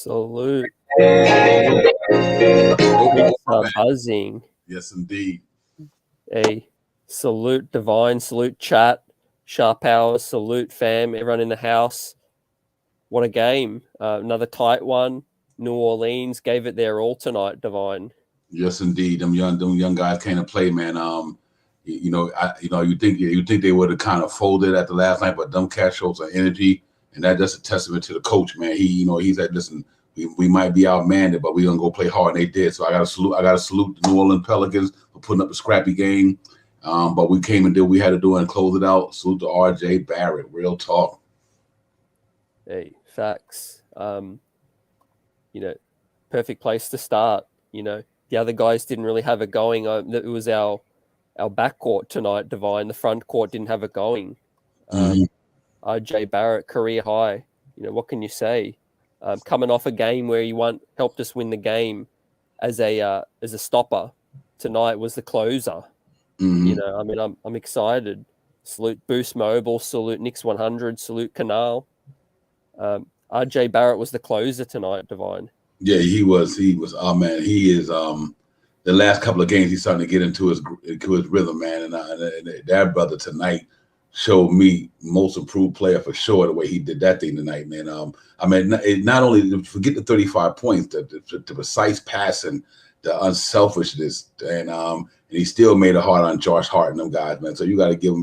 Salute. Buzzing. Yes, indeed. Hey, salute Divine, salute chat, Sharp Hours, salute fam, everyone in the house. What a game. Another tight one. New Orleans gave it their all tonight, Divine. Yes, indeed. Them young guys came to play, man. You think they would have kind of folded at the last night, but them cats showed some energy, and that's just a testament to the coach, man. He said, listen, we might be outmanned, but we're gonna go play hard, and they did. So I gotta salute the New Orleans Pelicans for putting up a scrappy game. But we came and did what we had to do and close it out. Salute to RJ Barrett. Real talk. Hey, facts. Perfect place to start. The other guys didn't really have it going. It was our backcourt tonight, Divine. The front court didn't have it going. RJ Barrett, career high. What can you say? Coming off a game where he helped us win the game as a stopper. Tonight was the closer. I'm excited. Salute Boost Mobile. Salute Knicks 100. Salute Canal. RJ Barrett was the closer tonight, Divine. Yeah, he was. Oh man, he is. The last couple of games, he's starting to get into his rhythm, man. And that brother tonight showed me most improved player for sure. The way he did that thing tonight, man. Not only forget the 35 points, the precise passing, the unselfishness, and he still made it hard on Josh Hart and them guys, man. So you got to give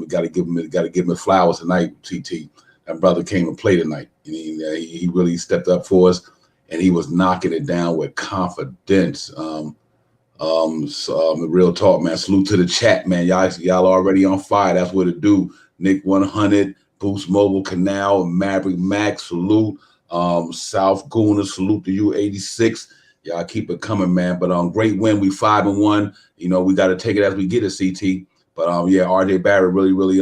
him flowers tonight, TT. That brother came and played tonight, and he really stepped up for us, and he was knocking it down with confidence. Real talk, man. Salute to the chat, man. Y'all already on fire. That's what it do. Nick 100, Boost Mobile, Canal, Maverick Max, salute. South Gooner, salute to you, 86. Y'all keep it coming, man. But great win. We 5-1. We got to take it as we get it, CT. But RJ Barrett really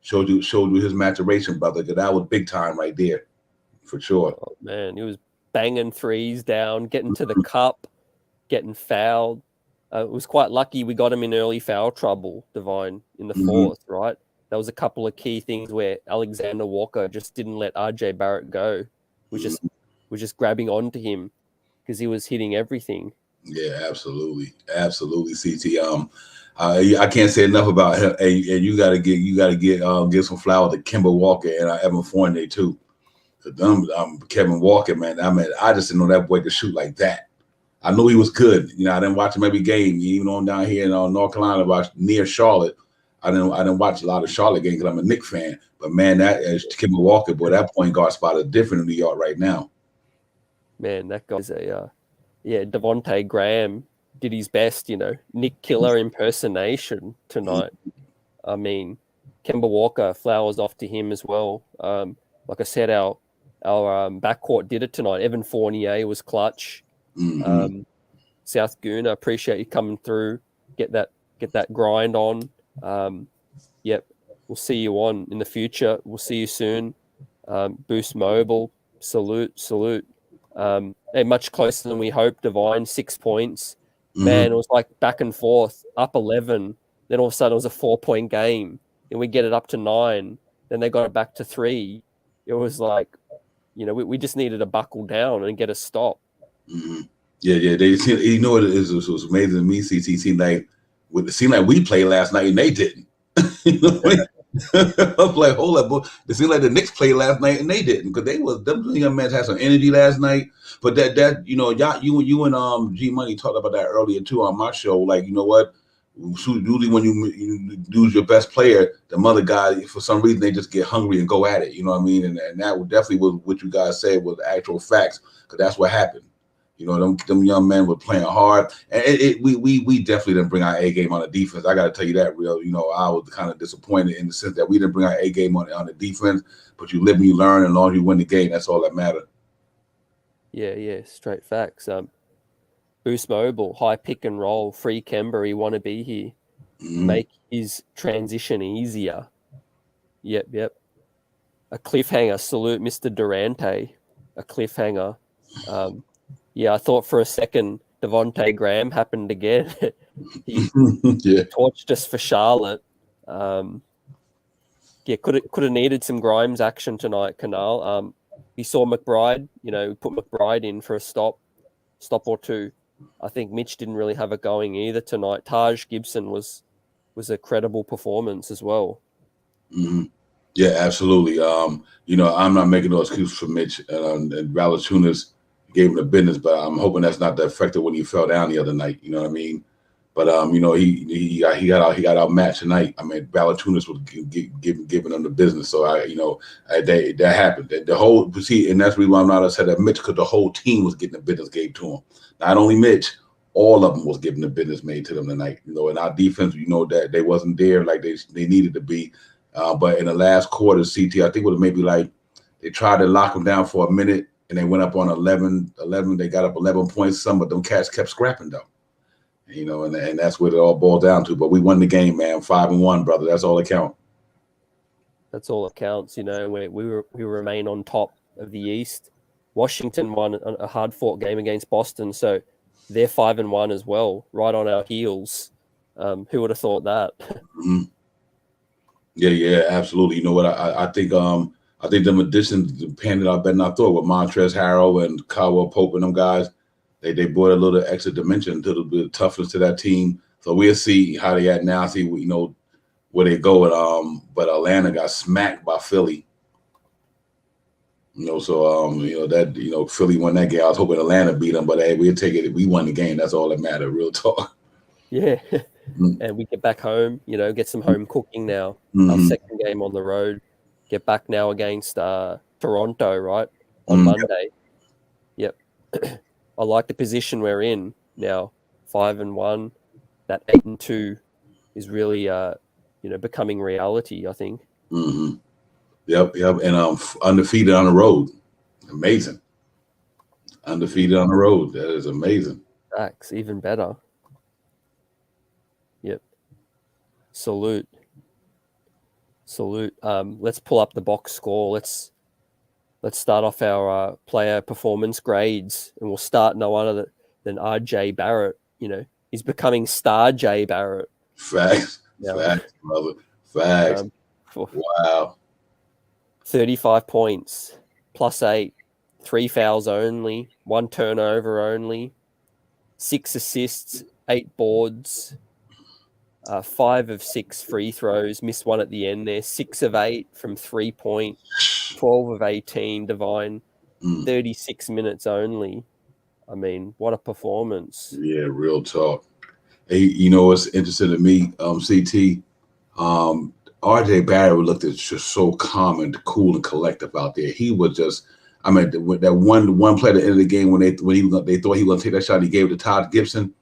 showed you his maturation, brother. Because that was big time right there, for sure. Oh man, he was banging threes down, getting to the cup, getting fouled. It was quite lucky we got him in early foul trouble, Divine, in the fourth, right? There was a couple of key things where Alexander Walker just didn't let RJ Barrett go. Was just grabbing onto him because he was hitting everything. Yeah, absolutely, CT. I can't say enough about him. And you gotta give some flowers to Kemba Walker and Evan Fournier too. Kevin Walker, man. I just didn't know that boy could shoot like that. I knew he was good. I didn't watch him every game, even on down here in North Carolina, near Charlotte. I didn't watch a lot of Charlotte games because I'm a Knicks fan. But man, that Kemba Walker, boy, that point guard spot is different in New York right now. Man, that guy's Devontae Graham did his best, Nick Killer impersonation tonight. I mean, Kemba Walker, flowers off to him as well. Like I said, our backcourt did it tonight. Evan Fournier was clutch. Mm-hmm. South Goon, I appreciate you coming through. Get that grind on. Yep, we'll see you on in the future. We'll see you soon. Boost Mobile, salute. They're much closer than we hoped. Divine, 6 points. Man, it was like back and forth, up 11. Then all of a sudden it was a 4-point game. And we get it up to 9. Then they got it back to 3. It was like, we just needed to buckle down and get a stop. Mm-hmm. Yeah. You know what it is? It was amazing to me. It seemed like we played last night and they didn't. You know what I mean? I'm like, hold up, boy. It seemed like the Knicks played last night and they didn't because them young men had some energy last night. But that you and G Money talked about that earlier too on my show. Like, you know what? Usually when you lose your best player, the other guy, for some reason, they just get hungry and go at it. You know what I mean? And that definitely was what you guys said was actual facts because that's what happened. Them young men were playing hard, and we definitely didn't bring our A game on the defense. I got to tell you that real. I was kind of disappointed in the sense that we didn't bring our A game on the defense. But you live and you learn, and as long as you win the game, that's all that matters. Yeah, straight facts. Boost Mobile, high pick and roll, free Kemba. He want to be here. Make his transition easier. Yep. A cliffhanger. Salute, Mr. Durante. A cliffhanger. Yeah, I thought for a second Devontae Graham happened again. He torched us for Charlotte. Could have needed some Grimes action tonight, Canal. We saw McBride, put McBride in for a stop or two. I think Mitch didn't really have it going either tonight. Taj Gibson was a credible performance as well. Mm-hmm. Yeah, absolutely. I'm not making no excuse for Mitch and Valanciunas gave him the business, but I'm hoping that's not the effect of when he fell down the other night. You know what I mean? But he got outmatched tonight. I mean, Valanciunas was giving him the business. So that happened. The whole and that's the reason why I'm not upset at Mitch because the whole team was getting the business gave to him. Not only Mitch, all of them was getting the business made to them tonight. And our defense, that they wasn't there like they needed to be. But in the last quarter, CT, I think it was maybe like they tried to lock him down for a minute. And they went up on 11. They got up 11 points. Some of them cats kept scrapping though, and that's what it all boiled down to. But we won the game, man. 5-1, brother. That's all that counts. That's all that counts. We remain on top of the East. Washington won a hard-fought game against Boston, so they're 5-1 as well, right on our heels. Who would have thought that? Mm-hmm. Yeah, absolutely. You know what? I think them additions panned out better than I thought with Montrezl Harrell and Caldwell Pope and them guys. They brought a little extra dimension to the toughness to that team. So we'll see how they at now. See where they go. But Atlanta got smacked by Philly. Philly won that game. I was hoping Atlanta beat them, but hey, we'll take it. We won the game. That's all that matters. Real talk. Yeah. And we get back home. Get some home cooking now. Our second game on the road. Get back now against Toronto, right, on Monday. Yep. I like the position we're in now, 5-1. That 8-2 is really, becoming reality, I think. Mm-hmm. Yep. And undefeated on the road. Amazing. Undefeated on the road. That is amazing. Facts, even better. Yep. Salute. Let's pull up the box score. Let's start off our player performance grades, and we'll start no other than RJ Barrett. He's becoming Star J Barrett. Facts, brother. Facts. Wow. 35 points, +8, 3 fouls only, 1 turnover only, 6 assists, 8 boards. 5 of 6 free throws, missed one at the end there. 6 of 8 from 3-point, 12 of 18 Divine, 36 minutes only. I mean, what a performance! Yeah, real talk. Hey, what's interesting to me, CT? RJ Barrett looked just so calm and cool and collective out there. He was just, I mean, with that one play at the end of the game when they thought he was going to take that shot, he gave it to Todd Gibson.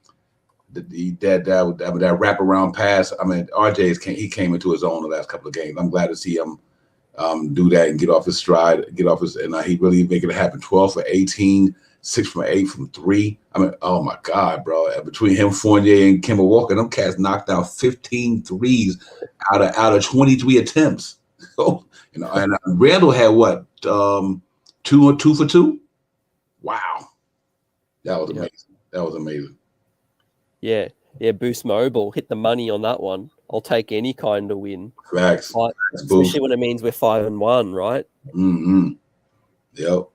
That wraparound pass. I mean, he came into his own the last couple of games. I'm glad to see him do that and get off his stride, and he really making it happen. 12 for 18, 6 from 8 from 3. I mean, oh my God, bro! Between him, Fournier, and Kemba Walker, them cats knocked down 15 threes out of 23 attempts. And Randle had what, 2 for 2? Wow, that was amazing. That was amazing. Yeah, Boost Mobile hit the money on that one. I'll take any kind of win. Facts. Especially when it means we're 5-1, right? Mm-hmm. Yep.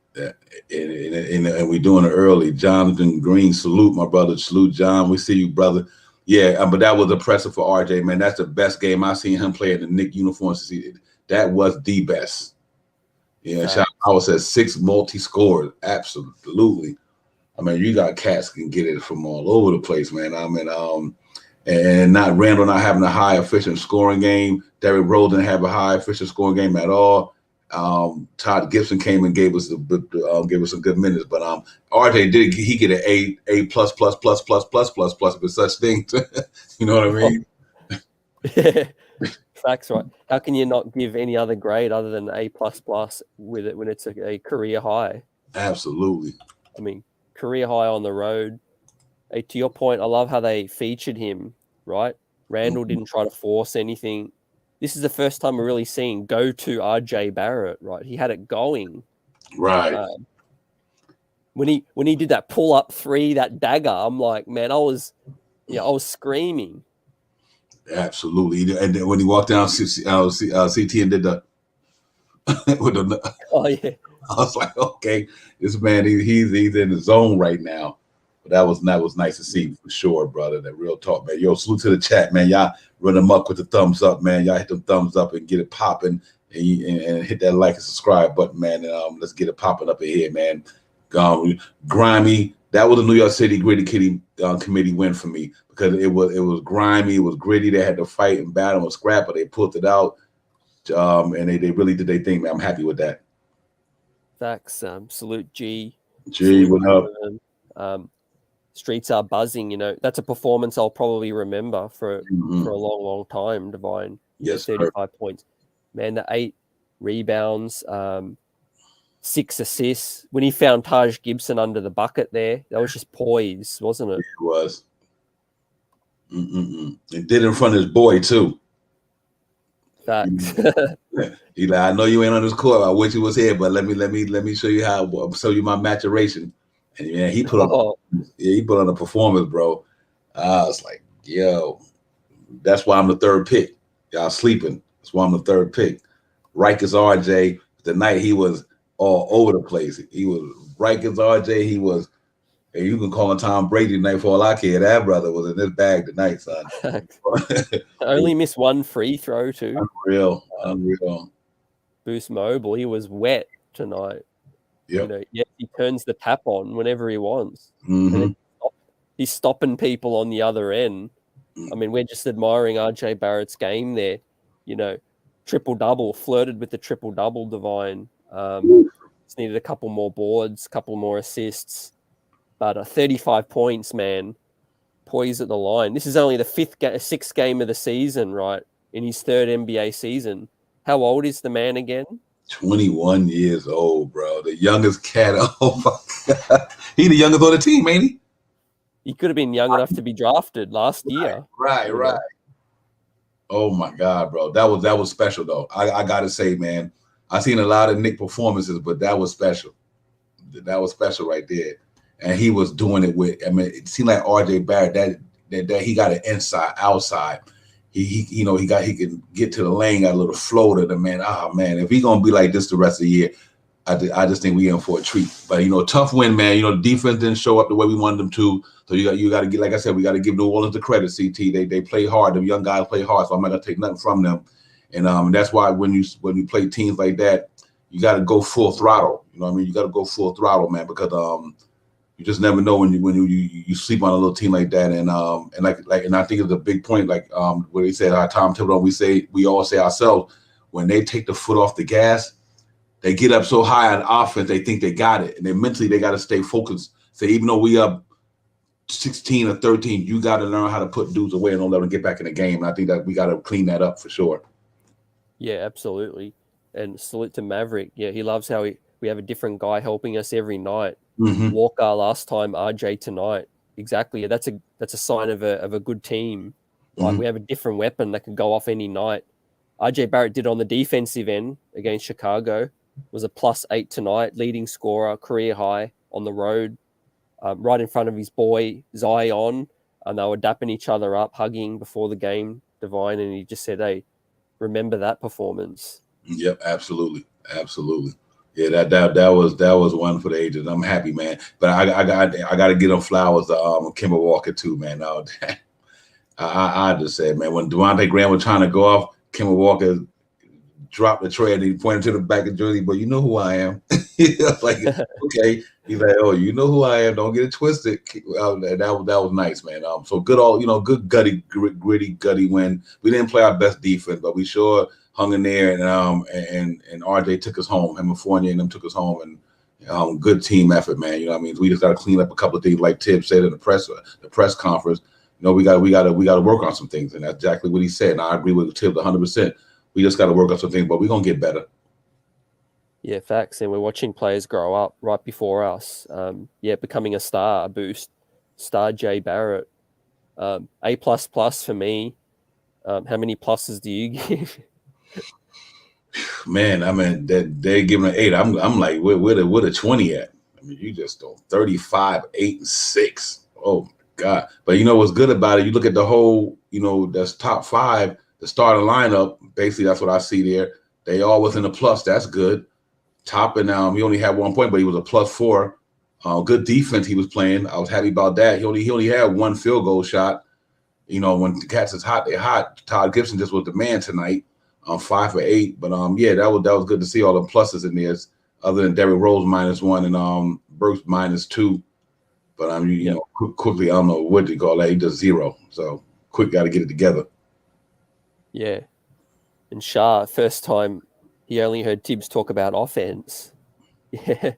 And we're doing it early. Jonathan Green, salute, my brother. Salute, John. We see you, brother. Yeah, but that was impressive for RJ, man. That's the best game I've seen him play in the Knicks uniform. That was the best. Yeah, Sean Howard says 6 multi-scores. Absolutely. I mean, you got cats can get it from all over the place, man. I mean, and not Randle not having a high efficient scoring game. Derrick Rose didn't have a high efficient scoring game at all. Todd Gibson came and gave us some good minutes, but RJ did he get an A plus if it's such thing. You know what I mean? Yeah, facts, right? How can you not give any other grade other than A plus with it when it's a career high? Absolutely. I mean, career high on the road. Hey, to your point, I love how they featured him, right? Randle didn't try to force anything. This is the first time we're really seeing go-to RJ Barrett, right? He had it going. Right. When he did that pull-up 3, that dagger, I'm like, man, I was screaming. Absolutely. And then when he walked down CT and did the with the oh yeah. I was like, okay, this man, he's in the zone right now. But that was nice to see for sure, brother. That real talk, man. Yo, salute to the chat, man. Y'all run them up with the thumbs up, man. Y'all hit them thumbs up and get it popping, and hit that like and subscribe button, man. And let's get it popping up in here, man. Grimy. That was a New York City Gritty Kitty committee win for me because it was grimy, it was gritty. They had to fight and battle and scrap, but they pulled it out, and they really did their thing, man. I'm happy with that. Facts. Salute G. What up? Streets are buzzing. You know, that's a performance I'll probably remember for a long time. Divine. Yes, 35 points. Man, the 8 rebounds, 6 assists. When he found Taj Gibson under the bucket there, that was just poise, wasn't it? It was. And did in front of his boy too. Facts. He's like, I know you ain't on this court. I wish you was here, but let me show you how. I'll show you my maturation. And yeah, he put on a performance, bro. I was like, yo, that's why I'm the 3rd pick. Y'all sleeping. That's why I'm the 3rd pick. Rikers RJ. Tonight he was all over the place. He was Rikers RJ. He was, and you can call him Tom Brady tonight for all I care. That brother was in this bag tonight, son. I only missed 1 free throw too. Unreal. Boost Mobile. He was wet tonight. Yep. You know, yeah, he turns the tap on whenever he wants. Mm-hmm. He's stopping people on the other end. I mean, we're just admiring RJ Barrett's game there. You know, triple-double, flirted with the triple-double, Divine. Just needed a couple more boards, couple more assists. But 35 points, man. Poise at the line. This is only the 6th game of the season, right? In his 3rd NBA season. How old is the man again? 21 years old, bro. The youngest cat. Oh my God. He the youngest on the team, ain't he? He could have been young enough to be drafted last year. Right. Oh my God, bro. That was special though. I gotta say, man, I've seen a lot of Knicks performances, but that was special. That was special right there. And he was doing it with, I mean, it seemed like RJ Barrett that he got an inside, outside. He can get to the lane, got a little floater. The man, if he gonna be like this the rest of the year, I just think we in for a treat. But tough win, man. The defense didn't show up the way we wanted them to. So you got to get, like I said, we got to give New Orleans the credit. CT, they play hard. The young guys play hard. So I'm not gonna take nothing from them. And that's why when you play teams like that, you got to go full throttle. You know what I mean? You got to go full throttle, man, because You just never know when you sleep on a little team like that, and I think it's a big point. Like what he said, Tom Thibodeau, we all say ourselves, when they take the foot off the gas, they get up so high on offense, they think they got it, and then mentally they got to stay focused. So even though we up 16 or 13, you got to learn how to put dudes away and don't let them get back in the game. And I think that we got to clean that up for sure. Yeah, absolutely. And salute to Maverick. Yeah, he loves how we have a different guy helping us every night. Mm-hmm. Walker last time, RJ tonight. Exactly. Yeah, that's a sign of a good team. Like we have a different weapon that can go off any night. RJ Barrett did on the defensive end against Chicago. Was a +8 tonight, leading scorer, career high on the road, right in front of his boy Zion, and they were dapping each other up, hugging before the game, Divine, and he just said, "Hey, remember that performance." Yep, absolutely. Yeah, that was one for the ages. I'm happy, man. But I got to give them flowers to Kemba Walker too, man. No, I just said, man, when Devontae Graham was trying to go off, Kemba Walker dropped the tray and he pointed to the back of Jersey, but you know who I am. Like, okay. He's like, oh, you know who I am. Don't get it twisted. That was nice, man. So good, good gritty win. We didn't play our best defense, but we sure hung in there, and RJ took us home. Him and Fournier and them took us home, and good team effort, man. You know what I mean? We just got to clean up a couple of things, like Tibbs said in the press conference. You know, we got to work on some things, and that's exactly what he said. And I agree with Tibbs 100%. We just got to work on some things, but we're gonna get better. Yeah, facts. And we're watching players grow up right before us. Becoming a star, a boost. Star Jay Barrett, A++ for me. How many pluses do you give? Man, I mean, they're giving an 8. I'm like, where the 20 at? I mean, you just don't 35, 8, and 6. Oh my God! But you know what's good about it? You look at the whole, that's top 5, the starting lineup. Basically, that's what I see there. They all within a plus. That's good. Topping, he only had 1 point, but he was a +4. Good defense he was playing. I was happy about that. He only had 1 field goal shot. When the cats is hot, they're hot. Todd Gibson just was the man tonight. 5 for 8. But that was good to see all the pluses in there. Other than Derrick Rose -1 and Burks -2. But quickly, I don't know what you call that. He does 0. So quick, got to get it together. Yeah. And Shah, first time he only heard Tibbs talk about offense. Yeah. It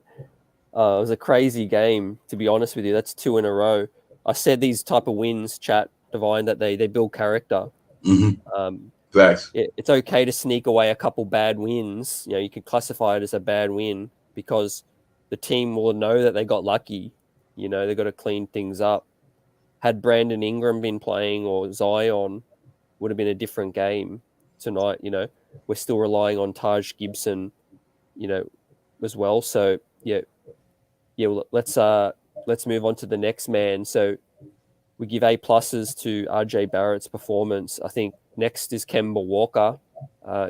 was a crazy game, to be honest with you. That's 2 in a row. I said these type of wins, chat, Divine, that they build character. Mm-hmm. Facts. It's okay to sneak away a couple bad wins. You can classify it as a bad win because the team will know that they got lucky. They've got to clean things up. Had Brandon Ingram been playing or Zion, would have been a different game tonight. We're still relying on Taj Gibson, as well. So well, let's move on to the next man. So we give A+ to RJ Barrett's performance. I think next is Kemba Walker,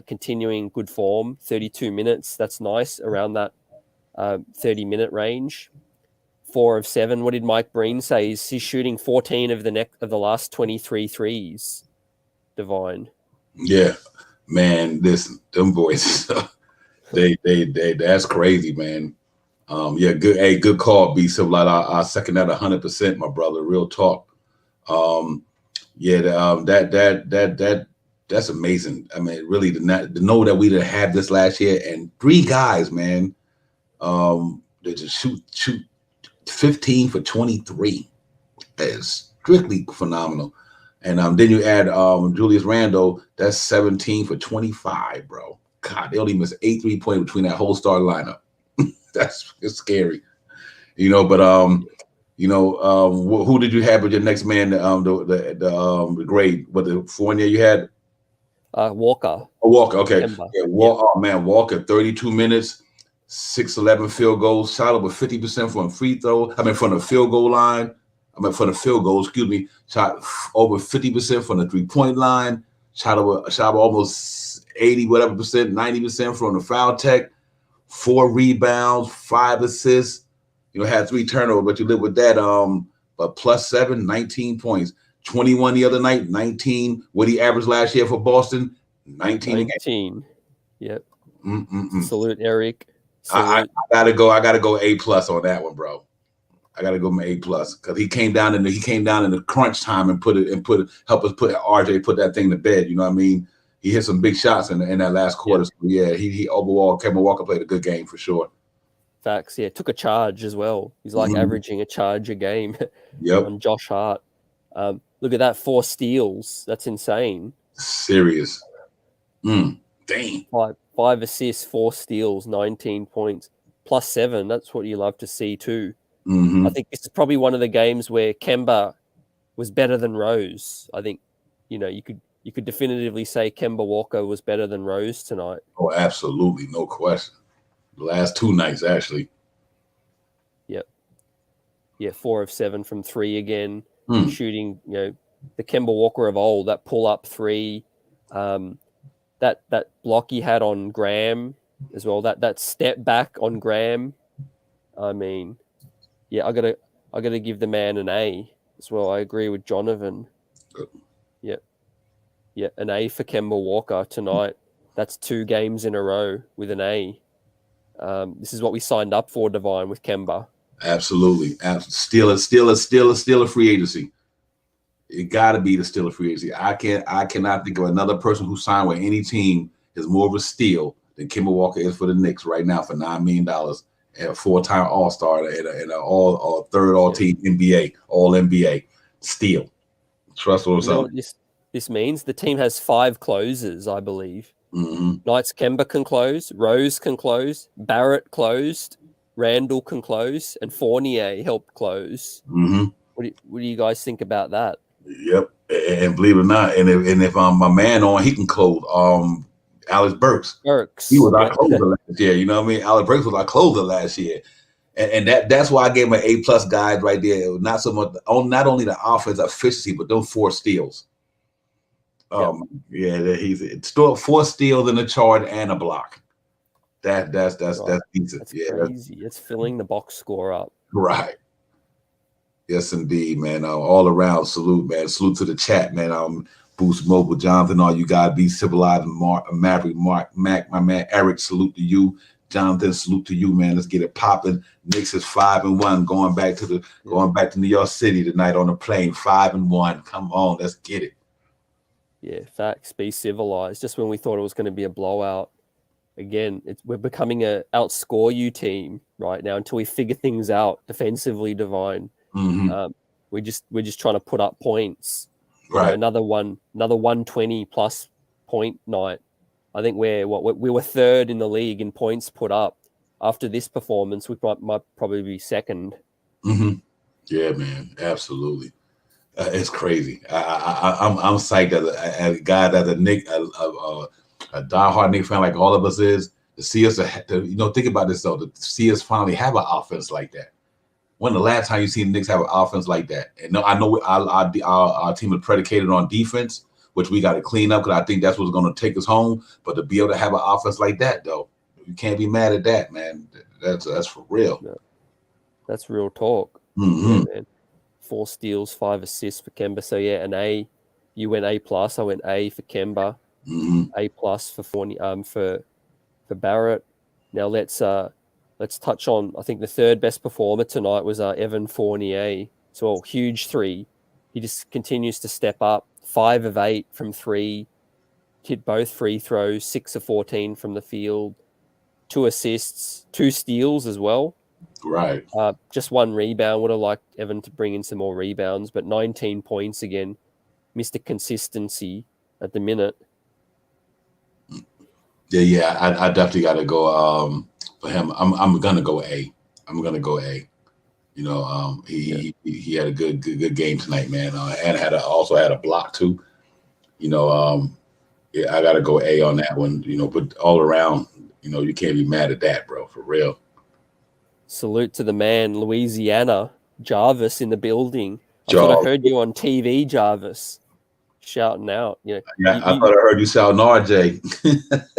continuing good form, 32 minutes. That's nice, around that 30-minute range. 4 of 7. What did Mike Breen say? He's shooting 14 of the last 23 threes. Divine. Yeah, man. Listen, them boys, they that's crazy, man. Good. Hey, good call, B. So I second that 100%, my brother. Real talk. That's amazing. I mean, really, to know that we didn't have this last year, and 3 guys, man, they just shoot 15 for 23. That is strictly phenomenal. And then you add Julius Randle, that's 17 for 25, bro. God, they only missed 8 3-pointers between that whole starting lineup. It's scary, But who did you have with your next man? The grade, what the Fournier you had? Walker. Oh, Walker. Okay. Kemba. Yeah. Oh man, Walker. 32 minutes, 6-11 field goals, shot over 50% from free throw. From the field goal line. From the field goal. Excuse me. Shot over 50% from the 3-point line. Shot over almost 80 whatever percent, 90% from the foul tech. 4 rebounds, 5 assists. Had 3 turnovers, but you live with that. But +7, 19 points. 21 the other night, 19. What he averaged last year for Boston? 19. Yep. Salute, Eric. Salute. I gotta go A+ on that one, bro. I gotta go my A plus because he came down in the crunch time and help us put RJ put that thing to bed. You know what I mean? He hit some big shots in that last quarter. Yeah. So yeah, he overall Kemba Walker played a good game for sure. Facts, yeah. Took a charge as well. He's like averaging a charge a game on Josh Hart. Look at that, 4 steals. That's insane. Serious. Dang. 5 assists, 4 steals, 19 points, +7. That's what you love to see too. I think this is probably one of the games where Kemba was better than Rose. I think, you could definitively say Kemba Walker was better than Rose tonight. Oh, absolutely, no question. The last 2 nights, actually. Yep. Yeah, 4 of 7 from 3 again. Shooting, the Kemba Walker of old, that pull-up 3, that block he had on Graham as well, that step back on Graham. I mean, yeah, I gotta give the man an A as well. I agree with Jonathan. Yeah, an A for Kemba Walker tonight. That's 2 games in a row with an A. This is what we signed up for, Divine, with Kemba. Absolutely. Still a free agency. It got to be the steal of free agency. I cannot think of another person who signed with any team is more of a steal than Kemba Walker is for the Knicks right now for $9 million and a 4-time All-Star and an all third All-Team NBA, All-NBA steal. Trust what I'm saying. This means the team has 5 closers, I believe. Knights Kemba can close, Rose can close, Barrett closed, Randle can close, and Fournier helped close. What do you guys think about that? Yep, and believe it or not, and if my man on, he can close. Alex Burks. He was our closer last year. You know what I mean? Alex Burks was our closer last year, and that's why I gave him an A+ guide right there. Not so much not only the offense efficiency, but those 4 steals. He's 4 steals in a charge and a block. That's decent. That's crazy. It's filling the box score up. Right. Yes, indeed, man. All around salute, man. Salute to the chat, man. Boost Mobile, Jonathan, all you guys be civilized. Maverick, Mac, my man Eric, salute to you. Jonathan, salute to you, man. Let's get it popping. Knicks is 5-1, going back to New York City tonight on the plane. 5-1. Come on, let's get it. Yeah, facts. Be civilized. Just when we thought it was going to be a blowout, again, we're becoming a outscore you team right now until we figure things out defensively. Divine. We're just trying to put up points. Right. Another 120 plus point night. I think we were 3rd in the league in points put up. After this performance, we might probably be 2nd. Yeah, man, absolutely. It's crazy. I'm psyched as a guy that's a diehard Knicks fan like all of us is to see us. Think about this though. To see us finally have an offense like that. When the last time you seen the Knicks have an offense like that? And I know our team is predicated on defense, which we got to clean up because I think that's what's going to take us home. But to be able to have an offense like that, though, you can't be mad at that, man. That's for real. Yeah. That's real talk. Yeah, man. 4 steals, 5 assists for Kemba. So yeah, an A. You went A+. I went A for Kemba. A+ for Fournier, for Barrett. Now let's touch on, I think the 3rd best performer tonight was Evan Fournier. So huge 3. He just continues to step up. 5 of 8 from 3. Hit both free throws. 6 of 14 from the field. 2 assists. 2 steals as well. Right. Just 1 rebound. Would have liked Evan to bring in some more rebounds, but 19 points again. Mr. Consistency at the minute. Yeah. I definitely got to go for him. I'm gonna go A. He had a good game tonight, man, and also had a block too. I got to go A on that one. But all around, you can't be mad at that, bro. For real. Salute to the man, Louisiana Jarvis in the building. I thought I heard you on TV, Jarvis, shouting out. I thought I heard you shouting RJ.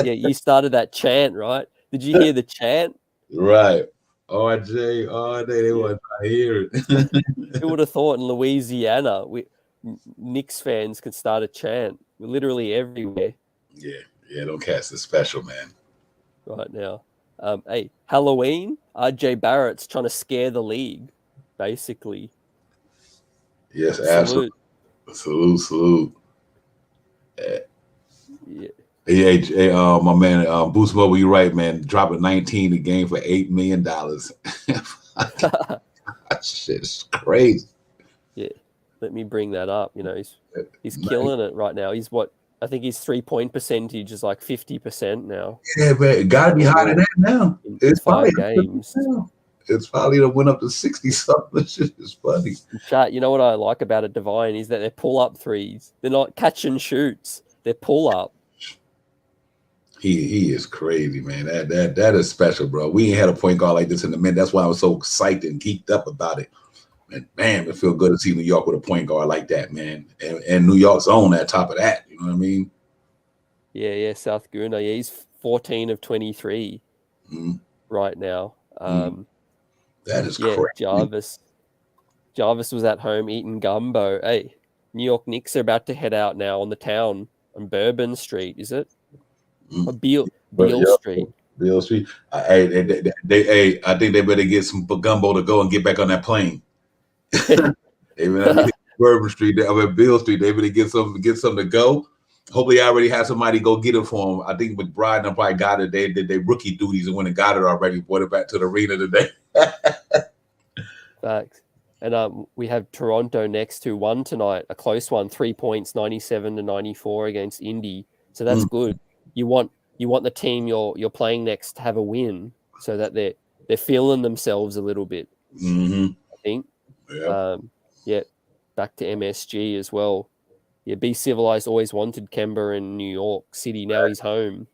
Yeah, you started that chant, right? Did you hear the chant? Right. RJ, all day they want to hear it. Who would have thought in Louisiana, Knicks fans could start a chant? We're literally everywhere. Yeah, don't cast it special, man. Right now. Hey, Halloween, RJ Barrett's trying to scare the league, basically. Yes, Salute. absolutely. Salute. Yeah. Hey, my man, Boost Mobile, you're right, man. Dropping 19 a game for $8 million. That shit's crazy. Yeah. Let me bring that up. You know, he's Man. killing it right now. I think his 3-point percentage is like 50% now. Yeah, man, it gotta be higher than that now. In 5 games. It's probably went up to 60 something. This shit is funny. Chat, you know what I like about a Divine is that they're pull-up threes. They're not catch and shoots. They're pull-up. He is crazy, man. That is special, bro. We ain't had a point guard like this in a minute. That's why I was so psyched and geeked up about it. And man, it feel good to see New York with a point guard like that, man. And New York's own at top of that. You know what I mean? Yeah, South Guna. Yeah, he's 14 of 23 right now. That is crazy. Jarvis was at home eating gumbo. Hey, New York Knicks are about to head out now on the town on Bourbon Street, is it? Beale Street. Beale Street. I think they better get some gumbo to go and get back on that plane. Bourbon Street, Beale Street. They better get some to go. Hopefully, I already have somebody go get it for them. I think McBride and I probably got it. They did their rookie duties and went and got it already. Brought it back to the arena today. Facts. And we have Toronto next, who won tonight, a close one, 3 points, 97-94 against Indy. So that's good. You want the team you're playing next to have a win, so that they're feeling themselves a little bit. I think. Yeah. Back to MSG as well. Yeah, Be Civilized always wanted Kemba in New York City. Now he's home.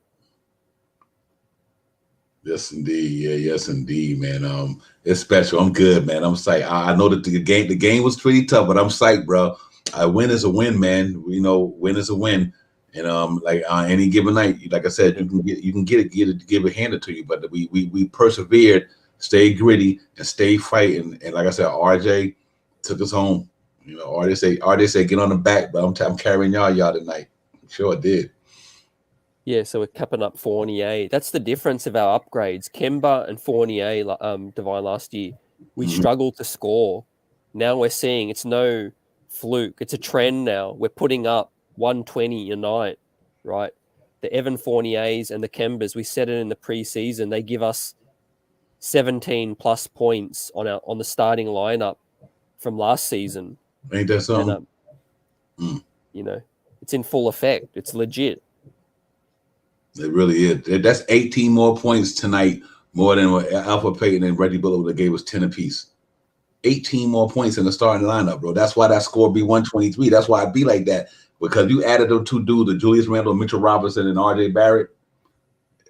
Yes, indeed. Yeah, yes, indeed, man. It's special. I'm good, man. I'm psyched. I know that the game was pretty tough, but I'm psyched, bro. A win is a win, man. You know, win is a win. And like any given night, like I said, you can get it, give it handed to you. But we persevered, stayed gritty, and stayed fighting. And like I said, RJ took us home. You know, RJ say get on the back, but I'm carrying y'all tonight. Sure did. Yeah, so we're capping up Fournier. That's the difference of our upgrades. Kemba and Fournier, Divine last year, we struggled to score. Now we're seeing it's no fluke. It's a trend now. We're putting up 120 a night, right? The Evan Fourniers and the Kembas, we said it in the preseason, they give us 17 plus points on the starting lineup from last season. Ain't that something? And, you know, it's in full effect. It's legit. It really is. That's 18 more points tonight, more than what Alpha Payton and Reggie Bullock would have gave us 10 apiece. 18 more points in the starting lineup, bro. That's why that score be 123. That's why it be like that. Because you added those two dudes, the Julius Randle, Mitchell Robinson, and RJ Barrett.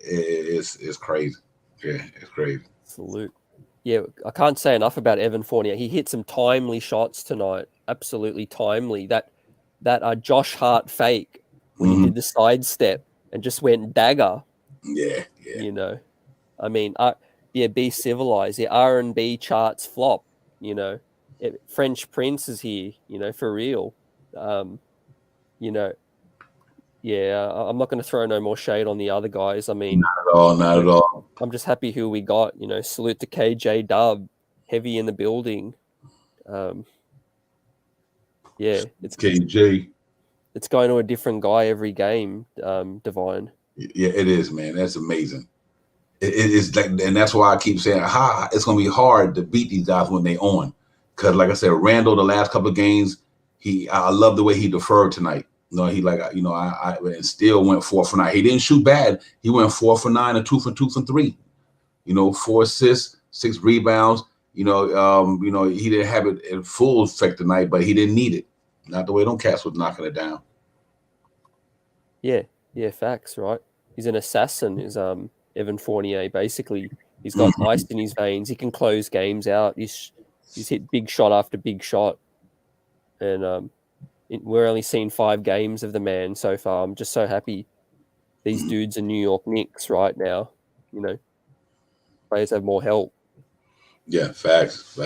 It's crazy. Yeah, it's crazy. Salute. Yeah, I can't say enough about Evan Fournier. He hit some timely shots tonight. Absolutely timely. That Josh Hart fake when he did the sidestep and just went dagger. Yeah. You know, I mean, Be Civilized. The R&B charts flop. You know, French Prince is here. You know, for real. You know, yeah. I'm not going to throw no more shade on the other guys. I mean, not at all. I'm just happy who we got. You know, salute to KJ Dub, heavy in the building. Yeah, it's KJ. It's going to a different guy every game, Divine. Yeah, it is, man. That's amazing. It is like, and that's why I keep saying, it's going to be hard to beat these guys when they on. Because, like I said, Randall, the last couple of games, I love the way he deferred tonight. I still went 4 for 9. He didn't shoot bad. He went 4 for 9 and 2 for 2 from 3. 4 assists, 6 rebounds. He didn't have it in full effect tonight, but he didn't need it. Not the way them cats was knocking it down. Yeah, facts, right? He's an assassin, is Evan Fournier. Basically, he's got ice in his veins. He can close games out. He's hit big shot after big shot, and we're only seen 5 games of the man so far. I'm just so happy these dudes are New York Knicks right now. You know, players have more help. Yeah, facts.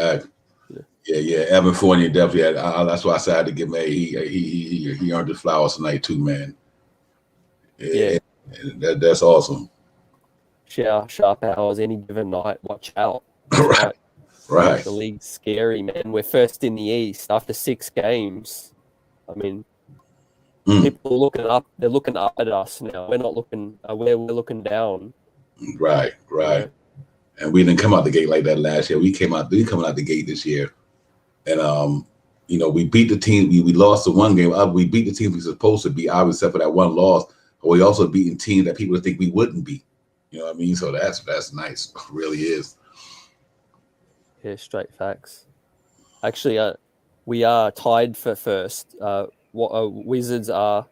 Yeah. Evan Fournier definitely had. That's why I said I had to give him he earned the flowers tonight too, man. Yeah. That's awesome. Sharp hours any given night. Watch out. Right. Right. The league's scary, man. We're first in the East after 6 games. I mean, people are looking up. They're looking up at us now. We're not looking. We're looking down. Right. You know? And we didn't come out the gate like that last year. We coming out the gate this year. And we beat the team. We lost the one game. We beat the team we were supposed to beat, obviously, except for that one loss. But we also beaten teams that people think we wouldn't beat. You know what I mean? So that's nice. It really is. Yeah, straight facts. Actually, we are tied for first. Wizards are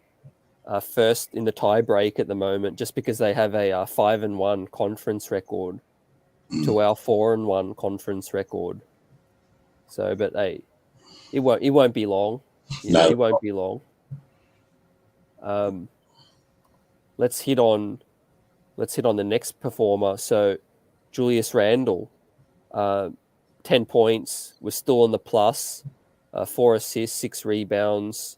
first in the tie break at the moment, just because they have a 5-1 conference record to our 4-1 conference record. So, but hey, it won't be long. It won't be long. Let's hit on the next performer. So, Julius Randle, 10 points, was still on the plus, 4 assists, 6 rebounds,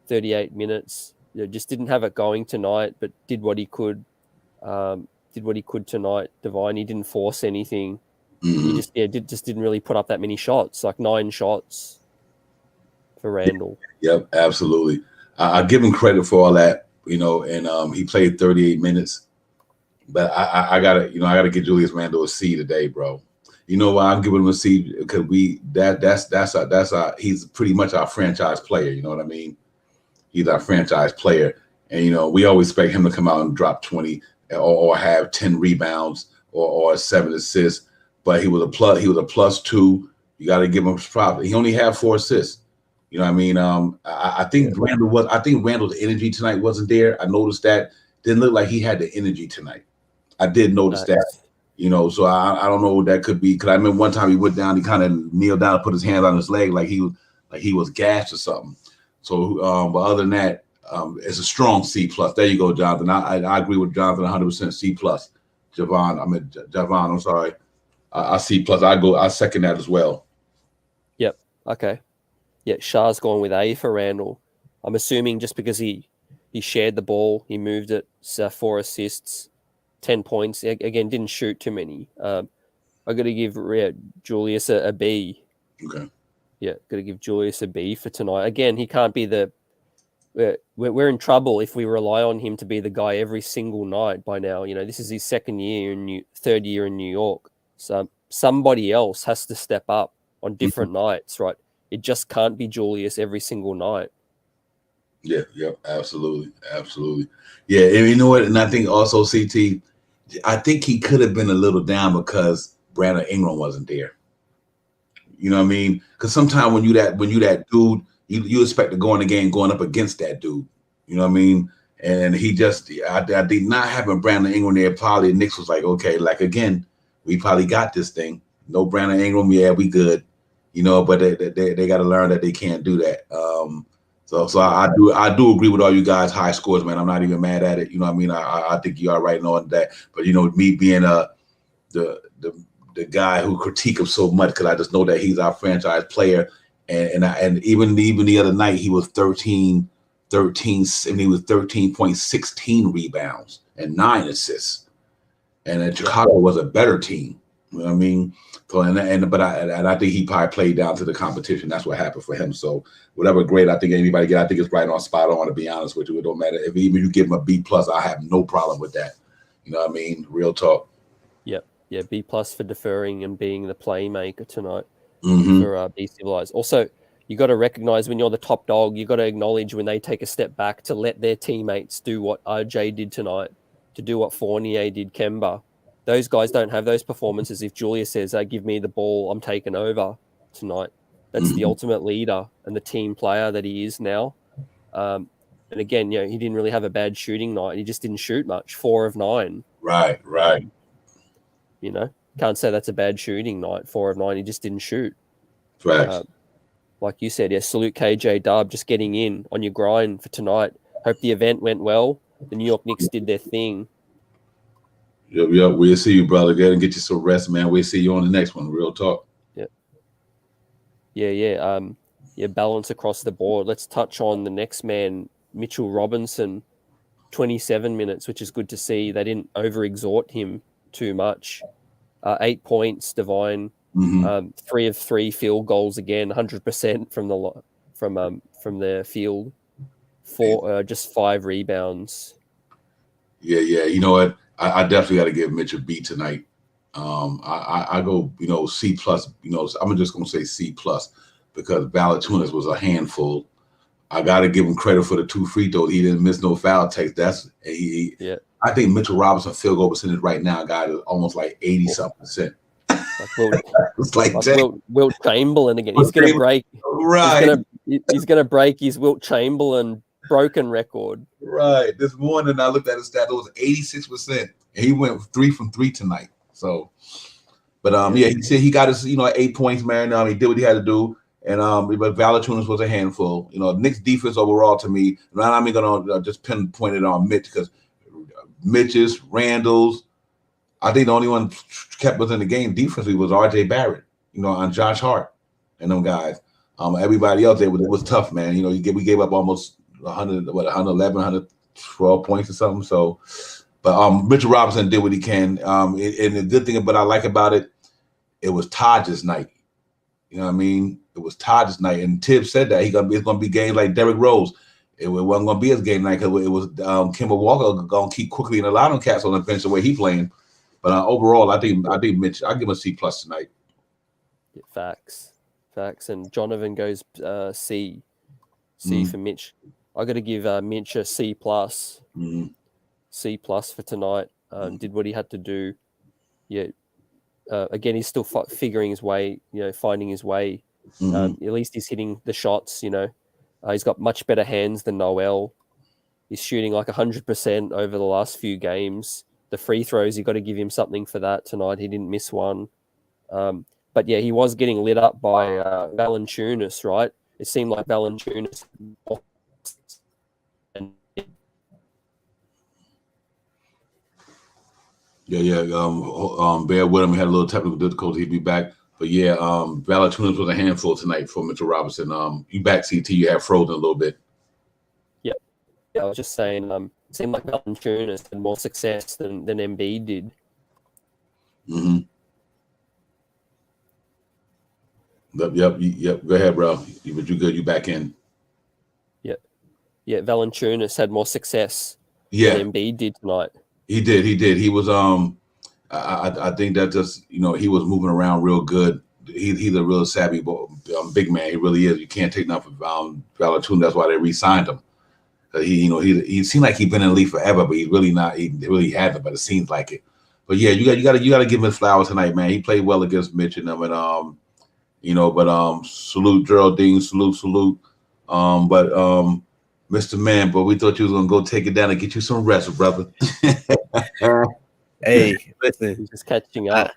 38 minutes. Just didn't have it going tonight, but did what he could. Did what he could tonight. Divine, he didn't force anything. He just didn't really put up that many shots, like 9 shots for Randle. Yep, absolutely. I give him credit for all that, and he played 38 minutes. But I gotta get Julius Randle a C today, bro. You know why I'm giving him a C? Because he's pretty much our franchise player. You know what I mean? He's our franchise player, and we always expect him to come out and drop 20 or have 10 rebounds or 7 assists. But he was a plus 2. You got to give him props. He only had 4 assists. You know what I mean? I think Randle's energy tonight wasn't there. I noticed that. Didn't look like he had the energy tonight. I did notice that. So I don't know what that could be. Because I remember one time he went down, he kind of kneeled down and put his hands on his leg like he was gassed or something. So, but other than that, it's a strong C plus. There you go, Jonathan. I agree with Jonathan 100% C plus. Javon, I'm sorry. I C plus. I second that as well. Yep. Okay. Yeah, Shah's gone with A for Randle. I'm assuming just because he shared the ball, he moved it, 4 assists, 10 points. Again, didn't shoot too many. I got to give Julius a B. Okay. Yeah, got to give Julius a B for tonight. Again, he can't be we're in trouble if we rely on him to be the guy every single night by now. This is his third year in New York. So somebody else has to step up on different nights, right? It just can't be Julius every single night. Yeah, absolutely. Yeah, and you know what? And I think also CT, I think he could have been a little down because Brandon Ingram wasn't there. You know what I mean? Because sometimes when you that dude, you expect to go in the game going up against that dude. You know what I mean? And he just, I did not having Brandon Ingram there. Probably Knicks was like, okay, like again, we probably got this thing. No Brandon Ingram, yeah, we good. But they got to learn that they can't do that. So I do agree with all you guys. High scores, man. I'm not even mad at it. You know what I mean? I think you are right on that. But me being the guy who critique him so much because I just know that he's our franchise player, and even the other night he was 13, and he was 13.16 rebounds and 9 assists, and Chicago was a better team. You know what I mean? So but I think he probably played down to the competition. That's what happened for him. So whatever grade I think anybody get, I think it's right on spot on. To be honest with you, it don't matter if even you give him a B plus. I have no problem with that. You know what I mean? Real talk. Yep. Yeah, B plus for deferring and being the playmaker tonight for Be Civilized. Also, you got to recognize when you're the top dog, you got to acknowledge when they take a step back to let their teammates do what RJ did tonight, to do what Fournier did, Kemba. Those guys don't have those performances. If Julius says, give me the ball, I'm taking over tonight. That's the ultimate leader and the team player that he is now. And again, he didn't really have a bad shooting night. He just didn't shoot much, 4 of 9. Right. Can't say that's a bad shooting night. 4 of 9, he just didn't shoot. Right. Like you said, salute KJ Dub, just getting in on your grind for tonight. Hope the event went well. The New York Knicks did their thing. Yep. We'll see you, brother. Get and get you some rest, man. We'll see you on the next one. Real talk. Yeah. Balance across the board. Let's touch on the next man, Mitchell Robinson, 27 minutes, which is good to see. They didn't overexhort him too much. 8 points, Divine. Mm-hmm. 3 of 3 field goals again, 100% from the field. Just 5 rebounds. Yeah. You know what? I definitely got to give Mitch a B tonight. I go, C plus. I'm just gonna say C plus because Valanciunas was a handful. I got to give him credit for the 2 free throws. He didn't miss no foul takes. Yeah. I think Mitchell Robinson field goal percentage right now, guys, is almost like 80-something%. It's like Wilt Chamberlain again. He's gonna break. Right. He's gonna break his Wilt Chamberlain broken record. Right. This morning I looked at his stat. It was 86%, and he went 3 from 3 tonight. So, but he said he got his 8 points, man. He did what he had to do. And but Valanciunas was a handful. Knicks defense overall to me. And I'm not gonna just pinpoint it on Mitch because Mitch's, Randall's. I think the only one kept us in the game defensively was R.J. Barrett. On Josh Hart and them guys. Everybody else it was tough, man. We gave up almost 111, 112 points or something. So, but Mitchell Robinson did what he can. And the good thing, but I like about it, it was Taj's night. You know what I mean? It was Taj's night, and Tibbs said that it's gonna be games like Derrick Rose. It wasn't gonna be his game night because it was Kemba Walker gonna keep quickly and a lot of cats on the bench the way he playing. But overall, I think Mitch. I give him a C plus tonight. Yeah, facts, and Jonathan goes C for Mitch. I got to give Mitch a C plus. C plus for tonight. Did what he had to do. Yeah. Again, he's still figuring his way, finding his way. At least he's hitting the shots, He's got much better hands than Noel. He's shooting like 100% over the last few games. The free throws, you got to give him something for that tonight. He didn't miss one. But yeah, he was getting lit up by Valanciunas, right? It seemed like Valanciunas. Yeah. Bear with him. He had a little technical difficulty. He'd be back. But yeah, Valanciunas was a handful tonight for Mitchell Robinson. You back, CT. You have frozen a little bit. Yeah, I was just saying. It seemed like Valanciunas had more success than Embiid did. Mm-hmm. Yep. Go ahead, bro. But you good? You back in? Yeah. Valanciunas had more success than Embiid did tonight. He did. He was. I think that just he was moving around real good. He's a real savvy big man. He really is. You can't take nothing from Valanciunas. That's why they re-signed him. He seemed like he'd been in the league forever, but he's really not. He really hasn't. But it seems like it. But yeah, you got to give him his flowers tonight, man. He played well against Mitch and them, and salute Geraldine, salute. Mr. Man, but we thought you was gonna go take it down and get you some rest, brother. Hey, listen, just catching up.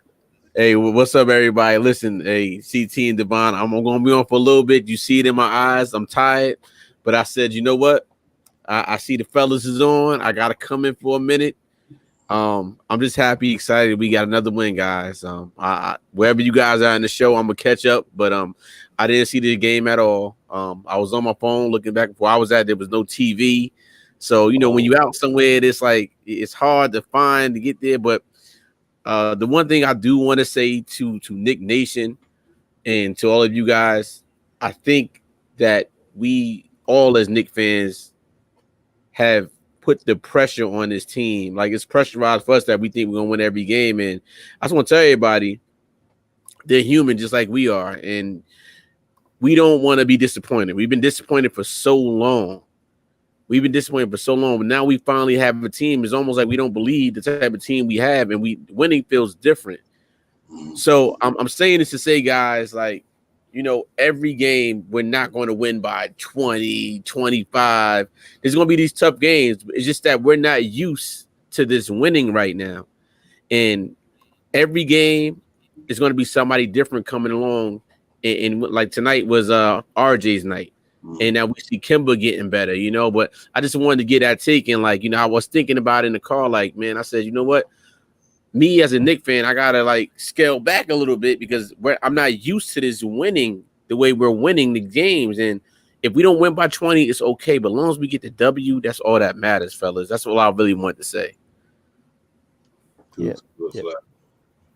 Hey, what's up, everybody? Listen, hey, CT and Devon, I'm gonna be on for a little bit. You see it in my eyes. I'm tired, but I said, you know what? I see the fellas is on. I gotta come in for a minute. I'm just happy, excited. We got another win, guys. Wherever you guys are in the show, I'm gonna catch up. But I didn't see the game at all. I was on my phone looking back where I was at. There was no TV, so when you out somewhere, it's hard to find to get there. But the one thing I do want to say to Knick Nation and to all of you guys, I think that we all as Knick fans have put the pressure on this team. Like, it's pressurized for us that we think we're gonna win every game. And I just want to tell everybody, they're human just like we are, and we don't want to be disappointed. We've been disappointed for so long. But now we finally have a team. It's almost like we don't believe the type of team we have, and winning feels different. So I'm saying this to say, guys, like, every game we're not going to win by 20, 25. There's going to be these tough games. It's just that we're not used to this winning right now. And every game is going to be somebody different coming along. And like tonight was RJ's night. And now we see Kemba getting better, But I just wanted to get that take. And, like, I was thinking about it in the car, like, man, I said, you know what? Me as a Knick fan, I gotta scale back a little bit because I'm not used to this winning the way we're winning the games. And if we don't win by 20, it's okay. But as long as we get the W, that's all that matters, fellas. That's all I really want to say. Yeah.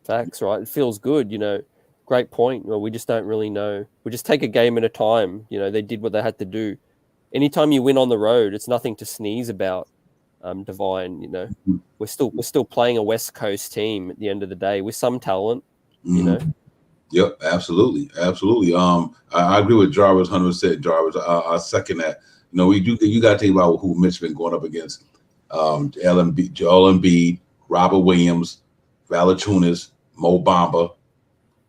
Facts, right? It feels good, great point. Well, we just don't really know. We just take a game at a time. They did what they had to do. Anytime you win on the road, it's nothing to sneeze about. Divine, we're still playing a West Coast team at the end of the day with some talent. Yep, absolutely. I agree with Jarvis 100%. Jarvis, I second that. You got to think about who Mitch been going up against. Joel Embiid, Robert Williams, Valanciunas, Mo Bamba.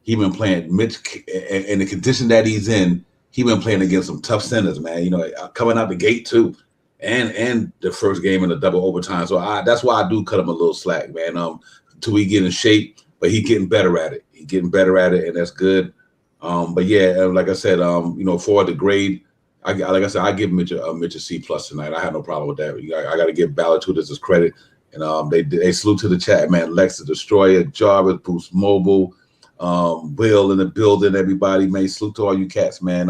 He been playing Mitch in the condition that he's in. He been playing against some tough centers, man. Coming out the gate too, and the first game in the double overtime. So that's why I do cut him a little slack, man. Till he get in shape, but he getting better at it. And that's good. But yeah, like I said, for the grade, I give Mitch a C+ tonight. I have no problem with that. I got to give Valanciunas his credit, and they salute to the chat, man. Lex the Destroyer, Jarvis, Boost Mobile, Will in the building, everybody, man. Salute to all you cats, man.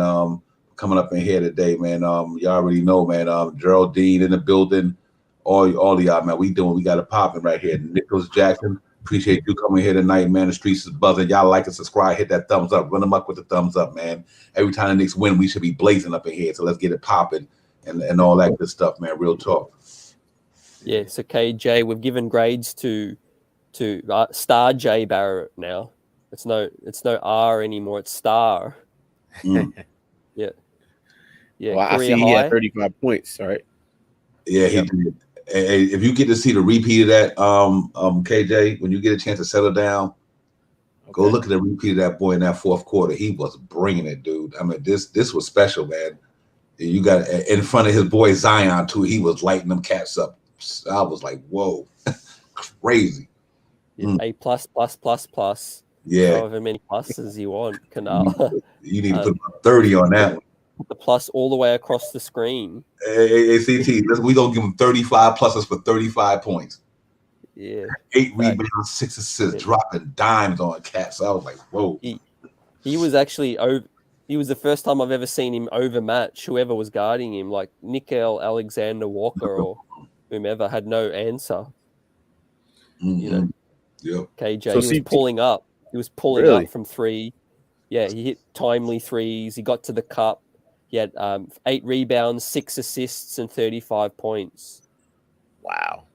Coming up in here today, man. You already know, man. Geraldine in the building, all y'all, man. We got it popping right here. Nicholas Jackson. Appreciate you coming here tonight, man. The streets is buzzing. Y'all like and subscribe, hit that thumbs up, run them up with the thumbs up, man. Every time the Knicks win, we should be blazing up in here. So let's get it popping and all that good stuff, man. Real talk. Yeah. So KJ, we've given grades to Star J Barrett now. It's no R anymore. It's Star. Yeah. Well, I see he had 35 points. All right. Yeah, he did. Hey, if you get to see the repeat of that, KJ, when you get a chance to settle down, go look at the repeat of that boy in that fourth quarter. He was bringing it, dude. I mean, this was special, man. You got in front of his boy Zion too. He was lighting them cats up. I was like, whoa, crazy. Yeah, A++++. Yeah, however many pluses you want, Canal. You need to put 30 on that one. The plus all the way across the screen. Hey, CT, we gonna give him 35 pluses for 35 points. Yeah. 8 rebounds, 6 assists, dropping dimes on cats. I was like, whoa. He was actually over. He was the first time I've ever seen him overmatch whoever was guarding him, like Nickel Alexander Walker or whomever had no answer. Yep. KJ, So he was pulling up. He was pulling up from three. Yeah, he hit timely threes. He got to the cup. He had 8 rebounds, 6 assists, and 35 points. Wow.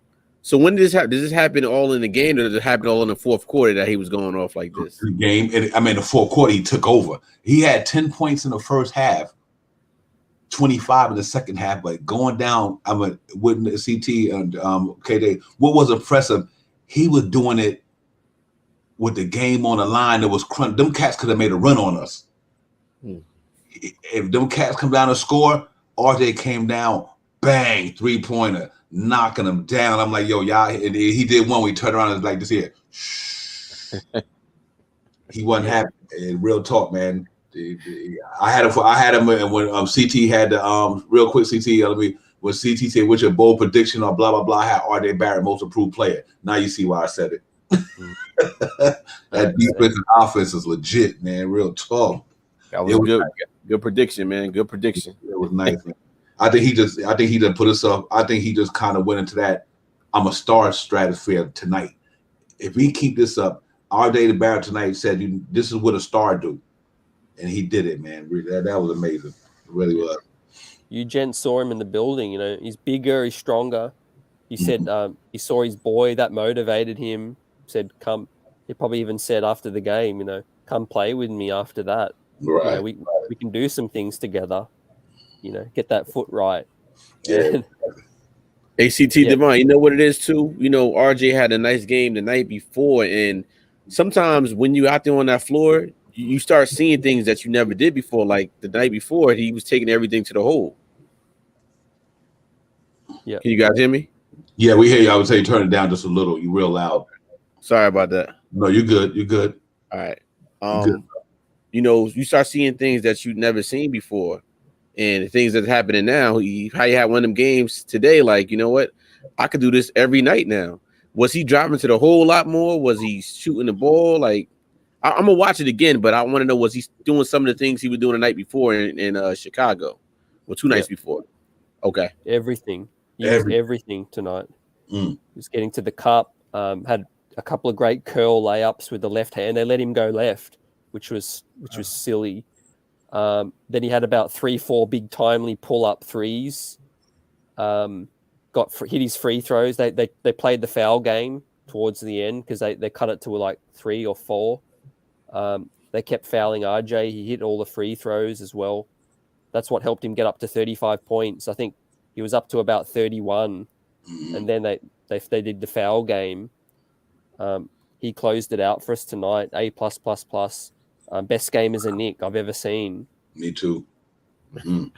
So when did this happen? Does this happen all in the game, or did it happen all in the fourth quarter that he was going off like this? The game, the fourth quarter, he took over. He had 10 points in the first half, 25 in the second half, but going down, with CT and KD, what was impressive, he was doing it with the game on the line. That was crunch. Them cats could have made a run on us. If them cats come down to score, RJ came down, bang, 3-pointer, knocking them down. I'm like, yo, y'all. And he did one. We turned around and was like this here. He wasn't happy. Real talk, man. I had him when CT had the real quick CT. When CT said, "What's your bold prediction?" or blah blah blah. I had RJ Barrett most improved player. Now you see why I said it. That defense and offense is legit, man. Real talk. That was good. Nice. Good prediction, man. Good prediction. It was nice, man. I think he just put himself. I think he just kind of went into that. I'm a star stratosphere tonight. If we keep this up, RJ Barrett tonight said, "This is what a star do," and he did it, man. That was amazing. It really was. You gents saw him in the building. He's bigger, he's stronger. He said he saw his boy, that motivated him. Said, "Come." He probably even said after the game, "Come play with me after that." Right. We can do some things together. Get that foot right. Yeah. ACT Devon, you know what it is too? RJ had a nice game the night before, and sometimes when you out there on that floor, you start seeing things that you never did before. Like the night before, he was taking everything to the hole. Yeah. Can you guys hear me? Yeah, we hear you. I would say turn it down just a little. You real loud. Sorry about that. No, you're good. You're good. All right. You start seeing things that you've never seen before, and the things that's happening now. How you had one of them games today, like, you know what? I could do this every night now. Was he driving to the hole a lot more? Was he shooting the ball? Like, I'm gonna watch it again, but I want to know, was he doing some of the things he was doing the night before in Chicago, or 2 nights before? Okay, everything. He used everything tonight. He was getting to the cup. Had a couple of great curl layups with the left hand. They let him go left. which was silly. Then he had about 3-4 big timely pull-up threes. Hit his free throws. They played the foul game towards the end because they cut it to like 3 or 4. They kept fouling RJ. He hit all the free throws as well. That's what helped him get up to 35 points. I think he was up to about 31, and then they did the foul game. He closed it out for us tonight. A+++. Best game as a Knick I've ever seen. Me too. I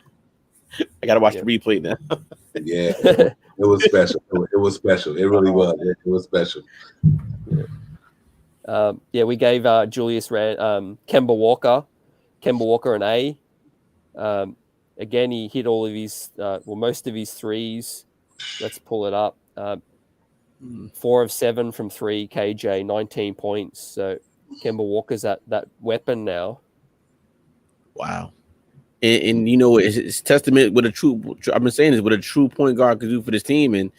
gotta watch the replay now. Yeah, it was special. It was special. It really was. It was special. We gave Julius Kemba Walker an A. Again, he hit all of his, most of his threes. Let's pull it up. 4 of 7 from 3, KJ, 19 points. So Kemba Walker's that weapon now. Wow. And you know, it's testament what a true, I've been saying is what a true point guard could do for this team. And,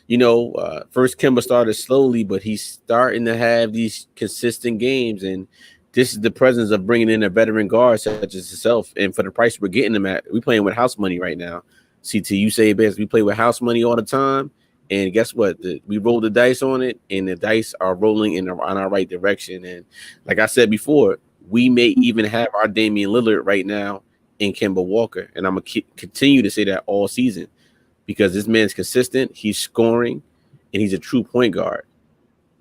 you know, first Kemba started slowly, but he's starting to have these consistent games. And this is the presence of bringing in a veteran guard such as himself. And for the price we're getting them at, we're playing with house money right now. CT, you say it best. We play with house money all the time. And guess what? We roll the dice on it, and the dice are rolling in our right direction. And like I said before, we may even have our Damian Lillard right now in Kemba Walker. And I'm going to continue to say that all season because this man's consistent. He's scoring, and he's a true point guard.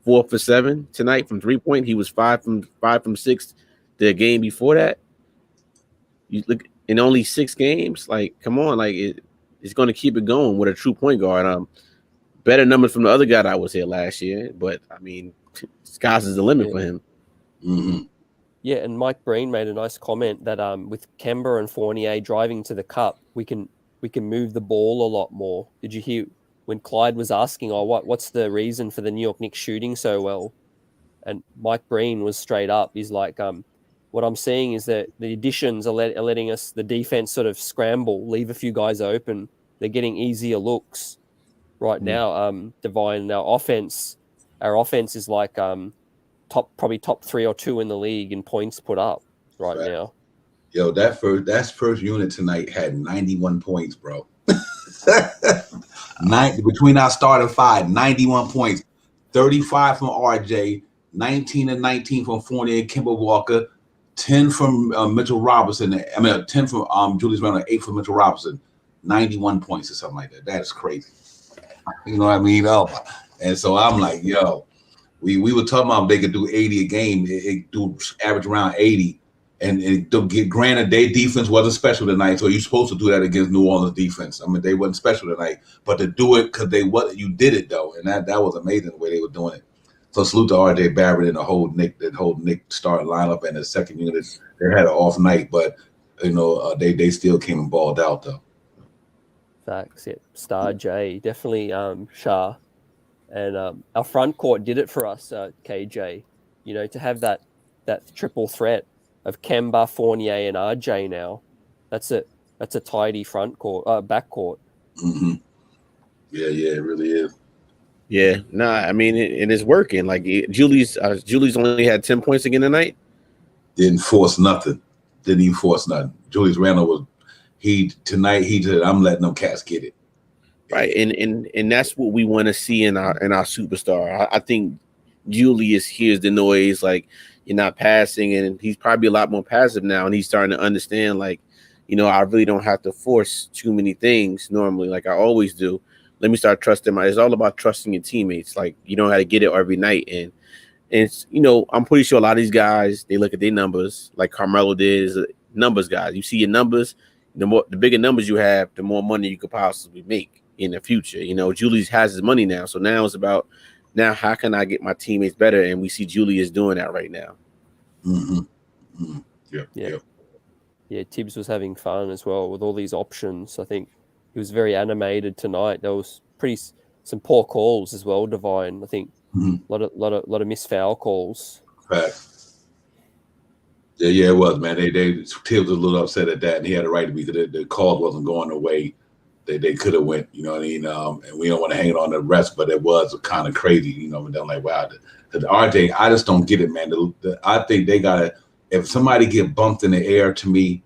4 for 7 tonight from 3-point. He was 5 from 6 the game before that. You look in only 6 games. Like, come on, like it's going to keep it going with a true point guard. Better numbers from the other guy that was here last year, but I mean, sky's is the limit for him. Mm-hmm. Yeah, and Mike Breen made a nice comment that with Kemba and Fournier driving to the cup, we can move the ball a lot more. Did you hear when Clyde was asking, what's the reason for the New York Knicks shooting so well? And Mike Breen was straight up. He's like, what I'm seeing is that the additions are letting us, the defense sort of scramble, leave a few guys open. They're getting easier looks right now. Divine, our offense is like probably top 3 or 2 in the league in points put up right now. Yo, that first unit tonight had 91 points, bro. Between our starting 5, 91 points, 35 from RJ, 19 and 19 from Fournier, Kemba Walker, 10 from Mitchell Robinson. 10 from Julius Randle, 8 from Mitchell Robinson, 91 points or something like that. That is crazy. You know what I mean? Oh, and so I'm like, yo, we were talking about they could do 80 a game. It do average around 80. And granted, their defense wasn't special tonight, so you're supposed to do that against New Orleans defense. I mean, they wasn't special tonight, but to do it because you did it though, and that was amazing the way they were doing it. So salute to RJ Barrett and the whole Knick starting lineup and the second unit. They had an off night, but you know they still came and balled out though. Facts, yeah. Star J, definitely Shah. And our front court did it for us, KJ. You know, to have that triple threat of Kemba, Fournier, and RJ now. That's a tidy front court, back court. Mm-hmm. Yeah, it really is. Yeah, I mean it is working. Like Julius only had 10 points again tonight. Didn't force nothing. Didn't even force nothing. Julius Randle was tonight. He said, "I'm letting them cats get it." Right, and that's what we want to see in our superstar. I think Julius hears the noise, like you're not passing, and he's probably a lot more passive now, and he's starting to understand, like, you know, I really don't have to force too many things normally, like I always do. Let me start trusting it's all about trusting your teammates. Like, you don't have to get it every night, and it's, you know, I'm pretty sure a lot of these guys, they look at their numbers like Carmelo did, is a numbers guy. You see your numbers, the bigger numbers you have, the more money you could possibly make in the future. You know, Julius has his money now, so now it's about how can I get my teammates better? And we see Julius doing that right now. Mm-hmm. Mm-hmm. Yeah. Tibbs was having fun as well with all these options. I think he was very animated tonight. There was some poor calls as well. Divine, I think, a lot of missed foul calls. Right. Yeah, it was, man. Tibbs was a little upset at that, and he had a right to be because the call wasn't going the way they could have went, you know what I mean? And we don't want to hang it on the rest, but it was kind of crazy, you know. And I'm like, wow, the RJ, I just don't get it, man. I think they gotta, If somebody get bumped in the air, to me,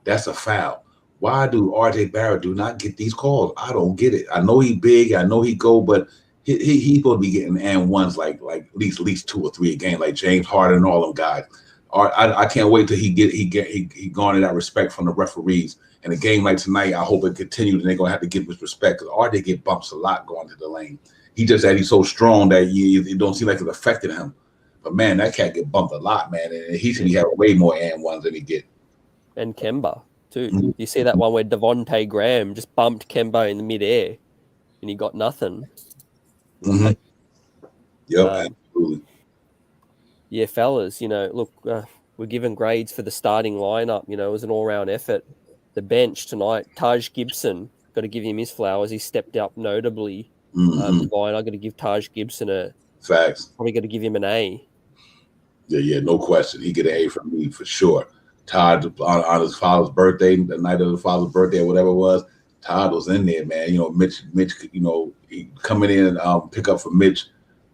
that's a foul. Why do RJ Barrett do not get these calls? I don't get it. I know he big. I know he go, but he's supposed to be getting and ones like at least 2 or 3 a game, like James Harden and all them guys. I can't wait till he garner that respect from the referees. And a game like tonight, I hope it continues, and they're gonna have to give him respect because RJ get bumps a lot going to the lane. He just that he's so strong that it don't seem like it's affecting him. But man, that cat get bumped a lot, man, and he should be having way more and ones than he get. And Kemba too. You see that one where Devontae Graham just bumped Kemba in the midair, and he got nothing. Mm-hmm. Yep, absolutely. Yeah, fellas, look, we're giving grades for the starting lineup. It was an all-round effort. The bench tonight, Taj Gibson, got to give him his flowers. He stepped up notably. Divine, I got to give Taj Gibson a facts. Probably got to give him an A. Yeah, no question. He get an A from me for sure. Todd on his father's birthday, the night of the father's birthday, or whatever it was, Todd was in there, man. Mitch, he coming in and pick up for Mitch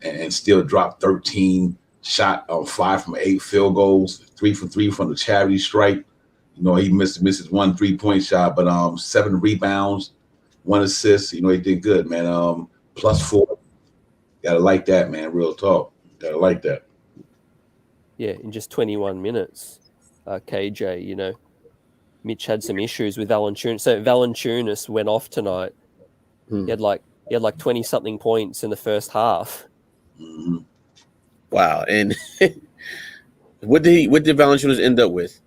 and still drop 13 shot on 5 from 8 field goals, 3 for 3 from the charity stripe. He misses 1 3-point shot, but 7 rebounds, 1 assist. He did good, man. +4. Gotta like that, man. Real talk. Gotta like that. Yeah, in just 21 minutes, KJ, Mitch had some issues with Valanciunas. So Valanciunas went off tonight. He had like 20-something points in the first half. Mm-hmm. Wow. And what did Valanciunas end up with?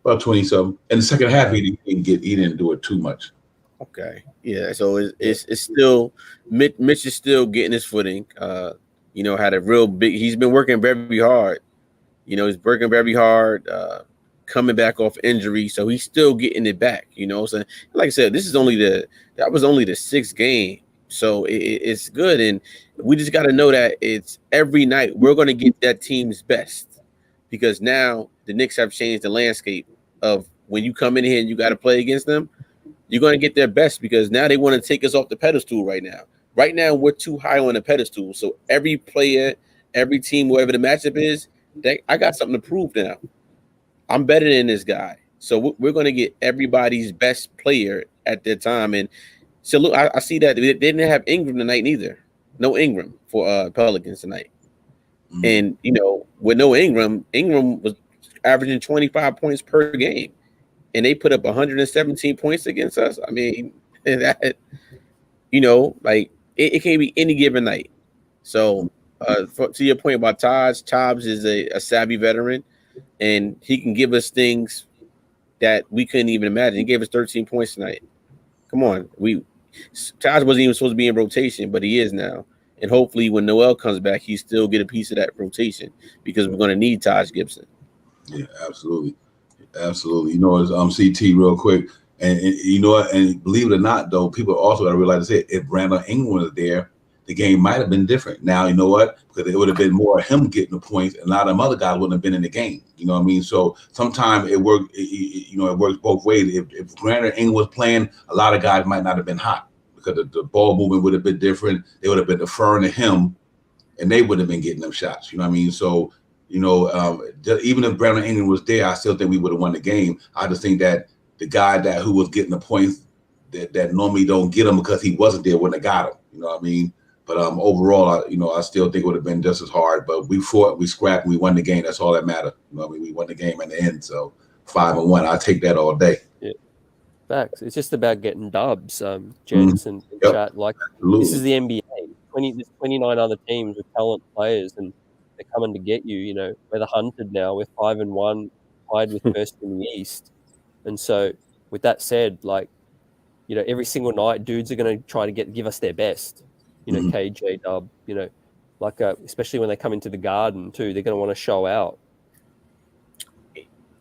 About 20-something. In the second half, he didn't do it too much. Okay. Yeah. So it's still Mitch is still getting his footing. Had a real big. He's been working very hard. He's working very hard. Coming back off injury, so he's still getting it back. So like I said, that was only the 6th game, so it's good, and we just got to know that it's every night we're going to get that team's best, because now the Knicks have changed the landscape of when you come in here and you got to play against them. You're going to get their best because now they want to take us off the pedestal right now. Right now, we're too high on the pedestal. So every player, every team, whatever the matchup is, I got something to prove now. I'm better than this guy. So we're going to get everybody's best player at their time. And so, look, I see that they didn't have Ingram tonight neither. No Ingram for Pelicans tonight. Mm-hmm. And, with no Ingram was averaging 25 points per game. And they put up 117 points against us. I mean, that, it can't be any given night. So to your point about Tobbs is a savvy veteran, and he can give us things that we couldn't even imagine. He gave us 13 points tonight. Come on. Tobbs wasn't even supposed to be in rotation, but he is now. And hopefully when Noel comes back, he still get a piece of that rotation because we're going to need Taj Gibson. Yeah, absolutely. Absolutely. It's CT real quick. And you know what? And believe it or not, though, people also got to realize that if Randle Ingram was there, the game might have been different. Now, you know what? Because it would have been more of him getting the points, and a lot of them other guys wouldn't have been in the game. You know what I mean? So sometimes it works. It works both ways. If Randle Ingram was playing, a lot of guys might not have been hot because the ball movement would have been different. They would have been deferring to him, and they would have been getting them shots. You know what I mean? So even if Brandon Ingram was there, I still think we would have won the game. I just think that the guy who was getting the points that normally don't get them because he wasn't there wouldn't have got them. You know what I mean? But overall, I still think it would have been just as hard. But we fought, we scrapped, and we won the game. That's all that mattered. You know what I mean? We won the game in the end. So 5-1, I take that all day. Yeah, facts. It's just about getting dubs, gents and chat. Like Absolutely. This is the NBA. There's 29 other teams with talent players, and they're coming to get you. We're the hunted now. We're 5-1, tied with first in the East. And so, with that said, every single night, dudes are going to try to give us their best. KJ Dub. Especially when they come into the Garden too, they're going to want to show out.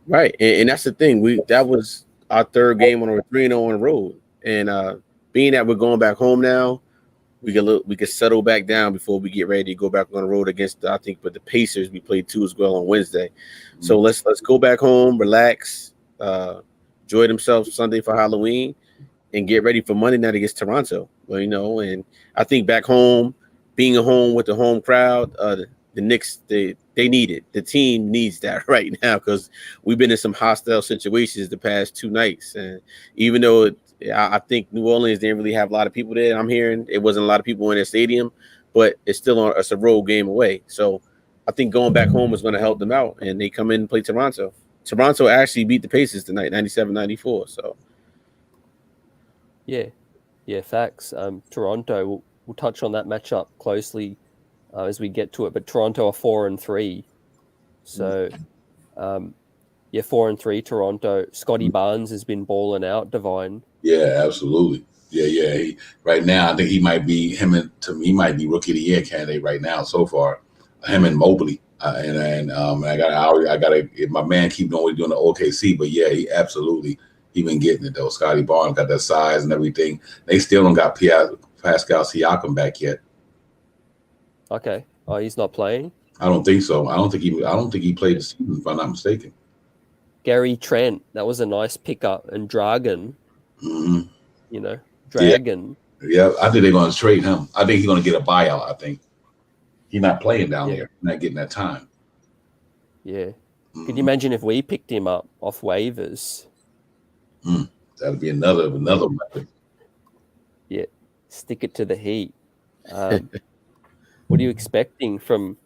Right, and that's the thing. That was our 3rd game on a 3-0 on the road, and being that we're going back home now, we could settle back down before we get ready to go back on the road against the Pacers. We played 2 as well on Wednesday, so let's go back home, relax, enjoy themselves Sunday for Halloween, and get ready for Monday night against Toronto. And I think back home, being at home with the home crowd, the Knicks, they need it. The team needs that right now because we've been in some hostile situations the past 2 nights. And even though I think New Orleans didn't really have a lot of people there, I'm hearing it wasn't a lot of people in their stadium, but it's a road game away. So I think going back home is going to help them out. And they come in and play Toronto. Toronto actually beat the Pacers tonight, 97-94. So yeah, facts. Toronto, we'll touch on that matchup closely as we get to it. But Toronto are 4-3, so 4-3 Toronto. Scotty Barnes has been balling out, Divine. Yeah, absolutely. Yeah. Right now, I think he might be he might be rookie of the year candidate right now so far. Him and Mobley, I got my man keep doing what he's doing the OKC, but yeah, he absolutely been getting it though. Scotty Barnes got that size and everything. They still don't got Pascal Siakam back yet. Okay. Oh, he's not playing? I don't think so. I don't think he played the season, if I'm not mistaken. Gary Trent, that was a nice pickup. And Dragon, Mm-hmm. Dragon. Yeah, I think they're going to trade him. I think he's going to get a buyout, I think. He's not playing down there. Not getting that time. Yeah. Could you imagine if we picked him up off waivers? That'd be another weapon. Yeah. Stick it to the Heat. What are you expecting from,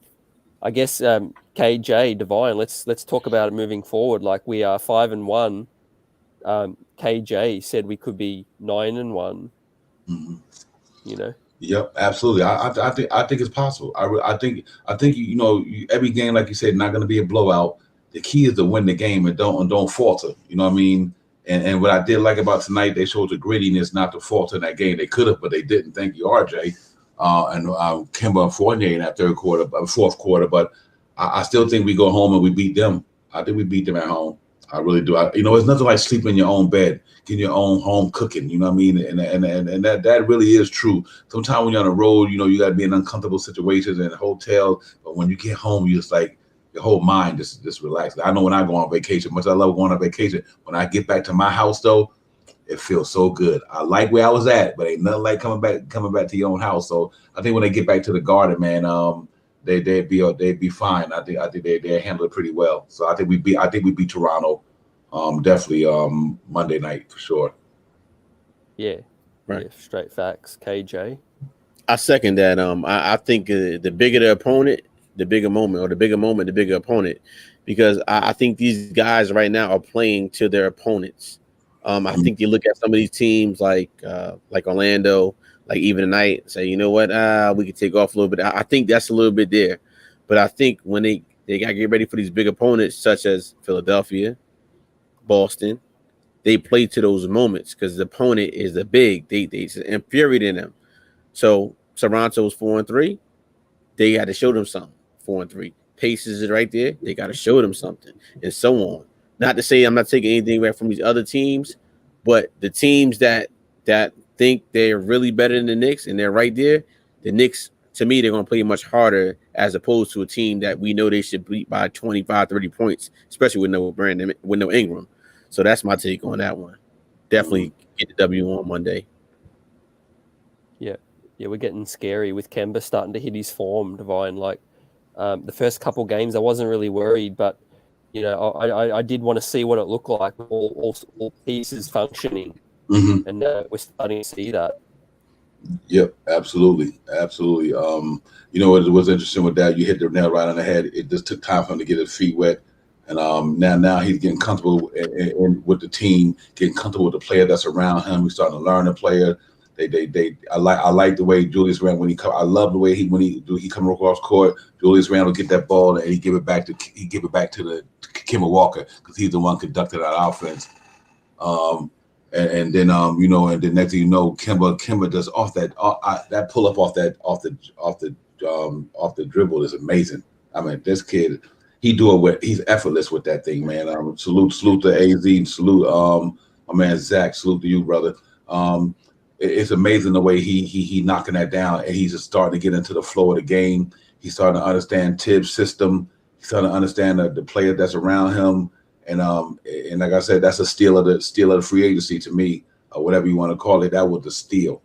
I guess, KJ, Divine? Let's talk about it moving forward. Like we are 5-1. KJ said we could be 9-1. Yep, absolutely. I think it's possible. I think every game, like you said, not going to be a blowout. The key is to win the game and don't falter. You know what I mean? And what I did like about tonight, they showed the grittiness not to falter in that game. They could have, but they didn't. Thank you, RJ. And Kemba and Fournier in that fourth quarter. But I still think we go home and we beat them. I think we beat them at home. I really do. It's nothing like sleeping in your own bed, getting your own home cooking. You know what I mean? And that really is true. Sometimes when you're on the road, you got to be in uncomfortable situations in a hotel. But when you get home, you just like your whole mind just relaxed. I know when I go on vacation, much I love going on vacation. When I get back to my house, though, it feels so good. I like where I was at, but ain't nothing like coming back to your own house. So I think when they get back to the Garden, man, they'd be fine. I think they handle it pretty well. So I think we beat Toronto, definitely Monday night for sure. Yeah, right. Yeah, straight facts. KJ, I second that. I think the bigger the opponent, the bigger moment, or the bigger moment, the bigger opponent, because I think these guys right now are playing to their opponents. I think you look at some of these teams like Orlando, like even tonight, say, you know what, we can take off a little bit. I think that's a little bit there. But I think when they got to get ready for these big opponents, such as Philadelphia, Boston, they play to those moments because the opponent is the big. They infuriating them. So Toronto's 4-3. They got to show them something. 4-3. Pacers is right there. They got to show them something, and so on. Not to say I'm not taking anything back from these other teams, but the teams that think they're really better than the Knicks and they're right there, the Knicks, to me, they're going to play much harder as opposed to a team that we know they should beat by 25, 30 points, especially with no Ingram. So that's my take on that one. Definitely get the W on Monday. Yeah, we're getting scary with Kemba starting to hit his form, Divine. Like the first couple games, I wasn't really worried, but I did want to see what it looked like, all pieces functioning, and we're starting to see that. Yep, absolutely. What was interesting with that? You hit the nail right on the head. It just took time for him to get his feet wet, and now he's getting comfortable with the team, getting comfortable with the player that's around him. He's starting to learn the player. I like the way Julius Randle I love the way he come across court. Julius Randle get that ball and he give it back to the Kemba Walker because he's the one conducting that offense. And then next thing you know, Kemba does off that pull up off the dribble is amazing. I mean, this kid, he's effortless with that thing, man. Salute to AZ, and salute my man Zach, salute to you, brother. It's amazing the way he knocking that down, and he's just starting to get into the flow of the game. He's starting to understand Tibbs' system. He's starting to understand the player that's around him, and like I said, that's a steal of the free agency to me, or whatever you want to call it. That was the steal.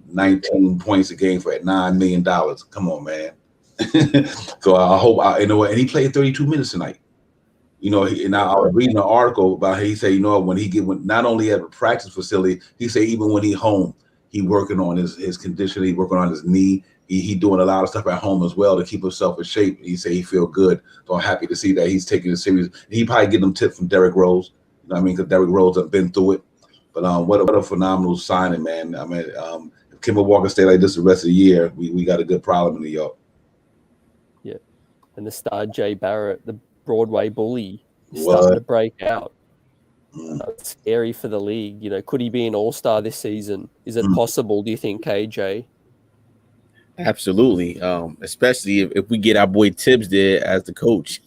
19 points a game for $9 million. Come on, man. So I hope and he played 32 minutes tonight. I was reading an article about how he said, when not only at a practice facility, he said even when he's home, he working on his conditioning, working on his knee. He doing a lot of stuff at home as well to keep himself in shape. He said he feel good. So I'm happy to see that he's taking it serious. He probably get them tips from Derrick Rose. You know what I mean? Because Derrick Rose have been through it. But what a phenomenal signing, man. I mean, if Kemba Walker stay like this the rest of the year, we got a good problem in New York. Yeah. And the star Jay Barrett, the Broadway bully, is starting to break out. It's scary for the league. Could he be an all-star this season? Is it possible, do you think, KJ? Absolutely. Especially if we get our boy Tibbs there as the coach.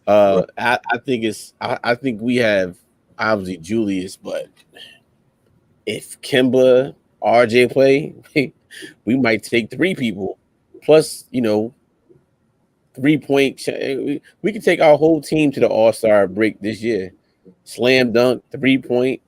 I think we have obviously Julius, but if Kemba, RJ play, we might take 3 people plus, 3-point. We can take our whole team to the All-Star break this year. Slam dunk, 3-point,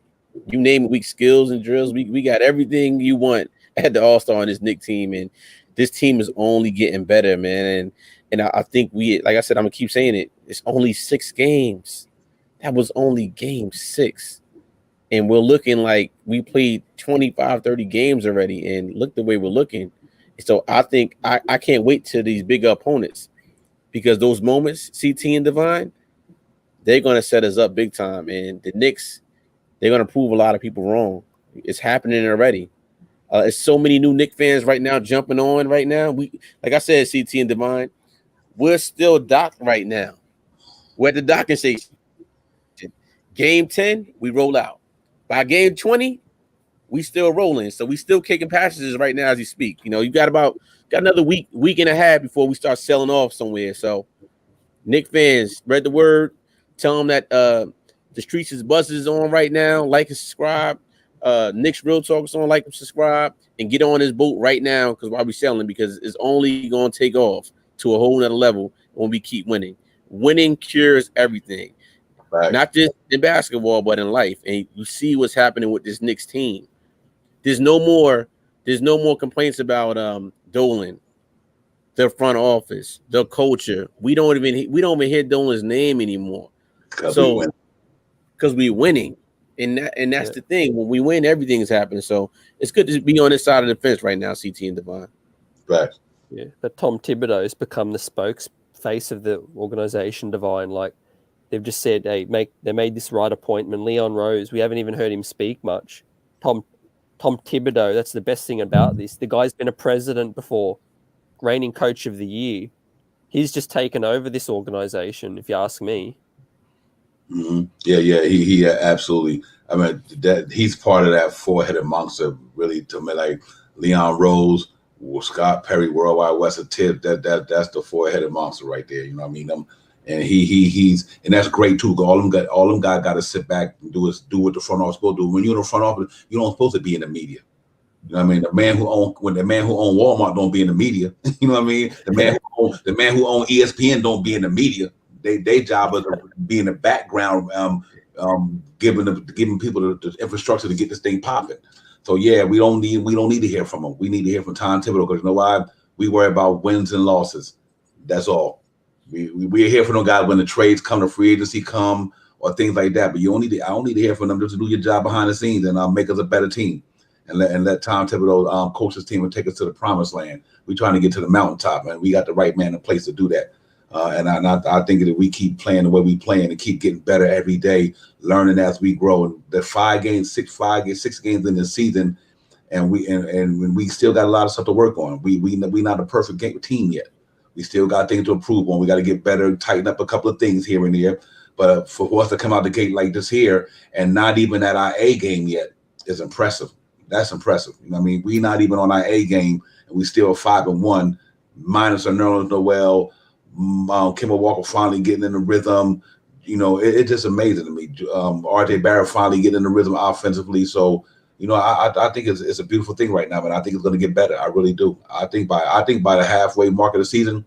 you name it. Weak skills and drills. We got everything you want at the All-Star on this Knicks team, and this team is only getting better, man. And I think like I said, I'm gonna keep saying it. It's only 6 games. That was only game 6. And we're looking like we played 25, 30 games already, and look the way we're looking. So I think I can't wait till these bigger opponents, because those moments, CT and Divine, they're going to set us up big time. And the Knicks, they're going to prove a lot of people wrong. It's happening already. There's so many new Knicks fans right now jumping on right now. Like I said, CT and Divine, we're still docked right now. We're at the docking station. Game 10, we roll out. By game 20, we still rolling. So we still kicking passages right now as you speak. You got another week and a half before we start selling off somewhere. So Knicks fans, spread the word. Tell them that the Streets is Buzz is on right now. Like and subscribe. Knicks Real Talk is on. Like and subscribe. And get on this boat right now, because while we selling, because it's only going to take off to a whole nother level when we keep winning. Winning cures everything. Right. Not just in basketball, but in life. And you see what's happening with this Knicks team. There's no more complaints about Dolan, the front office, the culture. We don't even hear Dolan's name anymore. Because we're winning. And that's the thing. When we win, everything's happening. So it's good to be on this side of the fence right now, CT and Divine. Right. Yeah. But Tom Thibodeau has become the spokesface of the organization, Divine. Like, they've just said, hey, they made this right appointment. Leon Rose, we haven't even heard him speak much. Tom Thibodeau, that's the best thing about this. The guy's been a president before, reigning coach of the year. He's just taken over this organization, if you ask me. Mm-hmm. Yeah, he absolutely. I mean, that he's part of that 4-headed monster, really, to me. Like Leon Rose, Scott Perry, Worldwide West, and Tibbs. That's the 4-headed monster right there. You know what I mean? And he's and that's great too. All them guys got to sit back and do what the front office supposed to do. When you're in the front office, you don't supposed to be in the media. You know what I mean? The man who own Walmart don't be in the media. You know what I mean? The man who own ESPN don't be in the media. They job is to be in the background, giving people the infrastructure to get this thing popping. So yeah, we don't need to hear from them. We need to hear from Tom Thibodeau, because you know why? We worry about wins and losses. That's all. We're here for them guys when the trades come, the free agency come, or things like that. But I don't need to hear from them just to do your job behind the scenes and make us a better team, and let Tom Thibodeau coach his team and take us to the promised land. We're trying to get to the mountaintop, and we got the right man in place to do that. And I think that we keep playing the way we playing and keep getting better every day, learning as we grow. And the 6 games in the season, and we still got a lot of stuff to work on. We not a perfect team yet. We still got things to improve on. We got to get better, tighten up a couple of things here and there. But for us to come out the gate like this here and not even at our A game yet is impressive. That's impressive. You know what I mean? We not even on our A game, and we still 5-1, minus a Nerlens Noel. Kemba Walker finally getting in the rhythm. It's just amazing to me. RJ Barrett finally getting in the rhythm offensively. So, I think it's a beautiful thing right now, and I think it's going to get better. I really do. I think by the halfway mark of the season,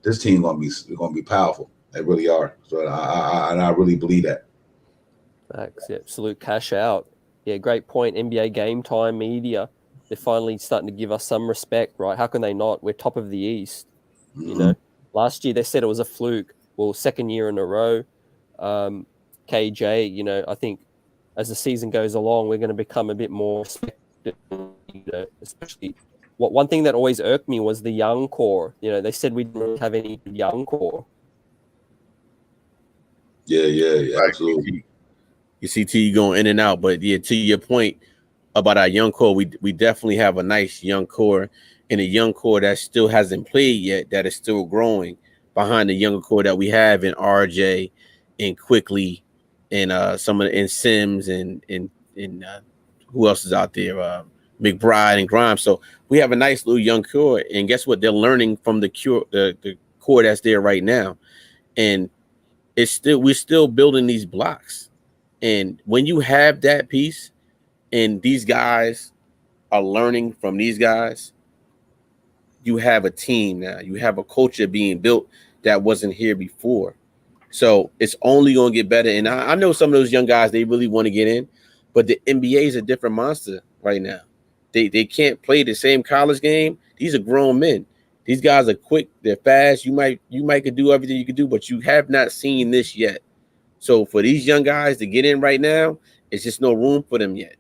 this team going to be powerful. They really are. So I really believe that. Thanks. Yeah, absolute cash out. Yeah, great point. NBA Game Time Media. they're finally starting to give us some respect, right? How can they not? We're top of the East. Mm-hmm. You know, last year they said it was a fluke. Well, second year in a row. KJ, you know, I think as the season goes along, we're going to become a bit more respected. You know, especially one thing that always irked me was the young core. You know, they said we didn't really have any young core. Yeah, absolutely. You see T going in and out, but yeah, to your point about our young core, we definitely have a nice young core, and a young core that still hasn't played yet, that is still growing behind the younger core that we have in RJ and Quickly and some of the and Sims and who else is out there, McBride and Grimes. So we have a nice little young core, and guess what? They're learning from the core that's there right now, and we're still building these blocks. And when you have that piece, and these guys are learning from these guys, you have a team now. You have a culture being built that wasn't here before. So it's only going to get better. And I know some of those young guys, they really want to get in, but the NBA is a different monster right now. They can't play the same college game. These are grown men. These guys are quick. They're fast. You might could do everything you could do, but you have not seen this yet. So for these young guys to get in right now, it's just no room for them yet.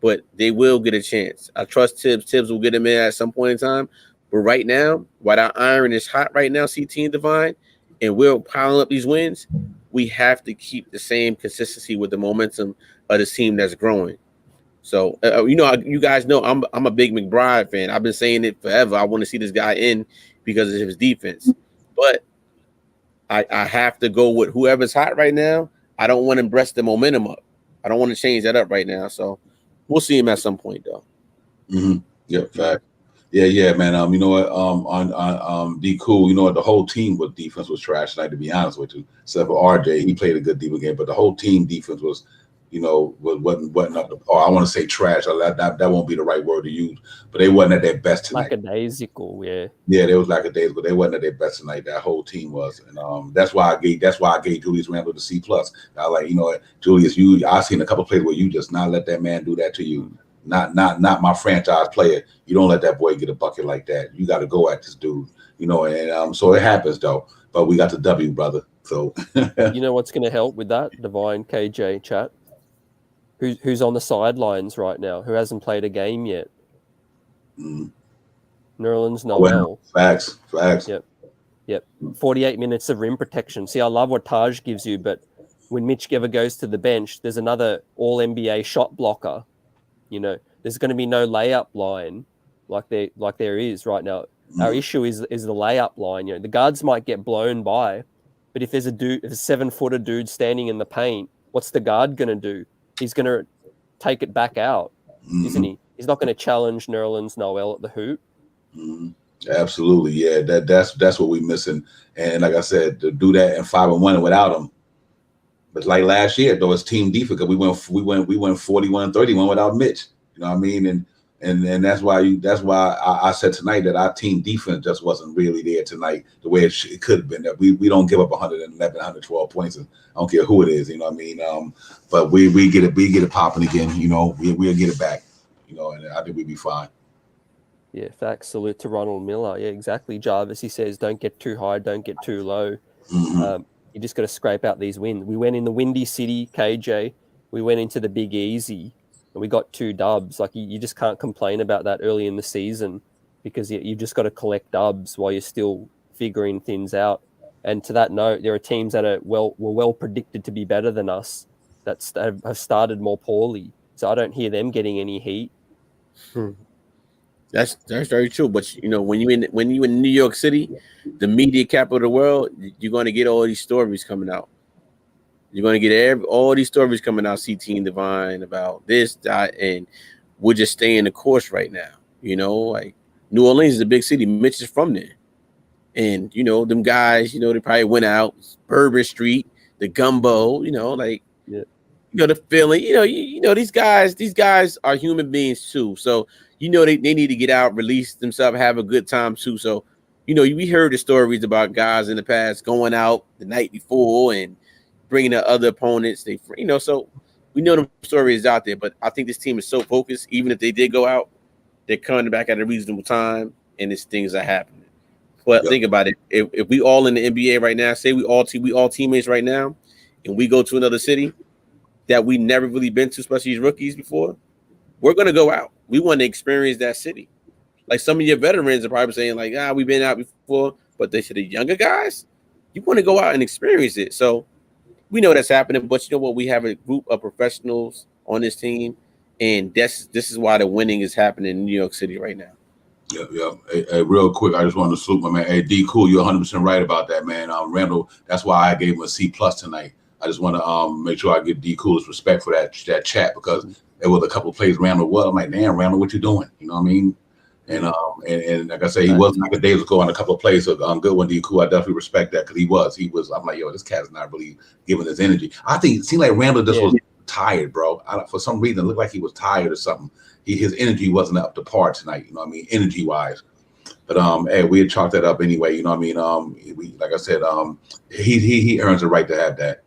But they will get a chance. I trust Tibbs. Tibbs will get them in at some point in time. But right now, while our iron is hot right now, CT and Divine, and we're piling up these wins, we have to keep the same consistency with the momentum of the team that's growing. So, you guys know I'm a big McBride fan. I've been saying it forever. I want to see this guy in because of his defense. But I have to go with whoever's hot right now. I don't want to breast the momentum up. I don't want to change that up right now. So we'll see him at some point, though. Mm-hmm. Yeah, fact. Yeah, man. You know what? On D Cool, you know what? The whole team with defense was trash tonight. To be honest with you, except for RJ, he played a good defense game, but the whole team defense was, wasn't up to par. I want to say trash. That won't be the right word to use, but they wasn't at their best tonight. Lackadaisical, yeah. Yeah, they was lackadaisical. They wasn't at their best tonight. That whole team was, and that's why I gave Julius Randle the C+. I like, Julius, I seen a couple of plays where you just not let that man do that to you. Not my franchise player. You don't let that boy get a bucket like that. You got to go at this dude, and so it happens though. But we got the W, brother. So you know what's going to help with that? Divine KJ chat. Who's on the sidelines right now? Who hasn't played a game yet? Nerlens Noel. Facts. Yep. 48 minutes of rim protection. See, I love what Taj gives you, but when Mitch ever goes to the bench, there's another All-NBA shot blocker. There's going to be no layup line like there is right now. Our issue is the layup line. The guards might get blown by, but if there's a 7-footer dude standing in the paint, what's the guard going to do? He's going to take it back out, isn't he? He's not going to challenge Nerlens Noel at the hoop. Absolutely, yeah. That's what we're missing. And like I said, to do that in 5-1 without him. But like last year, though, it's team defense. We went 41-31 without Mitch. You know what I mean? And that's why I said tonight that our team defense just wasn't really there tonight the way it could have been. That we don't give up 111, 112 points. And I don't care who it is. You know what I mean? But we get it popping again. We'll get it back. And I think we'll be fine. Yeah, facts. Salute to Ronald Miller. Yeah, exactly. Jarvis, he says, don't get too high, don't get too low. You just got to scrape out these wins. We went in the Windy City, KJ. We went into the Big Easy, and we got 2 dubs. Like, you just can't complain about that early in the season because you just got to collect dubs while you're still figuring things out. And to that note, there are teams that were well predicted to be better than us that have started more poorly. So I don't hear them getting any heat. That's very true. But when you in New York City, the media capital of the world, you're going to get all these stories coming out. You're going to get all these stories coming out, CT and Divine, about this, that, and we're just staying the course right now. Like New Orleans is a big city. Mitch is from there. And, them guys, they probably went out, Bourbon Street, the gumbo, the feeling, these guys are human beings too. So, they need to get out, release themselves, have a good time too. So, we heard the stories about guys in the past going out the night before and bringing the other opponents. So we know the story is out there, but I think this team is so focused, even if they did go out, they're coming back at a reasonable time, and these things are happening. But think about it: if we all in the NBA right now, say we all teammates right now, and we go to another city that we never really been to, especially as rookies before, we're gonna go out. We want to experience that city. Like some of your veterans are probably saying, like, we've been out before, but they said the younger guys, you want to go out and experience it. So we know that's happening, but you know what? We have a group of professionals on this team, and this is why the winning is happening in New York City right now. Yeah. Hey, real quick, I just wanted to salute my man. Hey, D, cool. You're 100% right about that, man. Randall, that's why I gave him a C+ tonight. I just want to make sure I give D Cool's respect for that chat, because there was a couple of plays Randall was. I'm like, damn, Randall, what you doing? You know what I mean? And like I say, he was like a days ago on a couple of plays. So good one, D Cool. I definitely respect that, because he was. I'm like, yo, this cat's not really giving his energy. I think it seemed like Randall just was tired, bro. For some reason, it looked like he was tired or something. His energy wasn't up to par tonight, you know what I mean, energy wise. But hey, we had chalked that up anyway, you know what I mean. We, like I said, he earns the right to have that.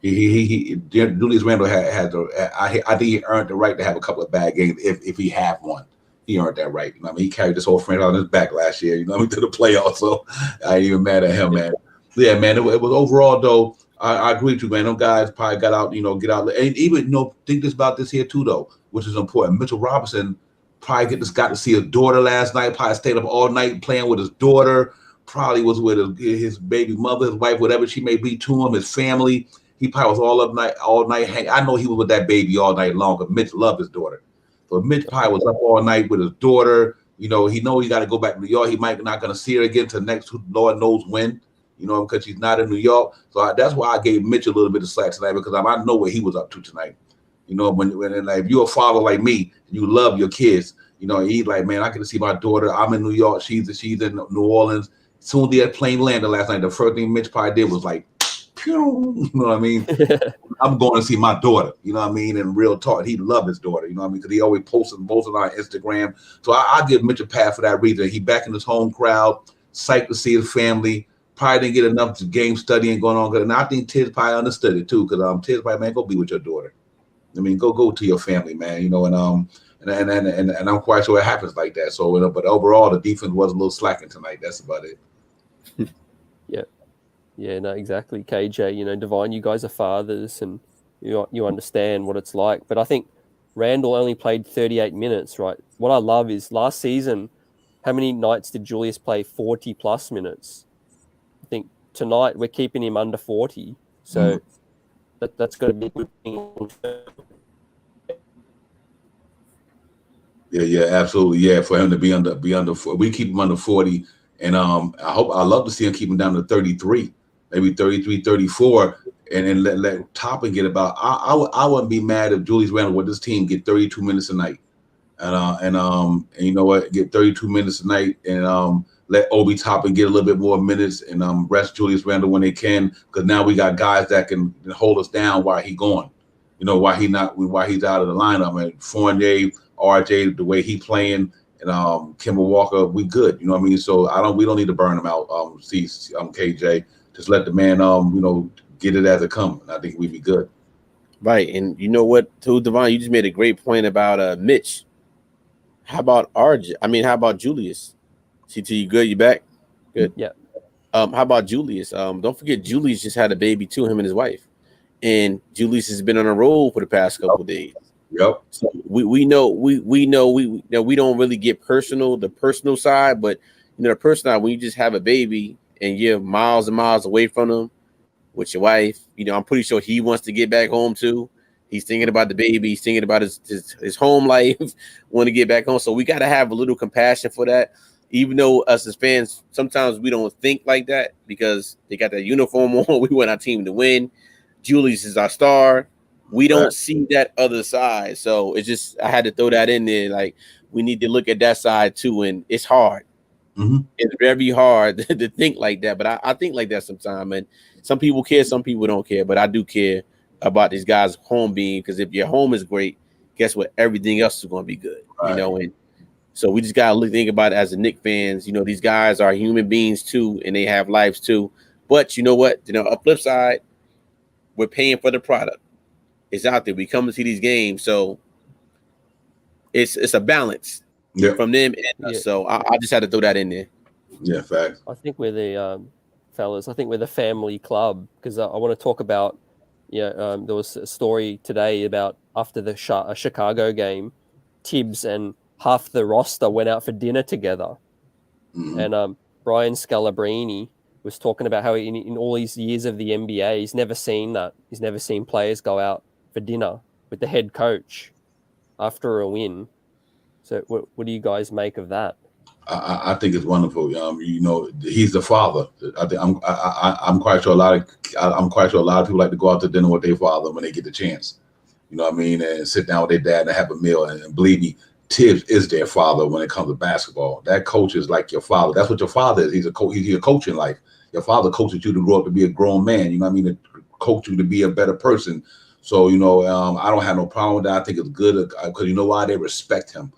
Julius Randle had I think he earned the right to have a couple of bad games if he had one. He earned that right. You know what I mean, he carried this whole franchise on his back last year, you know what I mean, to the playoffs. So I ain't even mad at him, man. Yeah, man. It was overall though. I agree with you, man. Them guys probably got out, get out, and even think about this here too, though, which is important. Mitchell Robinson probably got to see his daughter last night. Probably stayed up all night playing with his daughter. Probably was with his baby mother, his wife, whatever she may be to him, his family. He probably was all night. I know he was with that baby all night long, but Mitch loved his daughter. So Mitch probably was up all night with his daughter. He he got to go back to New York. He might not going to see her again till next Lord knows when. Because she's not in New York. So that's why I gave Mitch a little bit of slack tonight, because I know what he was up to tonight. When like, if you're a father like me, and you love your kids, he's like, man, I can see my daughter. I'm in New York. She's in New Orleans. As soon as that plane landed last night, the first thing Mitch probably did was like, pew, you know what I mean? I'm going to see my daughter, you know what I mean? And real talk, he loved his daughter, you know what I mean? Because he always posted on Instagram. So I give Mitch a pass for that reason. He back in his home crowd, psyched to see his family. Probably didn't get enough game studying going on. And I think Tiz probably understood it too, because Tiz probably, man, go be with your daughter. I mean, go to your family, man. And I'm quite sure it happens like that. So, but overall, the defense was a little slacking tonight. That's about it. Yeah, no, exactly, KJ. Divine, you guys are fathers, and you understand what it's like. But I think Randall only played 38 minutes, right? What I love is last season, how many nights did Julius play 40 plus minutes? I think tonight we're keeping him under 40, so that's got to be a good thing. Yeah, absolutely. Yeah, for him to be under, we keep him under 40, and I love to see him keep him down to 33, maybe 33, 34, and then let Toppin get about. I wouldn't be mad if Julius Randle with this team get 32 minutes a night, and you know what, get 32 minutes a night, and let Obi Toppin get a little bit more minutes, and rest Julius Randle when they can, because now we got guys that can hold us down while he's gone. While he's out of the lineup, and Fournier, RJ, the way he playing, and Kemba Walker, we good. You know what I mean? So we don't need to burn him out. KJ, just let the man get it as it comes. I think we'd be good. Right, and you know what, too, Devon, you just made a great point about Mitch. How about RJ? I mean, how about Julius? CT, you good? You back? Good. Yeah. How about Julius? Don't forget, Julius just had a baby too, him and his wife, and Julius has been on a roll for the past couple of days. Yep. So we know we don't really get the personal side, but the personal side, when you just have a baby and you're miles and miles away from them with your wife, I'm pretty sure he wants to get back home too. He's thinking about the baby, he's thinking about his home life, want to get back home. So we got to have a little compassion for that, even though us as fans sometimes we don't think like that because they got that uniform on. We want our team to win. Julius is our star. We don't see that other side. So it's just, I had to throw that in there. Like, we need to look at that side too. And it's hard. It's very hard to think like that. But I think like that sometimes. And some people care, some people don't care. But I do care about these guys' home being, because if your home is great, guess what? Everything else is going to be good. Right. And so we just got to think about it as a Knicks fans. These guys are human beings too, and they have lives too. But you know what? On flip side, we're paying for the product. It's out there. We come to see these games, so it's a balance. from them and us. So I just had to throw that in there. Yeah, facts. I think we're the fellas. I think we're the family club because I want to talk about. There was a story today about after the Chicago game, Tibbs and half the roster went out for dinner together, and Brian Scalabrine was talking about how in all these years of the NBA, he's never seen that. He's never seen players go out for dinner with the head coach after a win. So what do you guys make of that? I think it's wonderful. He's the father. I think I'm quite sure a lot of people like to go out to dinner with their father when they get the chance. You know what I mean? And sit down with their dad and have a meal. And believe me, Tibbs is their father when it comes to basketball. That coach is like your father. That's what your father is. He's a coach. He's a coach in life. Your father coaches you to grow up to be a grown man. You know what I mean? To coach you to be a better person. So I don't have no problem with that. I think it's good because you know why? They respect him.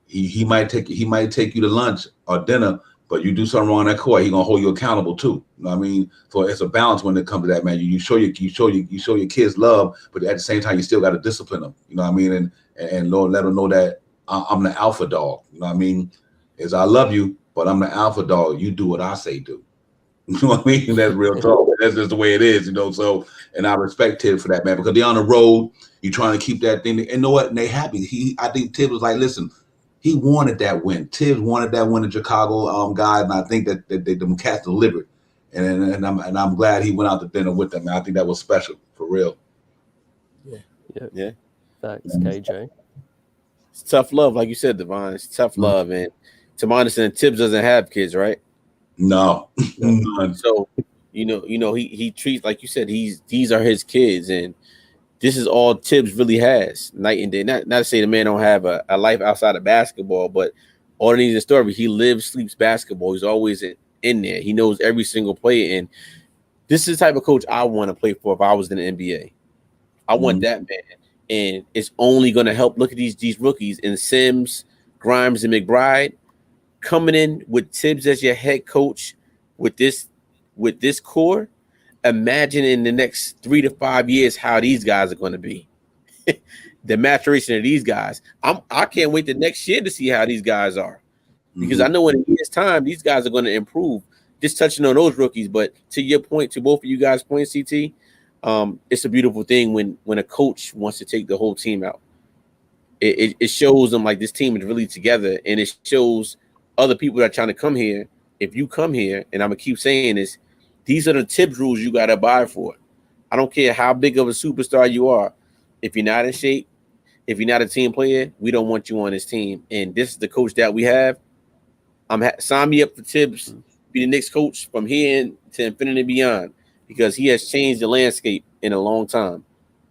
He might take you to lunch or dinner, but you do something wrong on that court, he's gonna hold you accountable too. You know what I mean? So it's a balance when it comes to that, man. You show your kids love, but at the same time you still got to discipline them. You know what I mean? And Lord, let them know that I'm the alpha dog. You know what I mean? Is I love you, but I'm the alpha dog. You do what I say do. You know what I mean? That's real talk. That's just the way it is, So, and I respect Tibbs for that, man, because they're on the road. You're trying to keep that thing. And you know what? And they happy. I think Tibbs was like, listen. He wanted that win. Tibbs wanted that win in Chicago, guys, and I think that them cats delivered. And I'm glad he went out to dinner with them. Man. I think that was special for real. Yeah. Thanks, KJ. It's tough love, like you said, Devon. It's tough love, and to my understanding, Tibbs doesn't have kids, right? No. So he treats, like you said, these are his kids, and this is all Tibbs really has night and day. Not to say the man don't have a life outside of basketball, but all it needs is a story. He lives, sleeps basketball. He's always in there. He knows every single play. And this is the type of coach I want to play for if I was in the NBA. I want that man. And it's only going to help. Look at these rookies in Sims, Grimes, and McBride coming in with Tibbs as your head coach with this core. Imagine in the next 3 to 5 years how these guys are going to be. The maturation of these guys. I can't wait the next year to see how these guys are, because I know in a year's time these guys are going to improve. Just touching on those rookies, but to your point, to both of you guys' points, CT, it's a beautiful thing when a coach wants to take the whole team out. It shows them like this team is really together, and it shows other people that are trying to come here. If you come here, and I'm gonna keep saying this, these are the Tibbs rules you got to abide for. I don't care how big of a superstar you are. If you're not in shape, if you're not a team player, we don't want you on this team. And this is the coach that we have. Sign me up for Tibbs, be the Knicks coach from here to infinity and beyond, because he has changed the landscape in a long time.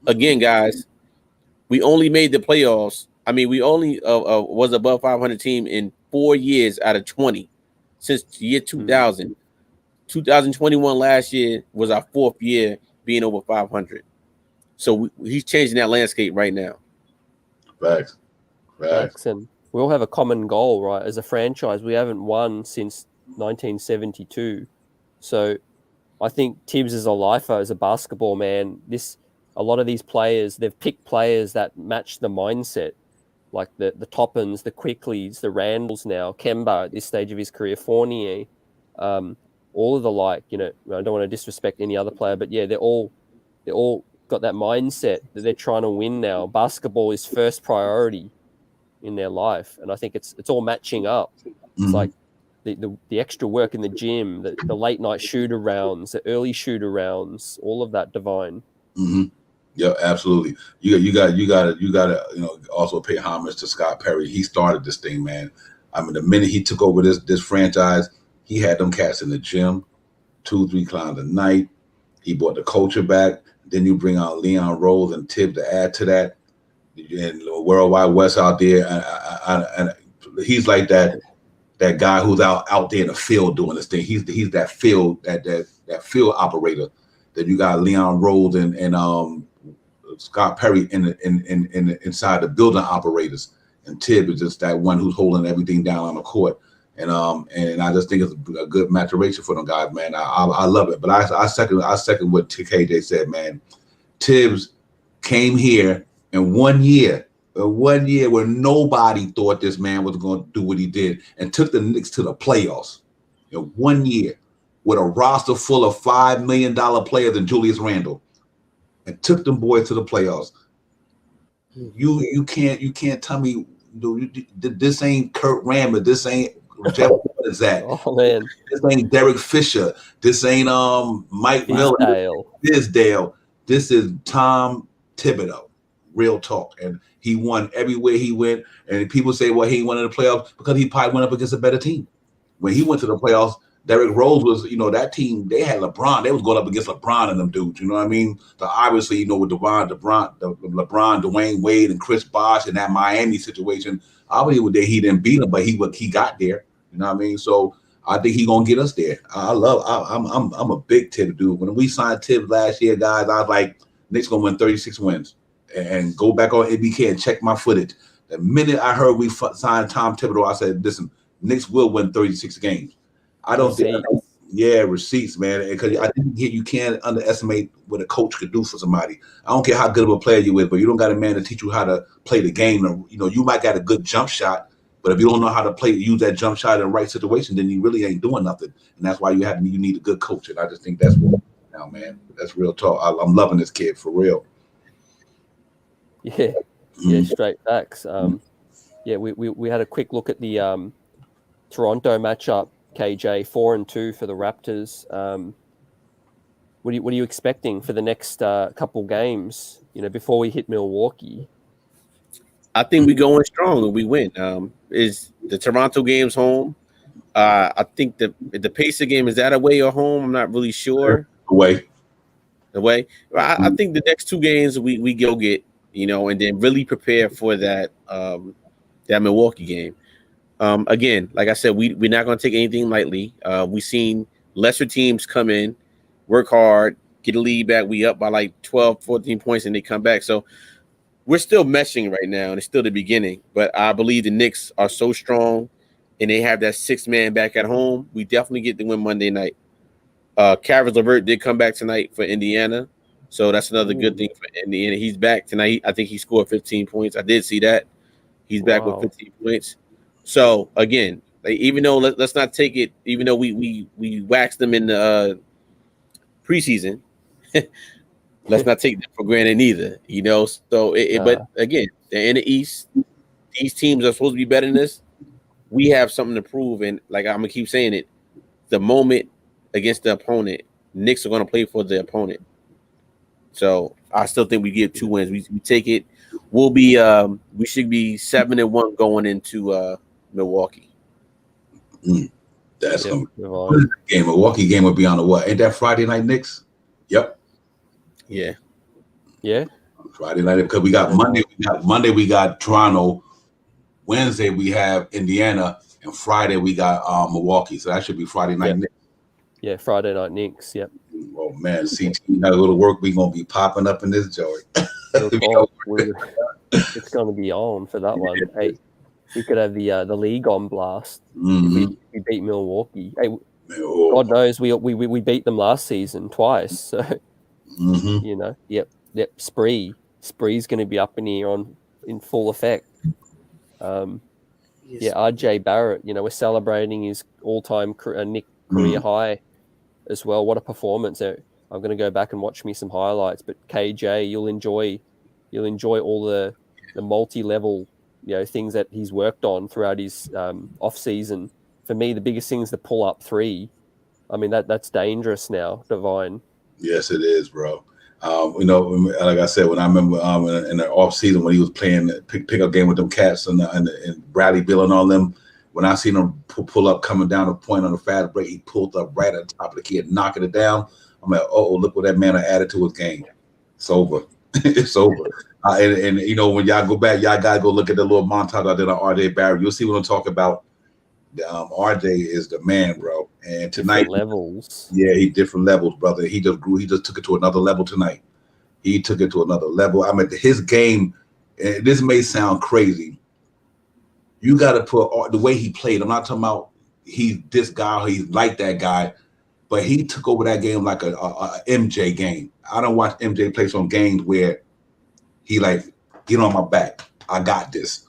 Again, guys, we only made the playoffs. I mean, we only was above 500 team in 4 years out of 20 since the year 2000. 2021 last year was our 4th year being over 500. So he's changing that landscape right now. Facts. And we all have a common goal, right? As a franchise, we haven't won since 1972. So I think Tibbs is a lifer, as a basketball man. A lot of these players, they've picked players that match the mindset, like the Toppins, the Quickleys, the Randles now, Kemba at this stage of his career, Fournier, all of the like. I don't want to disrespect any other player, but yeah, they're all got that mindset that they're trying to win now. Basketball is first priority in their life, and I think it's all matching up. It's like the extra work in the gym, the late night shooter rounds, the early shooter rounds, all of that, Divine. Yeah, absolutely. You got to also pay homage to Scott Perry. He started this thing, man. I mean, the minute he took over this franchise, he had them cats in the gym, 2-3 climbs a night. He brought the culture back. Then you bring out Leon Rose and Tibbs to add to that, and Worldwide West out there, and he's like that guy who's out there in the field doing this thing. He's that field that field operator. That you got Leon Rose and Scott Perry inside the building operators, and Tibbs is just that one who's holding everything down on the court. And I just think it's a good maturation for them guys, man. I love it. But I second what KJ said, man. Tibbs came here in 1 year, 1 year where nobody thought this man was going to do what he did, and took the Knicks to the playoffs. 1 year with a roster full of $5 million players and Julius Randle, and took them boys to the playoffs. You can't tell me this ain't Kurt Rambler, this ain't Jeff Zach, oh man, this ain't Derek Fisher, this ain't Mike Miller, Tisdale. This is Tom Thibodeau, real talk. And he won everywhere he went. And people say, well, he won in the playoffs because he probably went up against a better team. When he went to the playoffs, Derrick Rose was, that team, they had LeBron. They was going up against LeBron and them dudes, you know what I mean? So obviously, with LeBron, Dwayne Wade, and Chris Bosh and that Miami situation, obviously he didn't beat him, but he got there, you know what I mean? So I think he's gonna get us there. I'm a big Tibbs dude. When we signed Tibbs last year, guys, I was like, Knicks gonna win 36 wins. And go back on ABK and check my footage. The minute I heard we signed Tom Thibodeau, I said, listen, Knicks will win 36 games. I don't think, receipts, man. Because I think you can't underestimate what a coach could do for somebody. I don't care how good of a player you is, but you don't got a man to teach you how to play the game. You might got a good jump shot, but if you don't know how to use that jump shot in the right situation, then you really ain't doing nothing. And that's why you need a good coach. And I just think that's what now, man. That's real talk. I'm loving this kid for real. Yeah, straight facts. We had a quick look at the Toronto matchup. KJ 4-2 for the Raptors. What are you expecting for the next couple games? Before we hit Milwaukee. I think we go in strong and we win. Is the Toronto game's home? I think the Pacer game, is that away or home? I'm not really sure. Away. I think the next two games we go get, and then really prepare for that Milwaukee game. Again, like I said, we're not going to take anything lightly. We've seen lesser teams come in, work hard, get a lead back. We up by like 12, 14 points, and they come back. So we're still meshing right now, and it's still the beginning. But I believe the Knicks are so strong, and they have that sixth man back at home. We definitely get to win Monday night. Caris LeVert did come back tonight for Indiana, so that's another good thing for Indiana. He's back tonight. I think he scored 15 points. I did see that. He's back with 15 points. So again, even though let's not take it, even though we waxed them in the preseason, let's not take them for granted either. So but again, they're in the East. These teams are supposed to be better than this. We have something to prove, and like I'm gonna keep saying it, the moment against the opponent, Knicks are gonna play for the opponent. So I still think we get 2 wins. We take it. We'll be we should be 7-1 going into Milwaukee. That's gonna be a game. Milwaukee game will be on the what? Ain't that Friday night Knicks? Yep. Yeah. Friday night, because we got Monday. We got Toronto. Wednesday we have Indiana, and Friday we got Milwaukee. So that should be Friday night Knicks. Yeah, Friday night Knicks. Yep. Oh man, CT, we gotta go to work. We gonna be popping up in this joint. It's gonna be on for that one. Hey, we could have the league on blast if we beat Milwaukee. Hey, God knows we beat them last season twice. So yep. Spree's going to be up in here in full effect. RJ Barrett, we're celebrating his all-time Knick career high as well. What a performance! I'm going to go back and watch me some highlights. But KJ, you'll enjoy all the multi-level things that he's worked on throughout his off season. For me, the biggest thing is the pull-up three. I mean that's dangerous now, Divine. Yes, it is, bro. Like I said, when I remember in the off season when he was playing the pickup game with them cats and Bradley Beal and all them, when I seen him pull up coming down the point on the fast break, he pulled up right at the top of the kid, knocking it down. I'm like, look what that man added to his game. It's over. It's over. And when y'all go back, y'all gotta go look at the little montage I did on RJ Barrett. You'll see what I'm talking about. RJ is the man, bro. And tonight, different levels. Yeah, he different levels, brother. He just grew. He just took it to another level tonight. He took it to another level. I mean, his game. And this may sound crazy. You got to put the way he played. I'm not talking about he's this guy, or he's like that guy, but he took over that game like a MJ game. I don't watch MJ play some games where he like get on my back. I got this.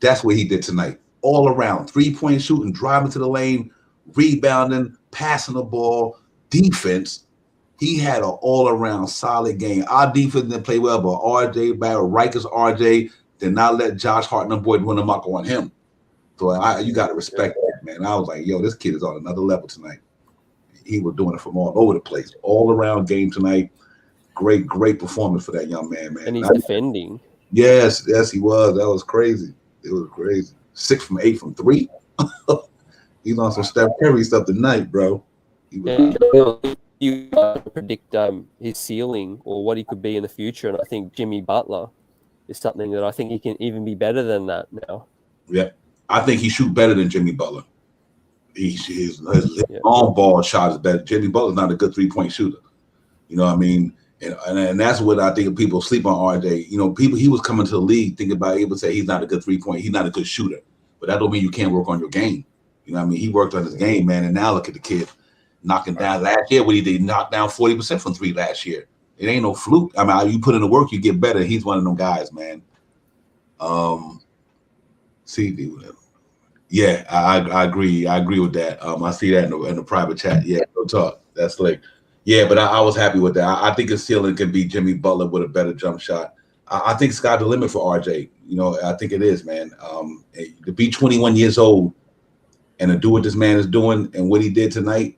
That's what he did tonight. All around, 3-point shooting, driving to the lane, rebounding, passing the ball, defense. He had an all-around solid game. Our defense didn't play well, but RJ Barrett, Rikers RJ, did not let Josh Hart and them boys run them up on him. So you got to respect that, man. I was like, yo, this kid is on another level tonight. He was doing it from all over the place. All-around game tonight. Great performance for that young man, man. And he's defending. Yes, he was. That was crazy. It was crazy. 6 from 8 from 3. He's on some Steph Curry stuff tonight, bro. You predict his ceiling or what he could be in the future, and I think Jimmy Butler is something that I think he can even be better than that now. Yeah, I think he shoot better than Jimmy Butler. His long ball shot is better. Jimmy Butler's not a good 3-point shooter. You know what I mean? And that's what I think people sleep on RJ. You know, he was coming to the league thinking about able to say he's not a good 3-point, he's not a good shooter. But that don't mean you can't work on your game. You know what I mean? He worked on his game, man. And now look at the kid knocking down last year. What he did, knocked down 40% from 3 last year. It ain't no fluke. I mean, you put in the work, you get better. He's one of them guys, man. Yeah, I agree. I agree with that. I see that in the private chat. Yeah, no talk. That's slick. Yeah, but I was happy with that. I think his ceiling could be Jimmy Butler with a better jump shot. I think sky's the limit for RJ. You know, I think it is, man. To be 21 years old and to do what this man is doing and what he did tonight,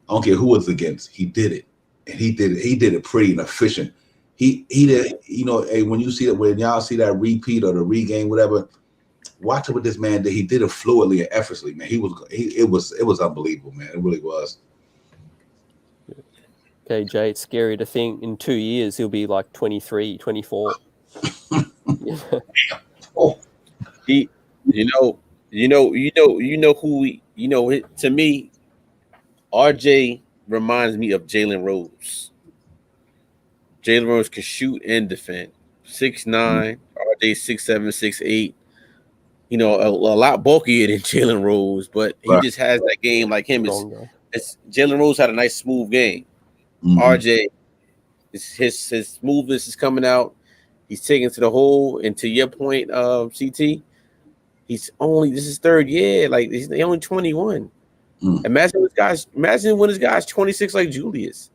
I don't care who it's against. He did it, and he did it pretty and efficient. He did. You know, when you see it, when y'all see that repeat or the regame, whatever, watch it what this man did. He did it fluidly and effortlessly, man. It was unbelievable, man. It really was. Okay, Jay, it's scary to think in 2 years he'll be like 23, 24. Oh, to me, RJ reminds me of Jalen Rose. Jalen Rose can shoot and defend. 6'9", RJ 6'7", 6'8". You know, a lot bulkier than Jalen Rose, but he just has that game like him. It's Jalen Rose had a nice smooth game. Mm-hmm. RJ, his smoothness is coming out. He's taking to the hole. And to your point, CT, this is third year. Like he's only 21. Imagine when this guy's 26 like Julius.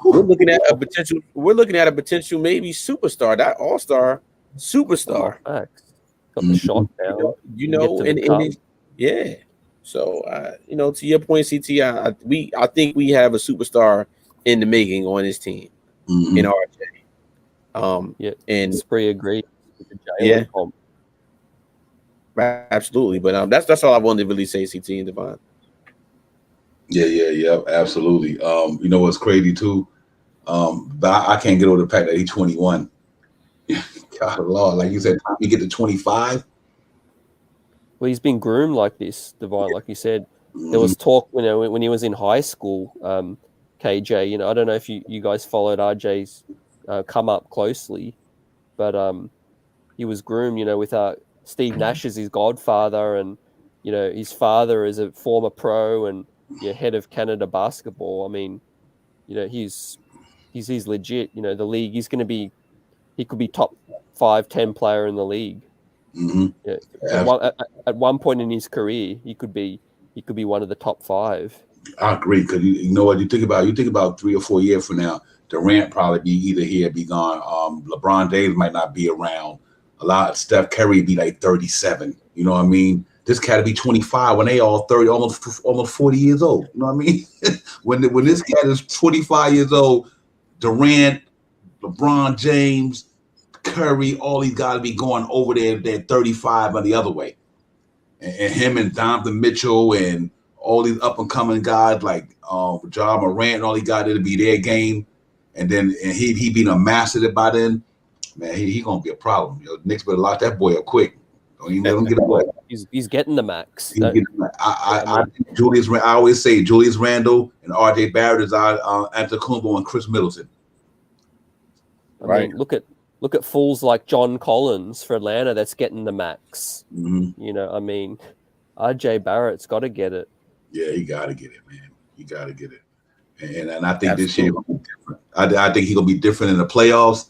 We're looking at a potential maybe superstar, that all-star superstar. Got the shot down. Yeah. So to your point, CT, I think we have a superstar in the making on this team in RJ. And Spree agreed. Yeah, absolutely. But that's all I wanted to really say, CT and Devon. Yeah, absolutely. You know what's crazy too? But I can't get over the fact that he's 21. God, Lord, like you said, time you get to 25. Well, he's been groomed like this, Devon. Like you said, there was talk, when he was in high school. KJ, I don't know if you guys followed RJ's come up closely, but he was groomed, with Steve Nash as his godfather, and his father is a former pro and head of Canada basketball. I mean, he's legit. The league, he could be top 5-10 player in the league. Mm-hmm. Yeah. At one point in his career, he could be one of the top 5. I agree, because you know what you think about 3 or 4 years from now, Durant probably be either here or be gone. LeBron James might not be around. Steph Curry be like 37. You know what I mean? This cat to be 25 when they all 30, almost 40 years old. You know what I mean? when this cat is 25 years old, Durant, LeBron James, Curry, all these guys be going over there. They're 35 on the other way, and him and Donovan Mitchell and all these up and coming guys like Ja Morant and all these guys, that'll be their game, and he being a master by then, man, he gonna be a problem. Knicks better lock that boy up quick. Don't even let him get away. He's getting the max. I always say Julius Randle and RJ Barrett is Antetokounmpo and Chris Middleton. I mean, look at fools like John Collins for Atlanta that's getting the max. Mm-hmm. I mean, RJ Barrett's got to get it. Yeah, he got to get it, man. He got to get it. And I think this year, I think he's going to be different in the playoffs.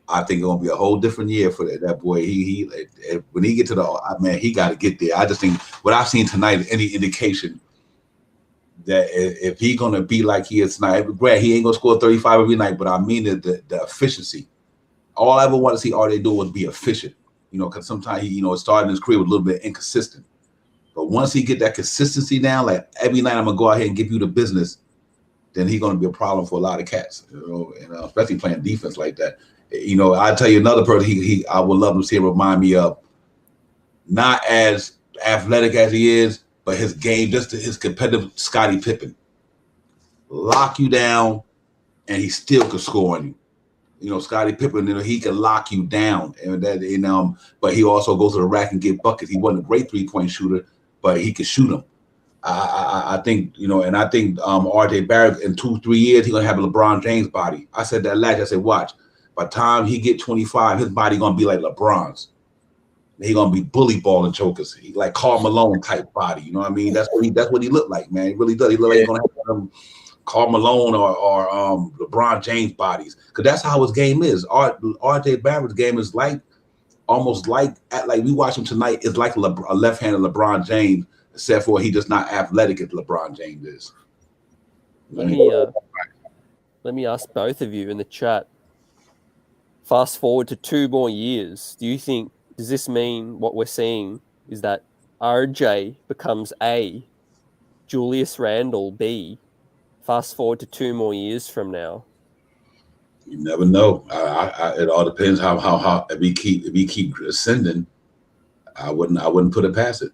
I think it's gonna be a whole different year for that boy. He when he get to the man, he got to get there. I just think what I've seen tonight is any indication that if he gonna be like he is tonight, Brad, he ain't gonna score 35 every night. But I mean the efficiency. All I ever want to see RJ do was be efficient. Because sometimes he, starting his career was a little bit inconsistent. But once he get that consistency down, like every night I'm gonna go out here and give you the business, then he's gonna be a problem for a lot of cats. And especially playing defense like that. I tell you another person I would love to see him remind me of, not as athletic as he is, but his game, just his competitive Scottie Pippen. Lock you down, and he still could score on you. Scottie Pippen, he can lock you down, and that, but he also goes to the rack and get buckets. He wasn't a great 3-point shooter, but he could shoot them. I think, and I think RJ Barrett in 2-3 years he's gonna have a LeBron James body. I said that last year. I said, watch, by the time he get 25, his body gonna be like LeBron's. He gonna be bully balling chokers. He like Karl Malone type body. You know what I mean? That's what he looked like, man. He really does. He look like he's gonna have Karl Malone or LeBron James bodies, because that's how his game is. RJ Barrett's game is almost like we watch him tonight. It's like a left-handed LeBron James, except for he just not athletic as LeBron James is. Let me ask both of you in the chat. Fast forward to 2 more years. Does this mean what we're seeing is that RJ becomes A, Julius Randle B? Fast forward to 2 more years from now. You never know. It all depends how if we keep ascending. I wouldn't put it past it.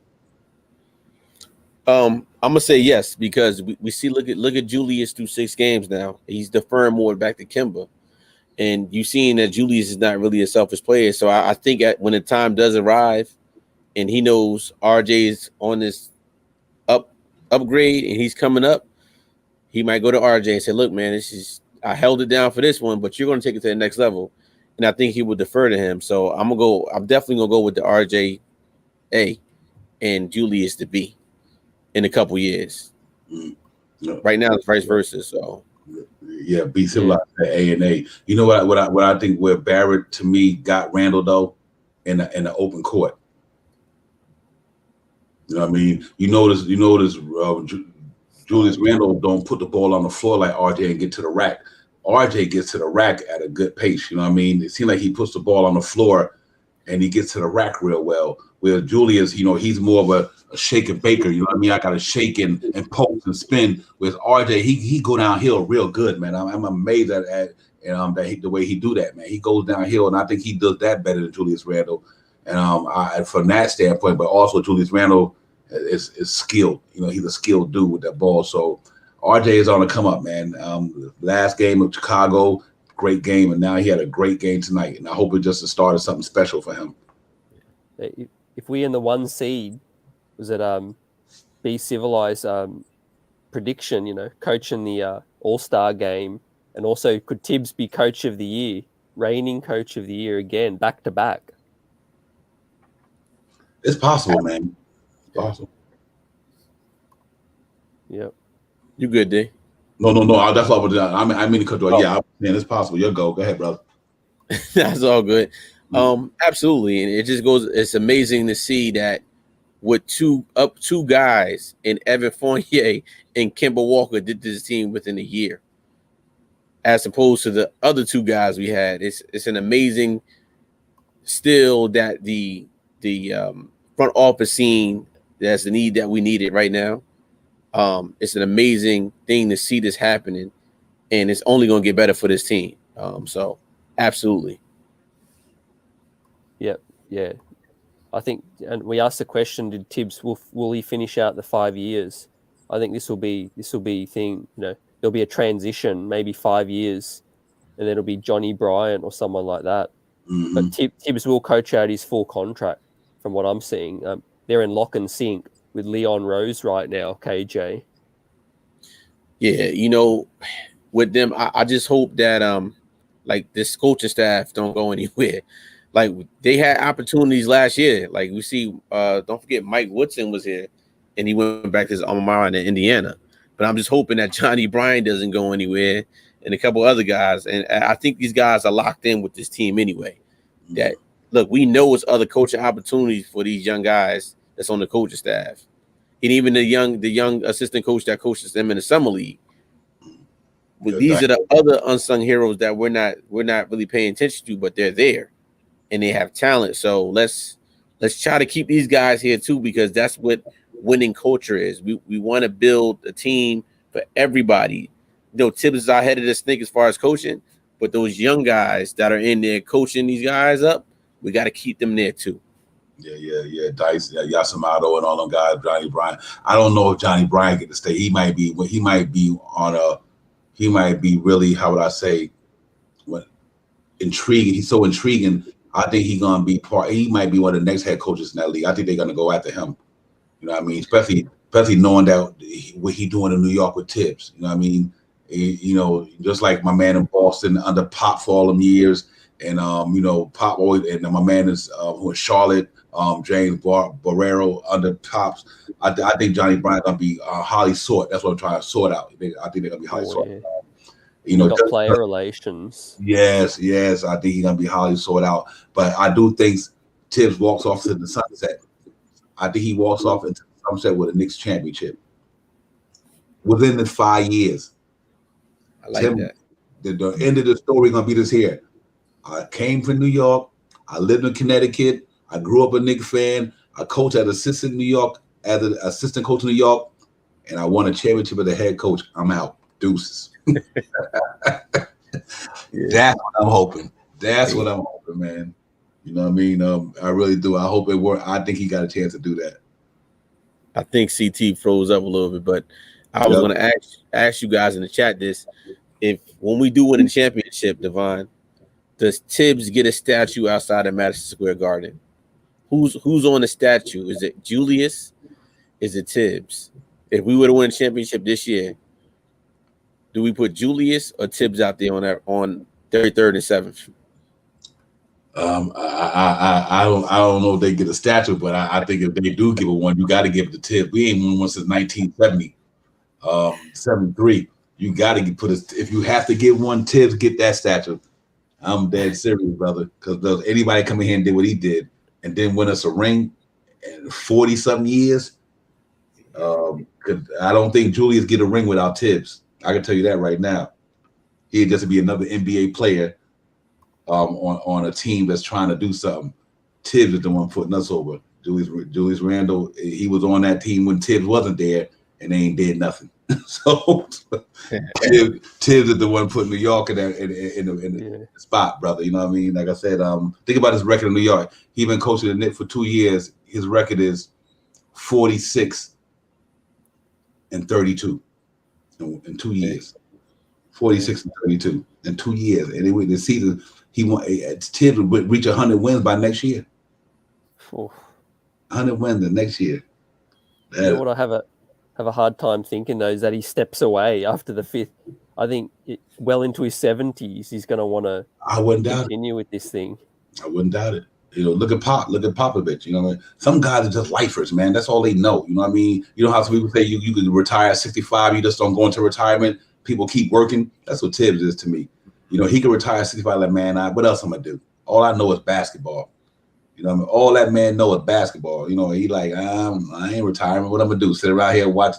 I'm gonna say yes, because we see look at Julius through 6 games now. He's deferring more back to Kemba, and you've seen that Julius is not really a selfish player. So I think when the time does arrive, and he knows RJ is on this upgrade and he's coming up, he might go to RJ and say, "Look, man, I held it down for this one, but you're going to take it to the next level." And I think he would defer to him. So I'm definitely gonna go with the RJ A and Julius the B in a couple years. No. Right now it's vice versa. So yeah, B similar to A and A. You know what I think where Barrett to me got Randle though in the open court. You know what I mean? You notice Julius Randle don't put the ball on the floor like RJ and get to the rack. RJ gets to the rack at a good pace. You know what I mean? It seems like he puts the ball on the floor and he gets to the rack real well. Where Julius, he's more of a shake and baker. You know what I mean? I got to shake and poke and spin. With RJ, he go downhill real good, man. I'm amazed at the way he do that, man. He goes downhill, and I think he does that better than Julius Randle. And from that standpoint, but also Julius Randle is skilled. He's a skilled dude with that ball. So RJ is on the come up, man. Last game of Chicago, great game, and now he had a great game tonight. And I hope it just the start of something special for him. If we in the 1 seed, was it Be Civilized prediction? Coaching the All-Star game, and also could Tibbs be Coach of the Year, reigning Coach of the Year again, back to back? It's possible, man. It's possible. Yep. You good, D? No. That's all. I mean to cut you off. Yeah, man, it's possible. Go ahead, brother. That's all good. Absolutely, and it just goes. It's amazing to see that with two guys in Evan Fournier and Kemba Walker did this team within a year, as opposed to the other 2 guys we had. It's an amazing still that the front office scene. That's the need that we needed right now. It's an amazing thing to see this happening, and it's only going to get better for this team. So absolutely. Yep. Yeah. I think, and we asked the question: did Tibbs will he finish out the 5 years? I think this will be thing. There'll be a transition, maybe 5 years, and then it'll be Johnny Bryant or someone like that. Mm-hmm. But Tibbs will coach out his full contract, from what I'm seeing. They're in lock and sync with Leon Rose right now, KJ. Yeah, with them, I just hope that like this coaching staff don't go anywhere. Like they had opportunities last year. Like we see, don't forget Mike Woodson was here, and he went back to his alma mater in Indiana. But I'm just hoping that Johnny Bryant doesn't go anywhere, and a couple other guys. And I think these guys are locked in with this team anyway. That look, we know it's other coaching opportunities for these young guys that's on the coaching staff, and even the young assistant coach that coaches them in the summer league. But these are the other unsung heroes that we're not really paying attention to, but they're there and they have talent. So let's try to keep these guys here too, because that's what winning culture is. We want to build a team for everybody. You know, Tibbs is ahead of this thing as far as coaching, but those young guys that are in there coaching these guys up, we got to keep them there too. Yeah. Dice, Yasamato, and all them guys. Johnny Bryant. I don't know if Johnny Bryant get to stay. He might be really, how would I say, intriguing. He's so intriguing. I think he's gonna be he might be one of the next head coaches in that league. I think they're gonna go after him. You know what I mean? Especially knowing that what he doing in New York with Tibbs. You know what I mean? Just like my man in Boston under Pop for all them years, and Pop always, and my man is who in Charlotte, James Barrero under Pops. I think Johnny Bryant gonna be highly sought. That's what I'm trying to sort out. I think they're gonna be highly sought. Yeah. Got player relations. Yes. I think he's gonna be highly sought out. But I do think Tibbs walks off to the sunset. I think he walks off into the sunset with a Knicks championship within the 5 years. I like that. The end of the story gonna be this here. I came from New York. I lived in Connecticut. I grew up a Knicks fan. I coached as assistant New York, as an assistant coach in New York, and I won a championship as the head coach. I'm out. Deuces. That's what I'm hoping. That's what I'm hoping, man. You know what I mean? I really do. I hope it works. I think he got a chance to do that. I think CT froze up a little bit, but I was going to ask you guys in the chat this: if when we do win a championship, Devon, does Tibbs get a statue outside of Madison Square Garden? Who's on the statue? Is it Julius? Is it Tibbs? If we were to win a championship this year, do we put Julius or Tibbs out there on 33rd and 7th? I don't know if they get a statue, but I think if they do give it one, you got to give it to Tibbs. We ain't won one since 1970, 73. You got to put it. If you have to get one, Tibbs get that statue. I'm dead serious, brother. Because anybody come in here and did what he did, and then win us a ring in 40-something years. I don't think Julius get a ring without Tibbs. I can tell you that right now. He'd just be another NBA player on a team that's trying to do something. Tibbs is the one putting us over. Julius Randle, he was on that team when Tibbs wasn't there, and they ain't did nothing. So Tibbs is the one putting New York in the spot, brother. You know what I mean? Like I said, think about his record in New York. He been coaching the Knicks for 2 years. His record is 46-32 in 2 years. 46-32 in 2 years, and in the season Tibbs would reach 100 wins by next year. 100 wins the next year. You know what I have a hard time thinking though is that he steps away after the 5th. I think well into his 70s, he's going to want to continue with this thing. I wouldn't doubt it. Look at Popovich. You know what I mean? Some guys are just lifers, man. That's all they know. You know what I mean? You know how some people say you can retire at 65, you just don't go into retirement. People keep working. That's what Tibbs is to me. He can retire at 65 like, man, what else I'm going to do? All I know is basketball. You know what I mean? All that man know is basketball. He like, I ain't retiring. What I'm going to do? Sit around here and watch.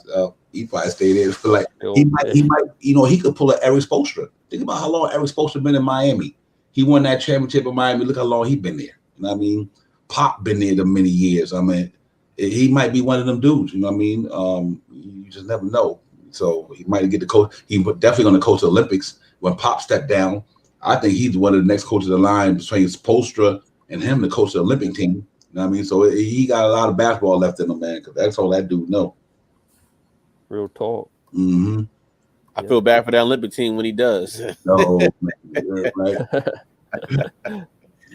He probably stay there for like, he might, he could pull an Eric Spoelstra. Think about how long Eric Spoelstra been in Miami. He won that championship in Miami. Look how long he been there. You know what I mean? Pop been there the many years. I mean, he might be one of them dudes. You know what I mean? You just never know. So he might get the coach. He's definitely going to coach the Olympics when Pop stepped down. I think he's one of the next coaches of the line between Spoelstra and him to coach the Olympic team. You know what I mean? So he got a lot of basketball left in him, man, because that's all that dude know. Real talk. Mm-hmm. I feel bad for that Olympic team when he does. No, man, right?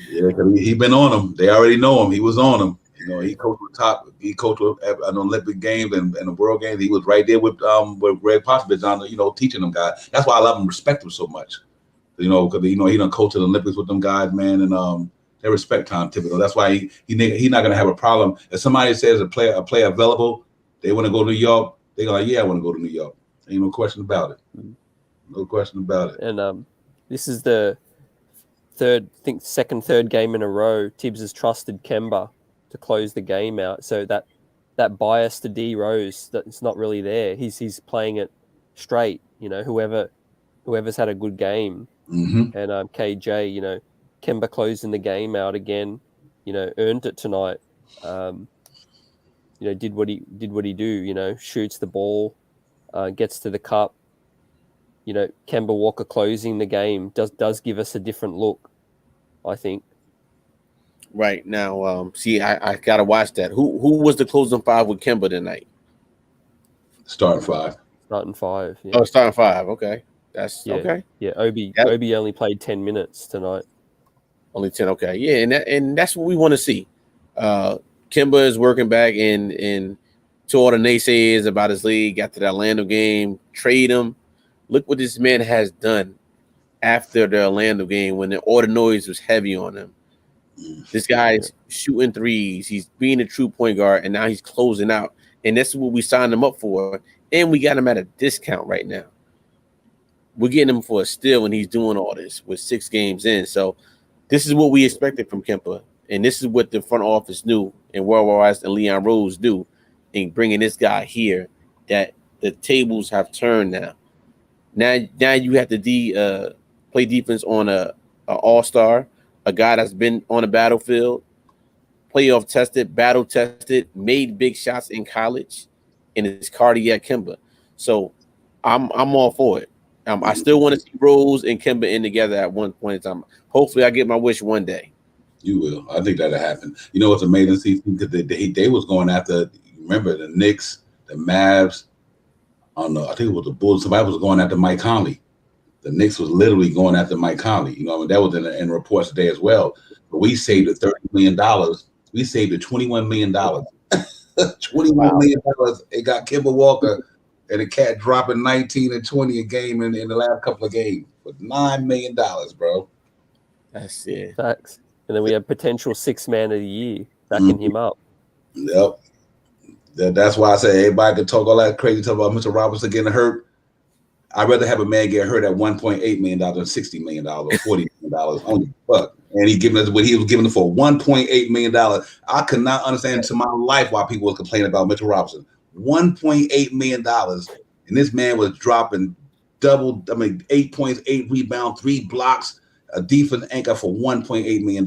Yeah, because he been on them. They already know him. He was on them. He coached with He coached with an Olympic games and the World Games. He was right there with Greg Popovich on teaching them guys. That's why I love him, respect him so much. Because he done coached the Olympics with them guys, man, and they respect Tom Thibodeau. That's why he not gonna have a problem. If somebody says a player available, they want to go to New York, they go like, yeah, I want to go to New York. Ain't no question about it. No question about it. And this is the second, third game in a row. Tibbs has trusted Kemba to close the game out. So that bias to D Rose, that's not really there. He's playing it straight. Whoever's had a good game, Mm-hmm. and KJ, Kemba closing the game out again. Earned it tonight. Did what he do. Shoots the ball, gets to the cup. Kemba Walker closing the game does give us a different look, I think. Right now, see, I gotta watch that. Who was the closing five with Kemba tonight? Starting five. Starting five. Yeah. Oh, starting five. Okay, that's okay. Yeah, Obi only played 10 minutes tonight. Only 10. Okay, yeah, and that's what we want to see. Kemba is working back, and to all the naysayers about his league, got to the Orlando game, trade him. Look what this man has done after the Orlando game when all the noise was heavy on him. This guy's shooting threes. He's being a true point guard, and now he's closing out. And that's what we signed him up for. And we got him at a discount right now. We're getting him for a steal, and he's doing all this with 6 games in. So this is what we expected from Kemba. And this is what the front office knew and Worldwide Wise and Leon Rose do in bringing this guy here, that the tables have turned now. Now you have to play defense on a all-star, a guy that's been on the battlefield, playoff tested, battle tested, made big shots in college, and it's cardiac Kemba. So I'm all for it. I still want to see Rose and Kemba in together at one point in time. Hopefully, I get my wish one day. You will. I think that'll happen. You know what's amazing? Because they was going after. Remember the Knicks, the Mavs. I don't know. I think it was the Bulls. Somebody was going after Mike Conley. The Knicks was literally going after Mike Conley. That was in reports today as well. But we saved the $30 million. We saved the $21 million. $21 million. It got Kemba Walker and the cat dropping 19 and 20 a game in the last couple of games for $9 million, bro. That's it. Facts. And then we have potential 6th man of the year backing him up. Yep. That's why I say everybody can talk all that crazy stuff about Mr. Robinson getting hurt. I'd rather have a man get hurt at $1.8 million than $60 million or $40 million. Only fuck. And he giving us what he was giving us for $1.8 million. I could not understand to my life why people were complaining about Mitchell Robinson. $1.8 million. And this man was dropping 8 points, 8 rebounds, 3 blocks, a defense anchor for $1.8 million.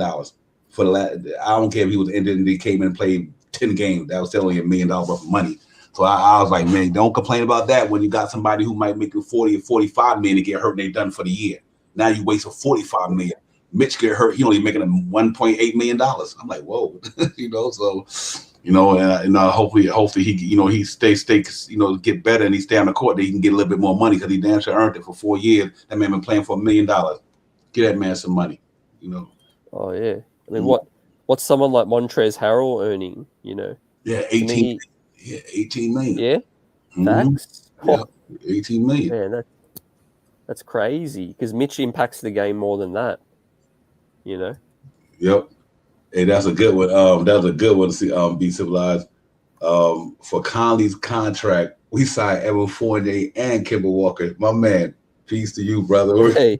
For the last, I don't care if he was injured and he came in and played 10 games. That was still only $1 million worth of money. So I was like, man, don't complain about that when you got somebody who might make you 40 or 45 million to get hurt and they done for the year. Now you waste $45 million. Mitch get hurt, he only making him $1.8 million. I'm like, whoa, so and hopefully he he stays get better and he stay on the court that he can get a little bit more money because he damn sure earned it for 4 years. That man been playing for $1 million. Get that man some money, Oh yeah. I mean, what's someone like Montrezl Harrell earning, Yeah, 18 million. Yeah. Facts. Yeah, 18 million. Man, that's crazy because Mitch impacts the game more than that. Yep. Hey, that's a good one. That was a good one to see. Be civilized. For Conley's contract, we signed Evan Fournier and Kemba Walker. My man, peace to you, brother. Hey,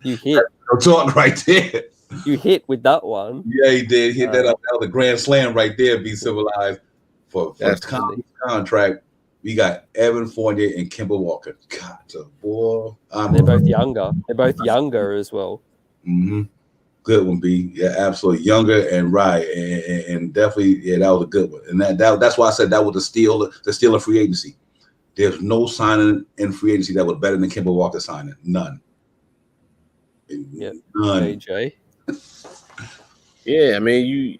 you hit. Talk right there. You hit with that one. Yeah, he did. Hit that up. That was a grand slam right there. Be civilized. For Conley's contract, we got Evan Fournier and Kemba Walker. God, boy. They're both younger. They're both younger as well. Mm-hmm. Good one, B. Yeah, absolutely. Younger and right. And definitely, yeah, that was a good one. And that's why I said that was the steal of free agency. There's no signing in free agency that was better than Kemba Walker signing. None. Yeah. None. AJ. Yeah, I mean,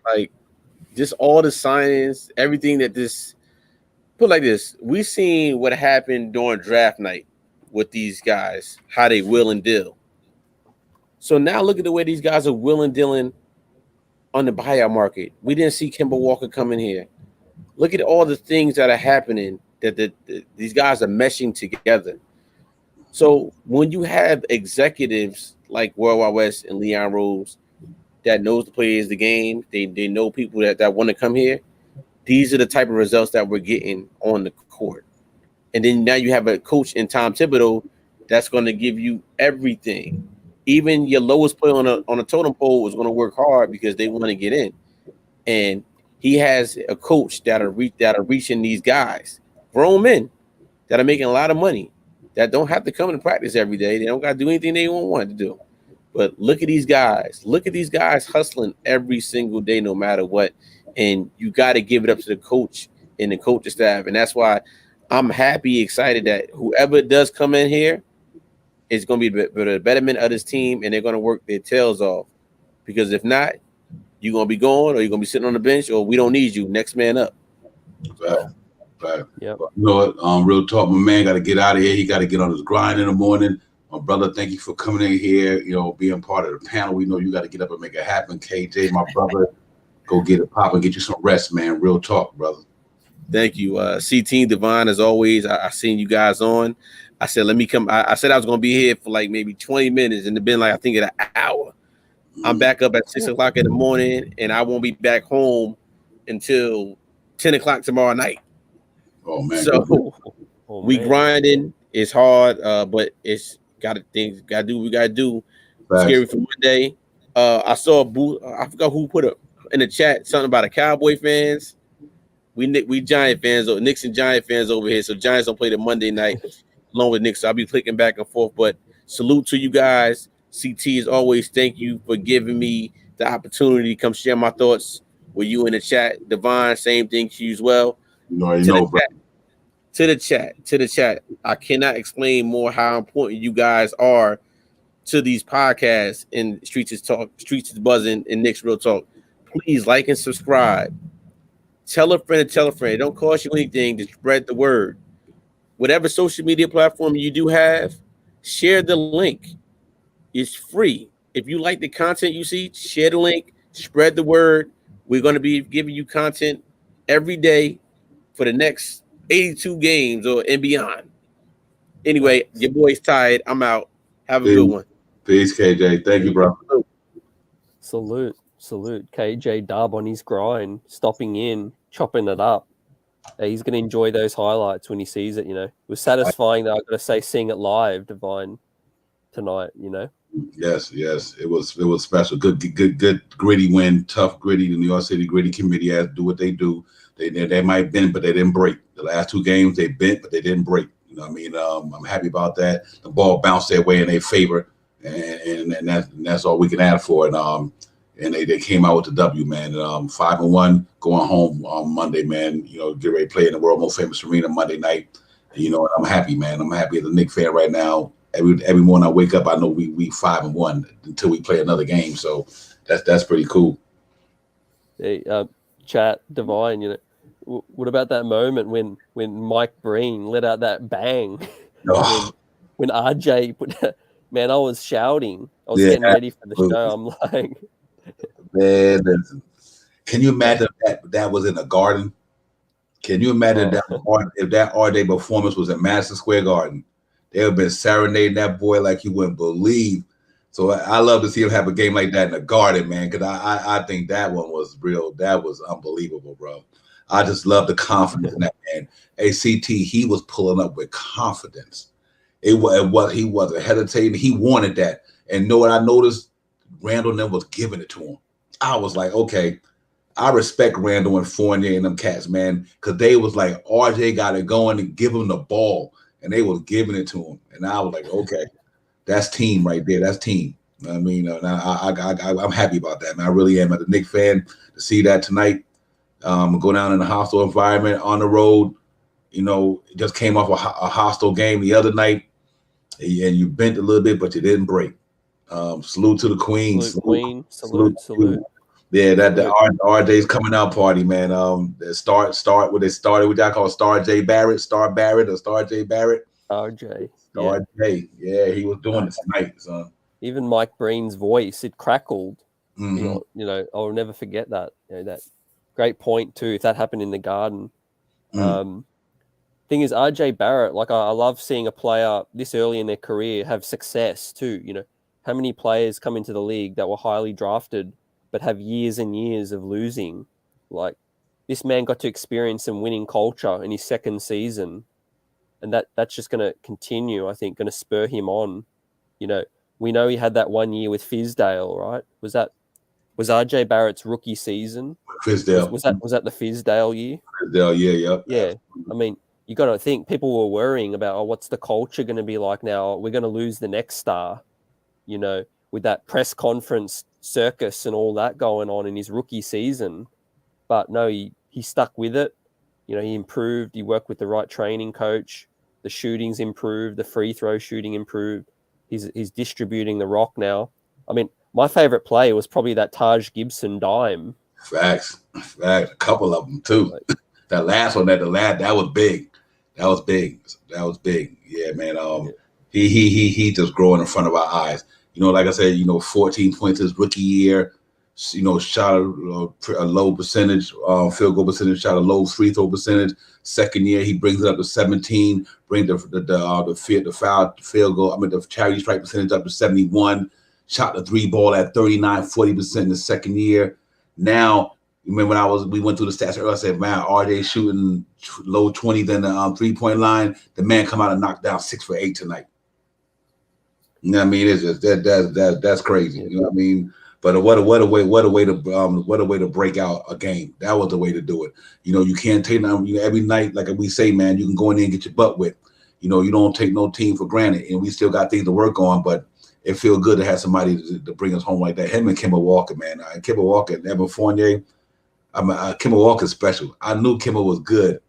like just all the signings, everything that put like this, we seen what happened during draft night with these guys, how they will and deal. So now look at the way these guys are will and dealing on the buyout market. We didn't see Kemba Walker come in here. Look at all the things that are happening that these guys are meshing together. So when you have executives like Worldwide West and Leon Rose that knows the players, the game, they know people that want to come here, these are the type of results that we're getting on the court. And then now you have a coach in Tom Thibodeau that's going to give you everything. Even your lowest player on a totem pole is going to work hard because they want to get in. And he has a coach that are reaching these guys, grown men that are making a lot of money, that don't have to come to practice every day. They don't got to do anything they don't want to do. But look at these guys. Look at these guys hustling every single day, no matter what. And you got to give it up to the coach and the coaching staff. And that's why I'm happy, excited that whoever does come in here is going to be the betterment of this team, and they're going to work their tails off. Because if not, you're going to be going, or you're going to be sitting on the bench, or we don't need you. Next man up. Right. Yep. You know what? Real talk, my man got to get out of here. He got to get on his grind in the morning. My brother, thank you for coming in here, you know, being part of the panel. We know you got to get up and make it happen. KJ, my brother, go get it pop and get you some rest, man. Real talk, brother. Thank you. C-Team Divine, as always, I seen you guys on. I said, let me come. I said I was going to be here for like maybe 20 minutes, and it's been like, I think, an hour. I'm back up at 6 o'clock in the morning, and I won't be back home until 10 o'clock tomorrow night. Oh, man. So we grinding. It's hard, but it's got to do what we got to do. Facts. Scary for Monday. I saw a booth. I forgot who put up in the chat something about the Cowboy fans. We Giant fans, or Knicks and Giant fans over here. So Giants don't play the Monday night along with Knicks. So I'll be clicking back and forth. But salute to you guys. CT, as always, thank you for giving me the opportunity to come share my thoughts with you in the chat. Divine, same thing to you as well. To the chat. I cannot explain more how important you guys are to these podcasts in Streets is Talk, Streets is Buzzing, and Knicks Real Talk. Please like and subscribe. Tell a friend. It don't cost you anything to spread the word. Whatever social media platform you do have, share the link. It's free. If you like the content you see, share the link, spread the word. We're going to be giving you content every day for the next 82 games and beyond. Anyway, your boy's tired. I'm out. Have a good one. Peace, KJ. Thank you, bro. Salute. KJ Dub on his grind, stopping in, chopping it up. He's going to enjoy those highlights when he sees it, you know. It was satisfying, though, I've got to say, seeing it live, Divine, tonight, you know. Yes. It was special. Good gritty win. Tough, gritty. The New York City Gritty Committee has to do what they do. They might bend, but they didn't break. The last two games, they bent, but they didn't break. You know what I mean? I'm happy about that. The ball bounced their way in their favor, and that's all we can ask for. And they came out with the W, man. 5-1, going home on Monday, man. You know, get ready to play in the world most famous arena Monday night. And, you know, I'm happy, man. I'm happy as a Knicks fan right now. Every morning I wake up, I know we 5-1 until we play another game. So that's pretty cool. Hey, chat, Divine, you know, what about that moment when Mike Breen let out that bang? when RJ put, man, I was shouting. I was getting ready for the show. I'm like, man, can you imagine that was in a garden? Can you imagine if that RJ performance was in Madison Square Garden? They would have been serenading that boy like you wouldn't believe. So I love to see him have a game like that in the Garden, man, because I think that one was real. That was unbelievable, bro. I just love the confidence in that man. ACT, he was pulling up with confidence. He wasn't hesitating. He wanted that. And know what I noticed? Randle never was giving it to him. I was like, okay, I respect Randle and Fournier and them cats, man, because they was like, RJ got it going and give him the ball, and they was giving it to him. And I was like, okay, that's team right there. That's team. I mean, I'm happy about that, man. I really am. As a Knicks fan, to see that tonight, go down in a hostile environment on the road, you know, it just came off a hostile game the other night, and you bent a little bit, but you didn't break. Salute to the Queen. Salute. Yeah, the RJ's coming out party, man. Start what they started with. I call Star J Barrett, Star Barrett, or Star J Barrett. RJ. Yeah, he was doing it tonight, son. Even Mike Breen's voice, it crackled. Mm-hmm. You know, I'll never forget that. You know, that great point too. If that happened in the Garden. Thing is, RJ Barrett, like I love seeing a player this early in their career have success too. You know, how many players come into the league that were highly drafted but have years and years of losing? Like, this man got to experience some winning culture in his second season, and that's just going to continue. I think going to spur him on. You know, we know he had that 1 year with Fizdale, right? Was RJ Barrett's rookie season? Fizdale. Was that the Fizdale year? Fizdale, yeah. Yeah. I mean, you got to think people were worrying about, what's the culture going to be like now? We're going to lose the next star, you know, with that press conference circus and all that going on in his rookie season. But no, he stuck with it. You know, he improved. He worked with the right training coach. The shooting's improved. The free throw shooting improved. He's distributing the rock now. I mean, my favorite play was probably that Taj Gibson dime. Facts. A couple of them too. That last one, that was big. That was big. Yeah, man. He just growing in front of our eyes. You know, like I said, 14 points his rookie year. Shot a low percentage, field goal percentage, shot a low free throw percentage. Second year, he brings it up to 17, bring the field goal, the charity strike percentage up to 71, shot the 3 ball at 39, 40% in the second year. Now, remember when we went through the stats earlier, I said, man, RJ shooting low 20s in the 3-point line. The man come out and knock down 6 for 8 tonight. You know what I mean? It's just that's crazy. You know what I mean? But what a way to break out a game. That was the way to do it. You can't take every night, like we say, man, you can go in there and get your butt whipped. You don't take no team for granted, and we still got things to work on. But it feels good to have somebody to bring us home like that. Him and Kemba Walker, man. Kemba Walker and Kemba Fournier. Kemba Walker's special. I knew Kemba was good,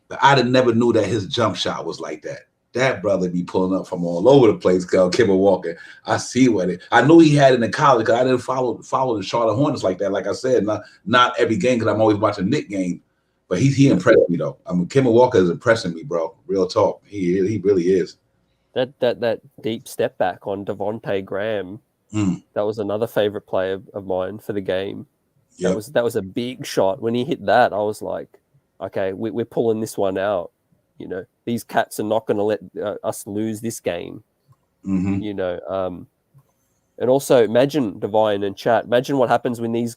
but I never knew that his jump shot was like that. That brother be pulling up from all over the place. Kemba Walker, I see what I knew he had it in college. Cause I didn't follow the Charlotte Hornets like that. Like I said, not every game because I'm always watching Knicks game. But he impressed me though. Kemba Walker is impressing me, bro. Real talk. He really is. That deep step back on Devontae Graham. That was another favorite play of mine for the game. Yep. That was a big shot. When he hit that, I was like, okay, we're pulling this one out. These cats are not going to let us lose this game. Mm-hmm. And also imagine, Divine and chat, imagine what happens when these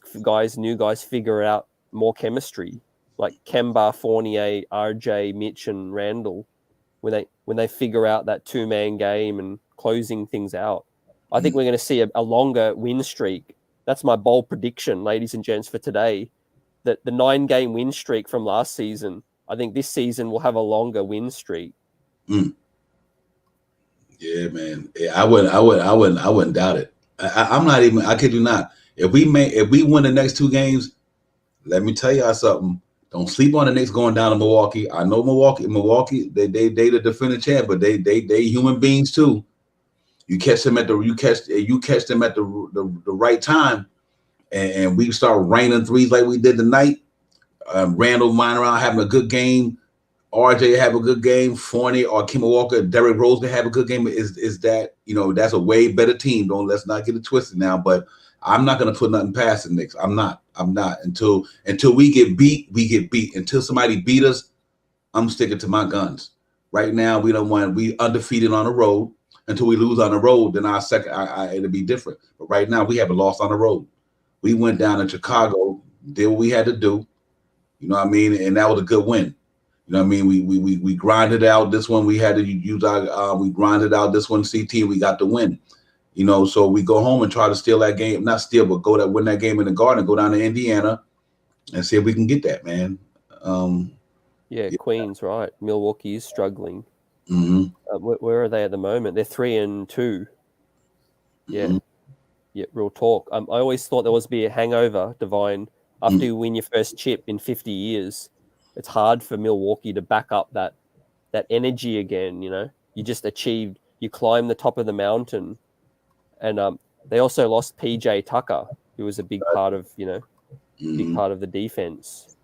new guys figure out more chemistry, like Kemba, Fournier, RJ, Mitch, and Randle, when they figure out that 2-man game and closing things out. I think we're going to see a longer win streak. That's my bold prediction, ladies and gents, for today, that the 9-game win streak from last season, I think this season will have a longer win streak. Yeah, man. I wouldn't doubt it. I'm not even. I kid you not. If we win the next 2 games, let me tell y'all something. Don't sleep on the Knicks going down to Milwaukee. I know Milwaukee. They the defending champ, but they human beings too. You catch them at the right time, and we start raining threes like we did tonight. Randle lying around having a good game. RJ have a good game. Fournier or Kemba Walker, Derrick Rose can have a good game. Is that that's a way better team. Let's not get it twisted now. But I'm not gonna put nothing past the Knicks. I'm not until we get beat. We get beat. Until somebody beat us, I'm sticking to my guns. Right now, we undefeated on the road. Until we lose on the road, then our second it'll be different. But right now, we haven't lost on the road. We went down to Chicago, did what we had to do. You know what I mean? And that was a good win. You know what I mean? We grinded out this one. We had to use we grinded out this one CT. We got the win. So we go home and try to steal that game. Not steal, but win that game in the Garden, go down to Indiana and see if we can get that, man. Queens, right. Milwaukee is struggling. Mm-hmm. Where are they at the moment? They're 3-2. Yeah. Mm-hmm. Yeah, real talk. I always thought there was be a hangover, Divine. After you win your first chip in 50 years, it's hard for Milwaukee to back up that energy again. You just you climb the top of the mountain, and they also lost PJ Tucker, who was a big part of big part of the defense.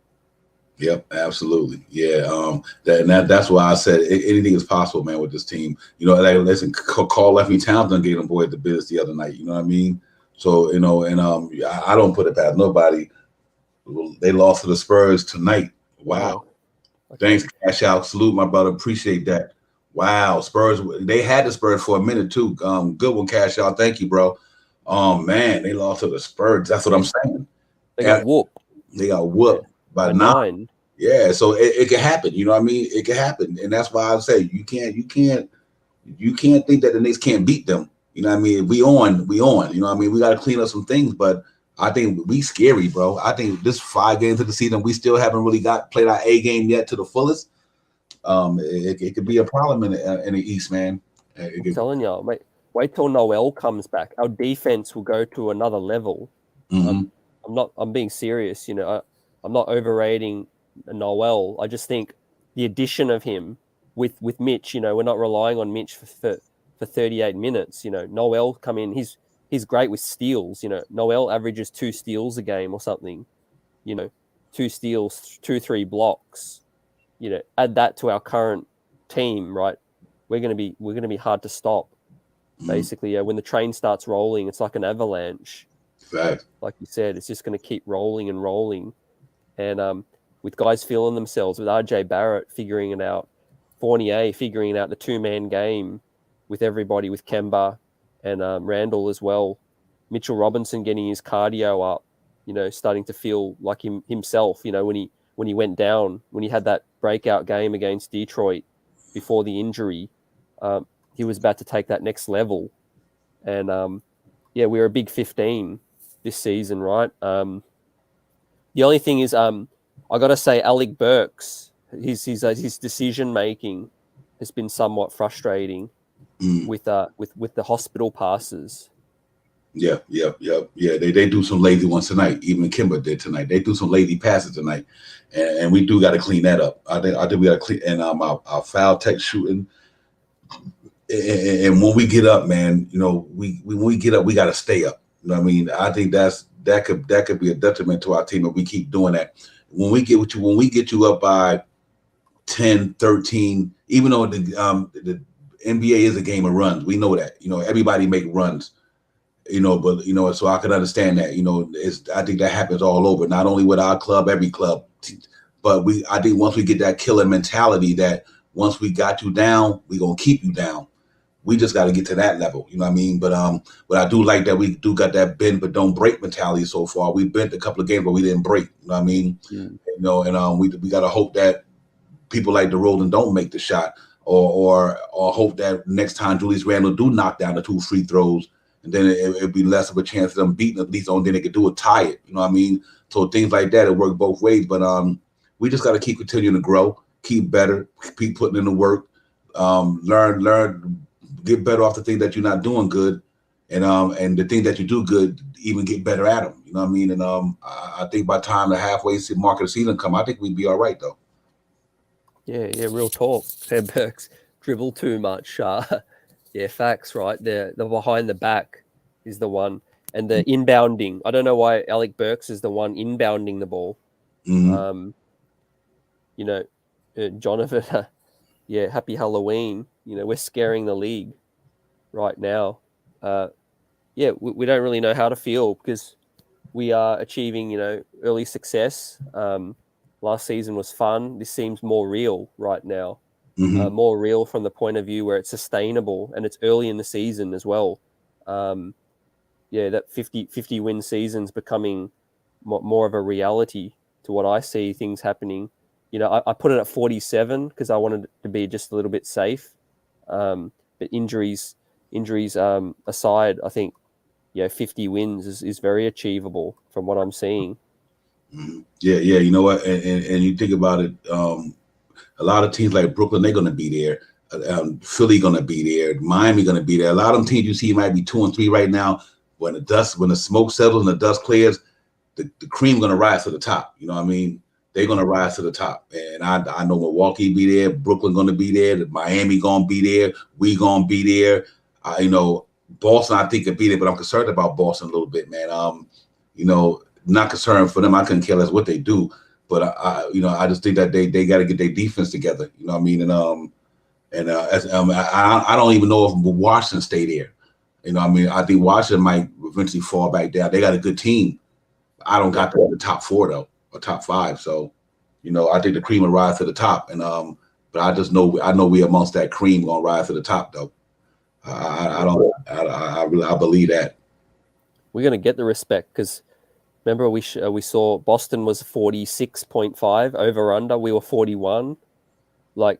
Yep, absolutely. Yeah, that's why I said anything is possible, man, with this team. Listen, Carl Anthony Towns done gave them boys the business the other night. You know what I mean? So I don't put it past nobody. They lost to the Spurs tonight. Wow. Okay. Thanks, Cash Out. Salute, my brother. Appreciate that. Wow. Spurs. They had the Spurs for a minute, too. Good one, Cash Out. Thank you, bro. Man, they lost to the Spurs. That's what I'm saying. They got whooped. They got whooped by 9. Yeah, so it can happen. You know what I mean? It can happen, and that's why I say you can't think that the Knicks can't beat them. You know what I mean? We on. You know what I mean? We got to clean up some things, but I think we scary, bro. I think this 5 games of the season, we still haven't really played our A game yet to the fullest. It could be a problem in the East, man. I'm telling you, mate. Wait till Noel comes back. Our defense will go to another level. I'm being serious. You know, I'm not overrating Noel. I just think the addition of him with Mitch. You know, we're not relying on Mitch for 38 minutes. You know, Noel come in. He's great with steals. You know, Noel averages 2 steals a game or something. You know, 2 steals, 2-3 blocks. You know, add that to our current team, right? We're gonna be hard to stop. Basically, yeah. When the train starts rolling, it's like an avalanche. Fact. Like you said, it's just going to keep rolling and rolling. And with guys feeling themselves, with RJ Barrett figuring it out, Fournier figuring out the 2-man game with everybody, with Kemba and Randle as well. Mitchell Robinson getting his cardio up, you know, starting to feel like himself. You know, when he went down, when he had that breakout game against Detroit before the injury, he was about to take that next level. And yeah, we were a big 15 this season, right? The only thing is, I got to say, Alec Burks, his decision making has been somewhat frustrating with the hospital passes. Yeah. They do some lazy ones tonight. Even Kemba did tonight. They do some lazy passes tonight, and we do got to clean that up. I think we got to clean and our foul tech shooting. And when we get up, man, you know, when we get up, we got to stay up. You know what I mean? I think that could be a detriment to our team if we keep doing that. When we get you up by 10, 13, even though the NBA is a game of runs, we know that. You know, everybody make runs. You know, but you know, so I can understand that. You know, I think that happens all over, not only with our club, every club, but I think once we get that killer mentality, that once we got you down, we gonna keep you down. We just got to get to that level, you know what I mean? But I do like that we do got that bend but don't break mentality so far. We bent a couple of games, but we didn't break. You know what I mean? You know, and we got to hope that people like DeRozan don't make the shot, or hope that next time Julius Randle do knock down the 2 free throws, and then it'd be less of a chance of them beating. At least the only thing they could do is tie it. You know what I mean? So things like that, it work both ways. But we just got to keep continuing to grow, keep better, keep putting in the work, learn. Get better off the thing that you're not doing good, and the thing that you do good, even get better at them. You know what I mean? And I think by the time the halfway mark of the season come, I think we'd be all right though. Yeah, real talk. Burks dribble too much. Yeah, facts, right? The behind the back is the one, and the inbounding. I don't know why Alec Burks is the one inbounding the ball. You know, Jonathan. Yeah, happy Halloween. You know, we're scaring the league right now. Yeah, we don't really know how to feel because we are achieving, you know, early success. Last season was fun. This seems more real right now. More real from the point of view where it's sustainable and it's early in the season as well. Yeah, that 50 win season's becoming more of a reality to what I see things happening. You know, I put it at 47 because I wanted it to be just a little bit safe. But injuries aside, I think, 50 wins is very achievable from what I'm seeing. Yeah. You know what? And you think about it, a lot of teams like Brooklyn, they're going to be there. Philly going to be there. Miami going to be there. A lot of them teams you see might be 2 and 3 right now. When the smoke settles and the dust clears, the cream going to rise to the top. You know what I mean? They're going to rise to the top. And I know Milwaukee be there. Brooklyn going to be there. Miami going to be there. We going to be there. You know, Boston, I think, could be there, but I'm concerned about Boston a little bit, man. You know, not concerned for them. I couldn't care less what they do. But, I just think that they got to get their defense together. You know what I mean? I don't even know if Washington stay there. You know what I mean? I think Washington might eventually fall back down. They got a good team. I don't got the top 4, though. Or top 5, so you know I think the cream will rise to the top, and but I know we amongst that cream gonna rise to the top though. I believe that we're gonna get the respect because Remember, we saw Boston was 46.5 over under. We were 41. Like,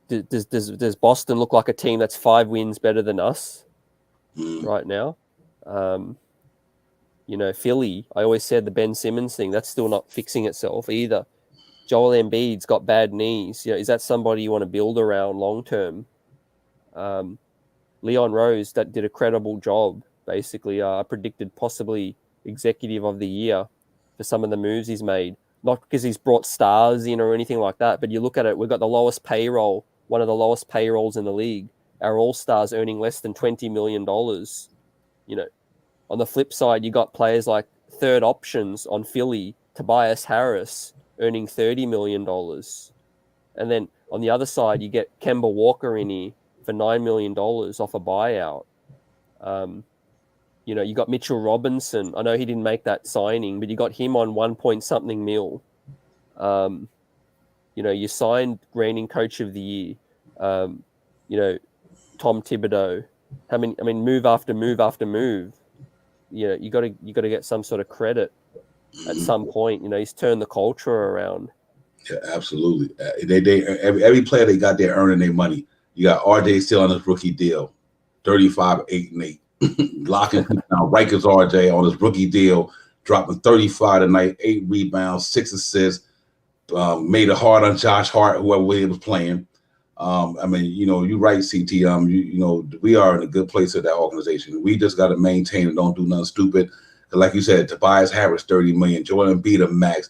does Boston look like a team that's 5 wins better than us right now? Philly. I always said the Ben Simmons thing. That's still not fixing itself either. Joel Embiid's got bad knees. Is that somebody you want to build around long term? Leon Rose, that did a credible job. Basically, I predicted possibly executive of the year for some of the moves he's made. Not because he's brought stars in or anything like that, but you look at it, we've got the lowest payroll, one of the lowest payrolls in the league. Our all-stars earning less than $20 million. On the flip side, you got players like third options on Philly, Tobias Harris, earning $30 million. And then on the other side, you get Kemba Walker in here for $9 million off a buyout. You got Mitchell Robinson. I know he didn't make that signing, but you got him on 1 point something mil. You signed reigning coach of the year. Tom Thibodeau. Move after move after move. You got to get some sort of credit at some point. He's turned the culture around. Yeah, absolutely. Every player they got, they're earning their money. You got RJ still on his rookie deal, 35, 8 and 8. Locking people down. Rikers RJ on his rookie deal, dropping 35 tonight, 8 rebounds, 6 assists. Made it hard on Josh Hart, whoever he was playing. You're right, CT. We are in a good place at that organization. We just got to maintain and don't do nothing stupid. Like you said, Tobias Harris, $30 million. Joel Embiid, a max.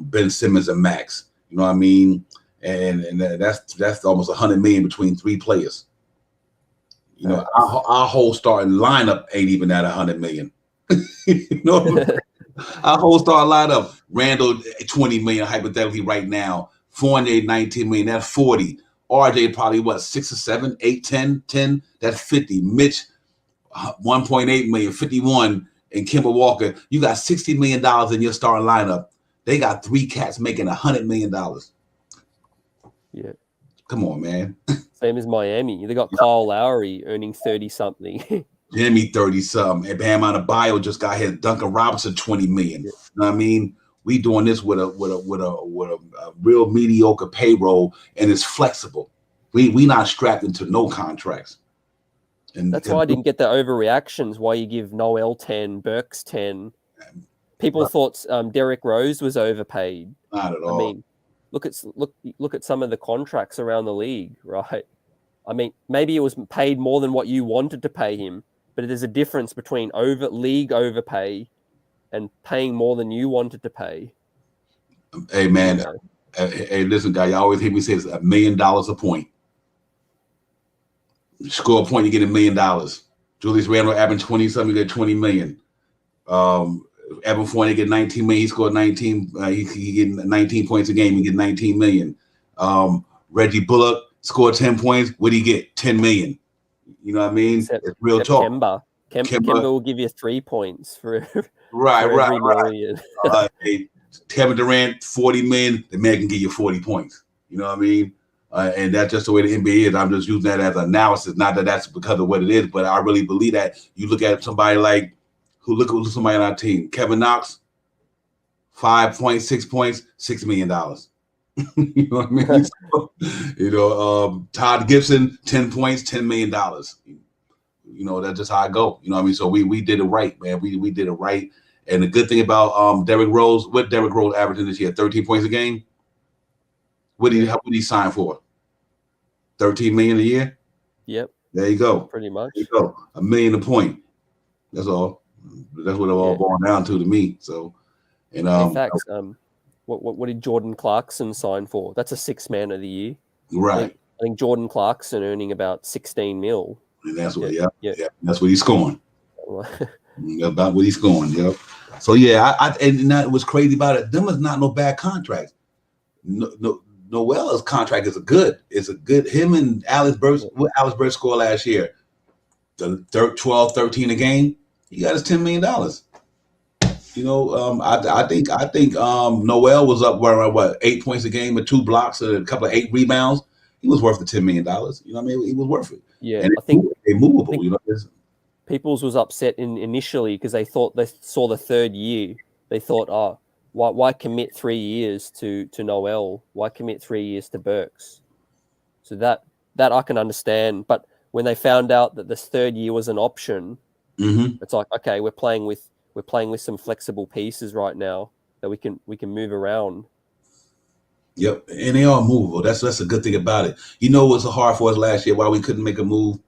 Ben Simmons, a max. You know what I mean? And that's almost $100 million between 3 players. Our whole starting lineup ain't even at $100 million. Our whole starting lineup, Randle, $20 million hypothetically right now. Fournier, $19 million. That's 40. RJ probably 6 or 7, 8, 10. That's 50. Mitch, $1.8 million, 51. And Kemba Walker, you got $60 million in your starting lineup. They got 3 cats making $100 million. Yeah. Come on, man. Same as Miami. They got Kyle Lowry earning 30-something. Jimmy 30-something. And Bam Adebayo just got hit. Duncan Robinson, $20 million. Yeah. You know what I mean? We doing this with a real mediocre payroll, and it's flexible. We not strapped into no contracts. And that's why I didn't get the overreactions. Why you give Noel 10, Burks 10. People thought Derrick Rose was overpaid. Not at all. Look at some of the contracts around the league, right? Maybe it was paid more than what you wanted to pay him, but there's a difference between league overpay and paying more than you wanted to pay. Hey, man. Hey, listen, guy. You always hear me say it's $1 million a point. You score a point, you get $1 million. Julius Randle averaging 20-something, you get $20 million. Evan Fournier get 19 million. He scored 19. He getting 19 points a game. He get 19 million. Reggie Bullock scored 10 points. What do you get? 10 million. You know what I mean? It's real talk. Kemba will give you 3 points for right. Million. Kevin Durant, 40 million. The man can give you 40 points. You know what I mean? And that's just the way the NBA is. I'm just using that as an analysis. Not that that's because of what it is, but I really believe that. You look at somebody like look at somebody on our team. Kevin Knox, 5 points, 6 points, $6 million. You know what I mean? Todd Gibson, 10 points, $10 million. That's just how I go. You know what I mean? So we did it right, man. We did it right. And the good thing about Derrick Rose, what Derrick Rose averaging this year? 13 points a game. What did he sign for? 13 million a year? Yep. There you go. Pretty much. There you go. $1 million a point. That's all. That's what it all boiled down to me. So, and in fact, what did Jordan Clarkson sign for? That's a 6th man of the year. Right. I think Jordan Clarkson earning about 16 mil. And that's what, that's what he's scoring. About what he's scoring, yep. So and that was crazy about it. Them is not no bad contracts. Noel's contract is a good. Him and Alex Burks. What Alex Burks scored last year? The 12, 13 a game. He got his $10 million. I think Noel was up around 8 points a game with 2 blocks and a couple of 8 rebounds. He was worth the $10 million. You know what I mean? He was worth it. Yeah, and I think they're movable. Peoples was upset initially because they thought they saw the 3rd year they thought, oh, why commit 3 years to Noel? Why commit 3 years to Burks? So that I can understand. But when they found out that this third year was an option, it's like, okay, we're playing with some flexible pieces right now that we can move around. Yep, and they are movable. That's a good thing about it. You know what's so hard for us last year? Why we couldn't make a move?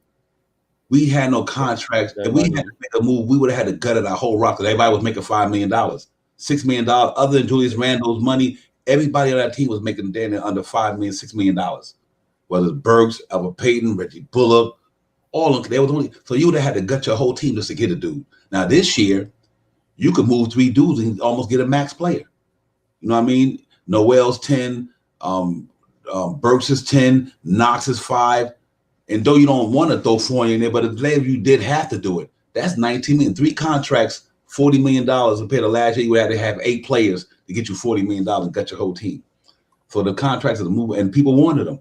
We had no contracts. If we had to make a move, we would have had to gut it our whole roster. Everybody was making $5 million, $6 million. Other than Julius Randle's money, everybody on that team was making damn near under $5 million, $6 million. Whether it's Burks, Albert Payton, Reggie Bullock, all of them. They was only so you would have had to gut your whole team just to get a dude. Now this year, you could move 3 dudes and almost get a max player. You know what I mean? Noel's 10, Burks is 10, Knox is 5. And though you don't want to throw Fournier in there, but if you did have to do it, that's 19 million. 3 contracts, $40 million compared to last year. You would have to have 8 players to get you $40 million and gut your whole team. So the contracts are the move, and people wanted them.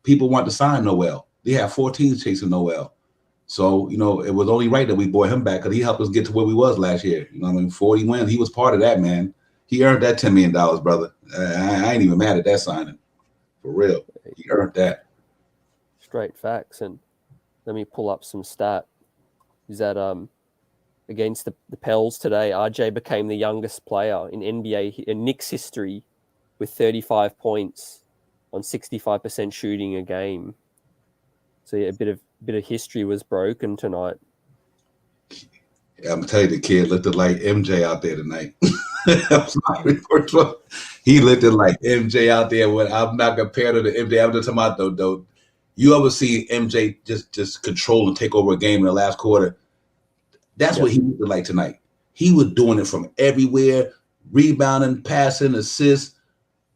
People want to sign Noel. They have 4 teams chasing Noel. So, you know, it was only right that we brought him back because he helped us get to where we was last year. You know what I mean? 40 wins. He was part of that, man. He earned that $10 million, brother. I ain't even mad at that signing. For real. He earned that. Straight facts. And let me pull up some stat. Is that against the Pels today, RJ became the youngest player in NBA in Knicks history with 35 points on 65% shooting a game. So yeah, a bit of history was broken tonight. Yeah, I'm gonna tell you, the kid looked like MJ out there tonight. He looked like MJ out there. When I'm not compared to the MJ, I'm just talking about though. You ever see MJ just control and take over a game in the last quarter? That's what he looked like tonight. He was doing it from everywhere, rebounding, passing, assists,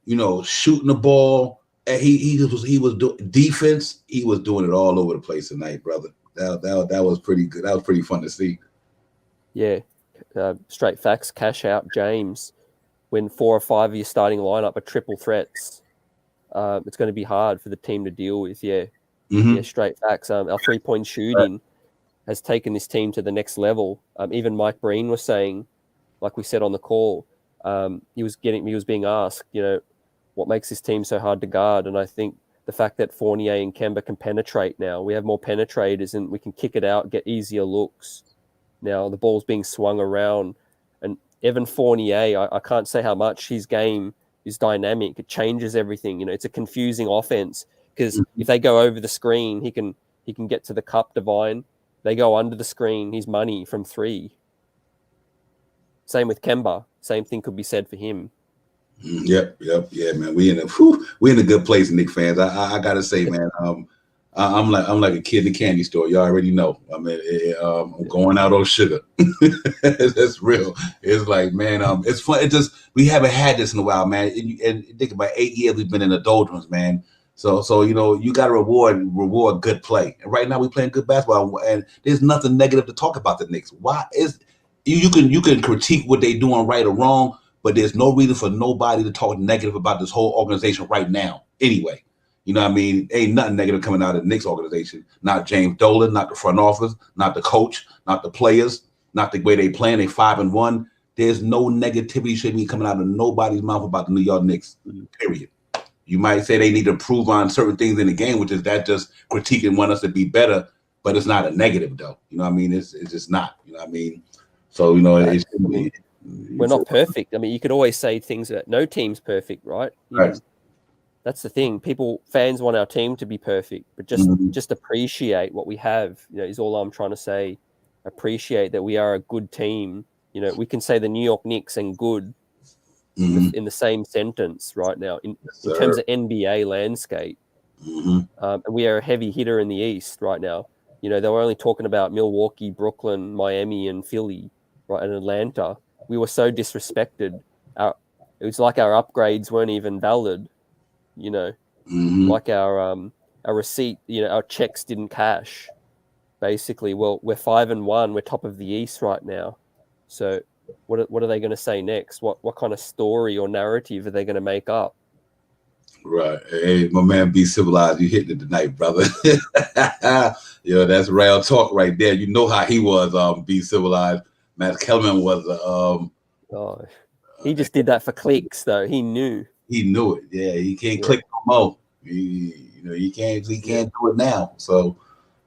you know, shooting the ball. And he was doing defense. He was doing it all over the place tonight, brother. That was pretty good. That was pretty fun to see. Yeah, straight facts. Cash out James. When 4 or 5 of your starting lineup are triple threats, it's going to be hard for the team to deal with. Yeah, yeah, straight facts. Our 3-point shooting has taken this team to the next level. Even Mike Breen was saying, like we said on the call, he was being asked, you know, what makes this team so hard to guard? And I think the fact that Fournier and Kemba can penetrate now, we have more penetrators and we can kick it out, get easier looks. Now the ball's being swung around. And Evan Fournier, I can't say how much his game is dynamic. It changes everything. You know, it's a confusing offense because if they go over the screen, he can get to the cup divine. They go under the screen, he's money from 3. Same with Kemba. Same thing could be said for him. Yep, yeah, man. We in a good place, Knicks fans. I gotta say, man. I'm like a kid in the candy store. You already know. I mean, I'm going out on sugar. That's real. It's like, man, it's fun. It just we haven't had this in a while, man. And think about 8 years we've been in the doldrums, man. So you know you got to reward good play. And right now we playing good basketball, and there's nothing negative to talk about the Knicks. Why is you can critique what they doing right or wrong, but there's no reason for nobody to talk negative about this whole organization right now. Anyway, you know what I mean? Ain't nothing negative coming out of the Knicks organization. Not James Dolan, not the front office, not the coach, not the players, not the way they playing. They 5-1. There's no negativity should be coming out of nobody's mouth about the New York Knicks. Period. You might say they need to improve on certain things in the game, which is that just critiquing want us to be better, but it's not a negative though. You know what I mean? It's just not. You know what I mean? So you know, we're not perfect. I mean, you could always say things that no team's perfect, right? Right. That's the thing. Fans want our team to be perfect, but just appreciate what we have. You know, is all I'm trying to say. Appreciate that we are a good team. You know, we can say the New York Knicks and good in the same sentence right now in terms of NBA landscape. And we are a heavy hitter in the East right now. You know, they were only talking about Milwaukee, Brooklyn, Miami, and Philly, right, and Atlanta. We were so disrespected. It was like our upgrades weren't even valid. You know, like our receipt, you know, our checks didn't cash. Basically, well, we're 5-1. We're top of the East right now. So, what are they going to say next? What kind of story or narrative are they going to make up? Right. Hey, my man, be civilized. You hitting it tonight, brother. Yo, that's real talk right there. You know how he was. Be civilized. Matt Kellerman was Oh, he just did that for clicks, though. He knew. He knew it. Yeah, he can't click no more. He can't do it now. So,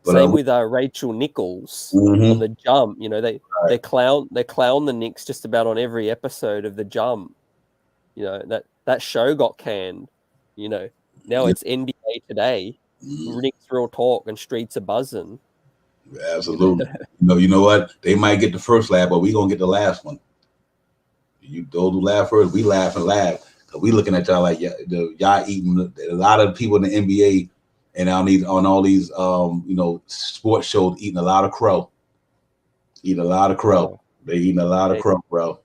but, same with Rachel Nichols on the jump. They clown the Knicks just about on every episode of the jump. That show got canned. Now it's NBA Today. Knicks Real Talk and streets are buzzing. Absolutely. You know what? They might get the first laugh, but we gonna get the last one. Those who laugh first, we laugh and laugh. Cause we looking at y'all like y'all eating. A lot of people in the NBA and on all these sports shows eating a lot of crow. Eating a lot of crow. They eating a lot of crow, bro.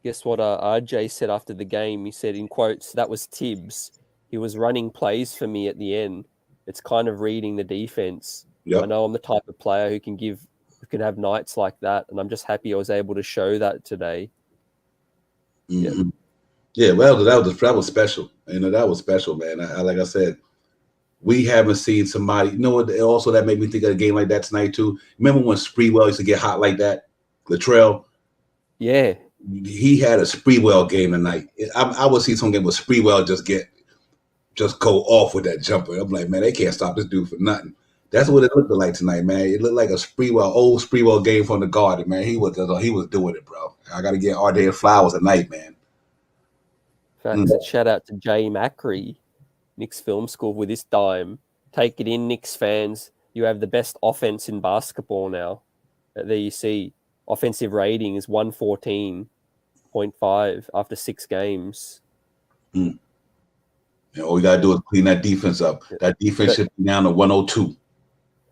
Guess what RJ said after the game? He said, in quotes, that was Tibbs. He was running plays for me at the end. It's kind of reading the defense. Yep. I know I'm the type of player who can have nights like that, and I'm just happy I was able to show that today. Mm-hmm. Yeah, well, that was special. That was special, man. Like I said, we haven't seen somebody. You know what? Also, that made me think of a game like that tonight too. Remember when Spreewell used to get hot like that? Latrell. Yeah, he had a Spreewell game tonight. I would see some game where Spreewell just go off with that jumper. I'm like, man, they can't stop this dude for nothing. That's what it looked like tonight, man. It looked like a old Spreewell game from the Garden, man. He was doing it, bro. I got to get RJ flowers tonight, man. In fact, shout out to Jay Macri, Knicks Film School, with this dime. Take it in, Knicks fans. You have the best offense in basketball now. There you see, offensive rating is 114.5 after 6 games. And all we got to do is clean that defense up. That defense should be down to 102.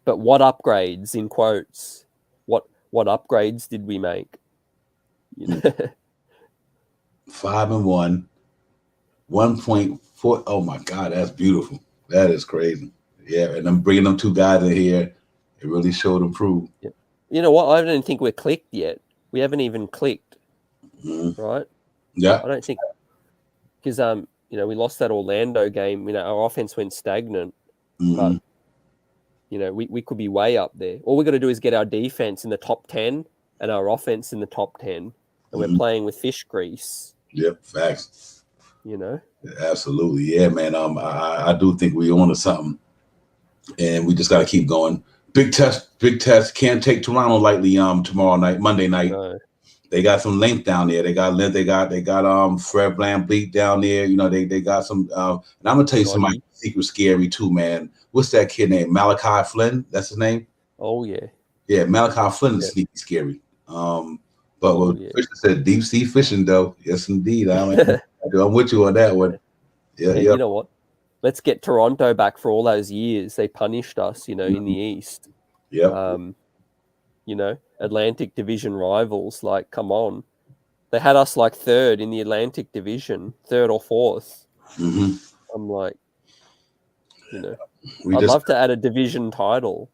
But what upgrades, in quotes? What upgrades did we make? 5-1, 1.4. Oh my God, that's beautiful. That is crazy. Yeah, and I'm bringing them 2 guys in here. It really showed improved. Yeah. You know what? I don't think we're clicked yet. We haven't even clicked, right? Yeah, I don't think, because we lost that Orlando game. Our offense went stagnant, but we could be way up there. All we got to do is get our defense in the top 10 and our offense in the top 10, and we're playing with fish grease. Yep, facts. Absolutely, yeah, man. I do think we're on to something, and we just got to keep going. Big test. Can't take Toronto lightly. Monday night. No. They got some length down there. They got Fred VanVleet down there. They got some. And I'm gonna tell you somebody secret scary too, man. What's that kid named? Malachi Flynn. That's his name. Oh yeah. Yeah, Malachi Flynn is sneaky scary. But what Fisher said, deep sea fishing though. Yes, indeed. I'm with you on that one. Yeah. You know what? Let's get Toronto back for all those years. They punished us, in the East. Yeah. Atlantic Division rivals. Like, come on. They had us like 3rd in the Atlantic Division, 3rd or 4th. Mm-hmm. I'm like, I'd love to add a division title.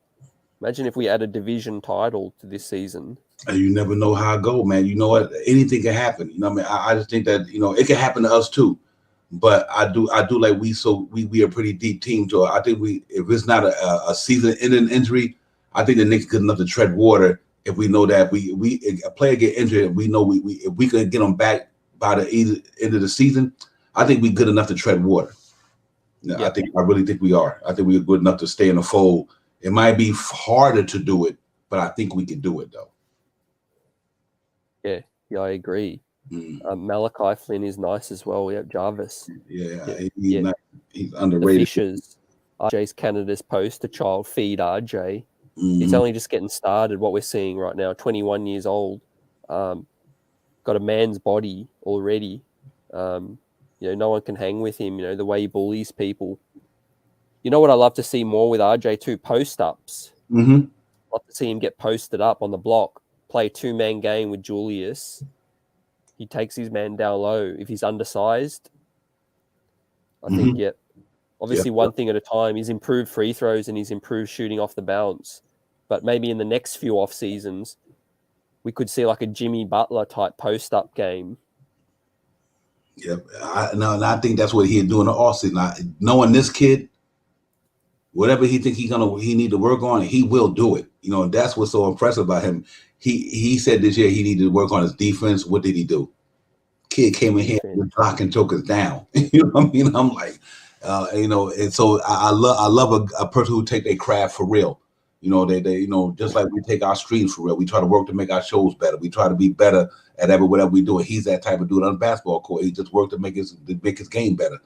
Imagine if we add a division title to this season. You never know how it go, man. You know what? Anything can happen. I just think that, it can happen to us too. But I do like we a pretty deep team. So I think if it's not a season-ending injury, I think the Knicks good enough to tread water. If we know that a player get injured, we know if we could get them back by the end of the season, I think we're good enough to tread water. I really think we are. I think we're good enough to stay in the fold. It might be harder to do it, but I think we can do it though. Yeah, I agree. Malachi Flynn is nice as well. We have Jarvis. He's underrated. The Fishers, RJ's Canada's poster child. Feed RJ. He's only just getting started. What we're seeing right now, 21 years old, got a man's body already. No one can hang with him. The way he bullies people. You know what I love to see more with RJ too? Post ups. Love to see him get posted up on the block. Play 2-man game with Julius. He takes his man down low. If he's undersized, I think, obviously one thing at a time. He's improved free throws and he's improved shooting off the bounce. But maybe in the next few off seasons, we could see like a Jimmy Butler type post-up game. Yep. I think that's what he'd do in the off season. Knowing this kid, whatever he think he need to work on, he will do it. You know, that's what's so impressive about him. He said this year he needed to work on his defense. What did he do? Kid came in here and blocking jokers down. You know what I mean? I'm like, you know, and so I love a person who take their craft for real. You know, they you know, just like we take our streams for real. We try to work to make our shows better. We try to be better at whatever we do. He's that type of dude on the basketball court. He just worked to make his game better.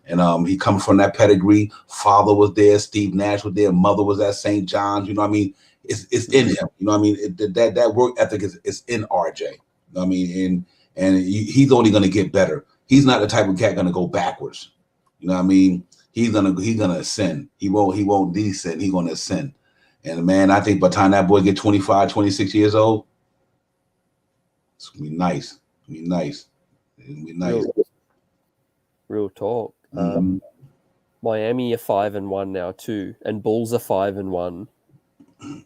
And he comes from that pedigree. Father was there, Steve Nash was there, mother was at St. John's. You know what I mean? It's in him. You know what I mean? That work ethic is in RJ. You know what I mean? And he's only going to get better. He's not the type of cat going to go backwards. You know what I mean? He's gonna ascend. He won't descend. He's gonna ascend. And man, I think by the time that boy get 25, 26 years old, it's gonna be nice. It'll be nice. It'll be nice. Real talk. Mm-hmm. Miami are 5-1 now too, and Bulls are 5-1.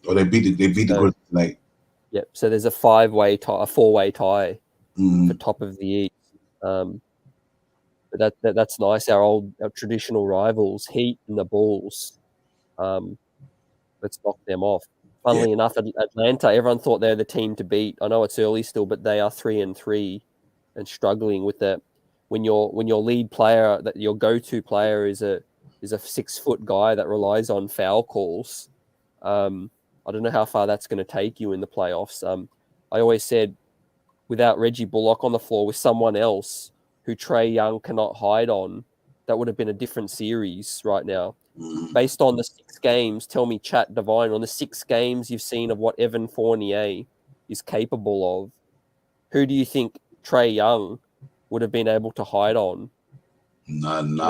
Oh, they beat the Grizzlies tonight. Yep. So there's a 4-way tie Mm-hmm. for top of the East. But that's nice. Our traditional rivals, Heat and the Bulls. Let's knock them off. Funnily enough, Atlanta, everyone thought they're the team to beat. I know it's early still, but they are 3-3 and struggling with that. When your lead player, that your go-to player is a 6-foot guy that relies on foul calls. I don't know how far that's going to take you in the playoffs. I always said, without Reggie Bullock on the floor with someone else who Trae Young cannot hide on, that would have been a different series right now. Based on the 6 games, tell me, chat Divine, on the 6 games you've seen of what Evan Fournier is capable of, who do you think Trae Young would have been able to hide on? None.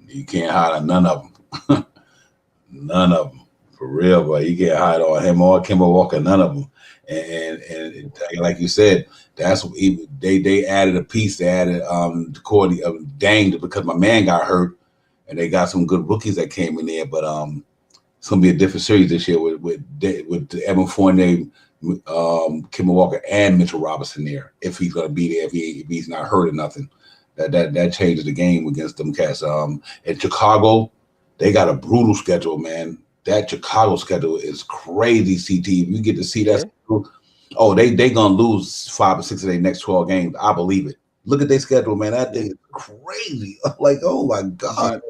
You can't hide on none of them. None of them. For real, but you can't hide on him or Kemba Walker, none of them. And like you said, that's they added a piece. They added Cordy Dang because my man got hurt, and they got some good rookies that came in there. But it's gonna be a different series this year with Evan Fournier, Kemba Walker, and Mitchell Robinson there. If he's gonna be there, if he's not hurt or nothing, that changes the game against them cats. In Chicago, they got a brutal schedule, man. That Chicago schedule is crazy, CT. If you get to see that schedule, they gonna lose 5 or 6 of their next 12 games. I believe it. Look at their schedule, man. That thing is crazy. Like, oh my God.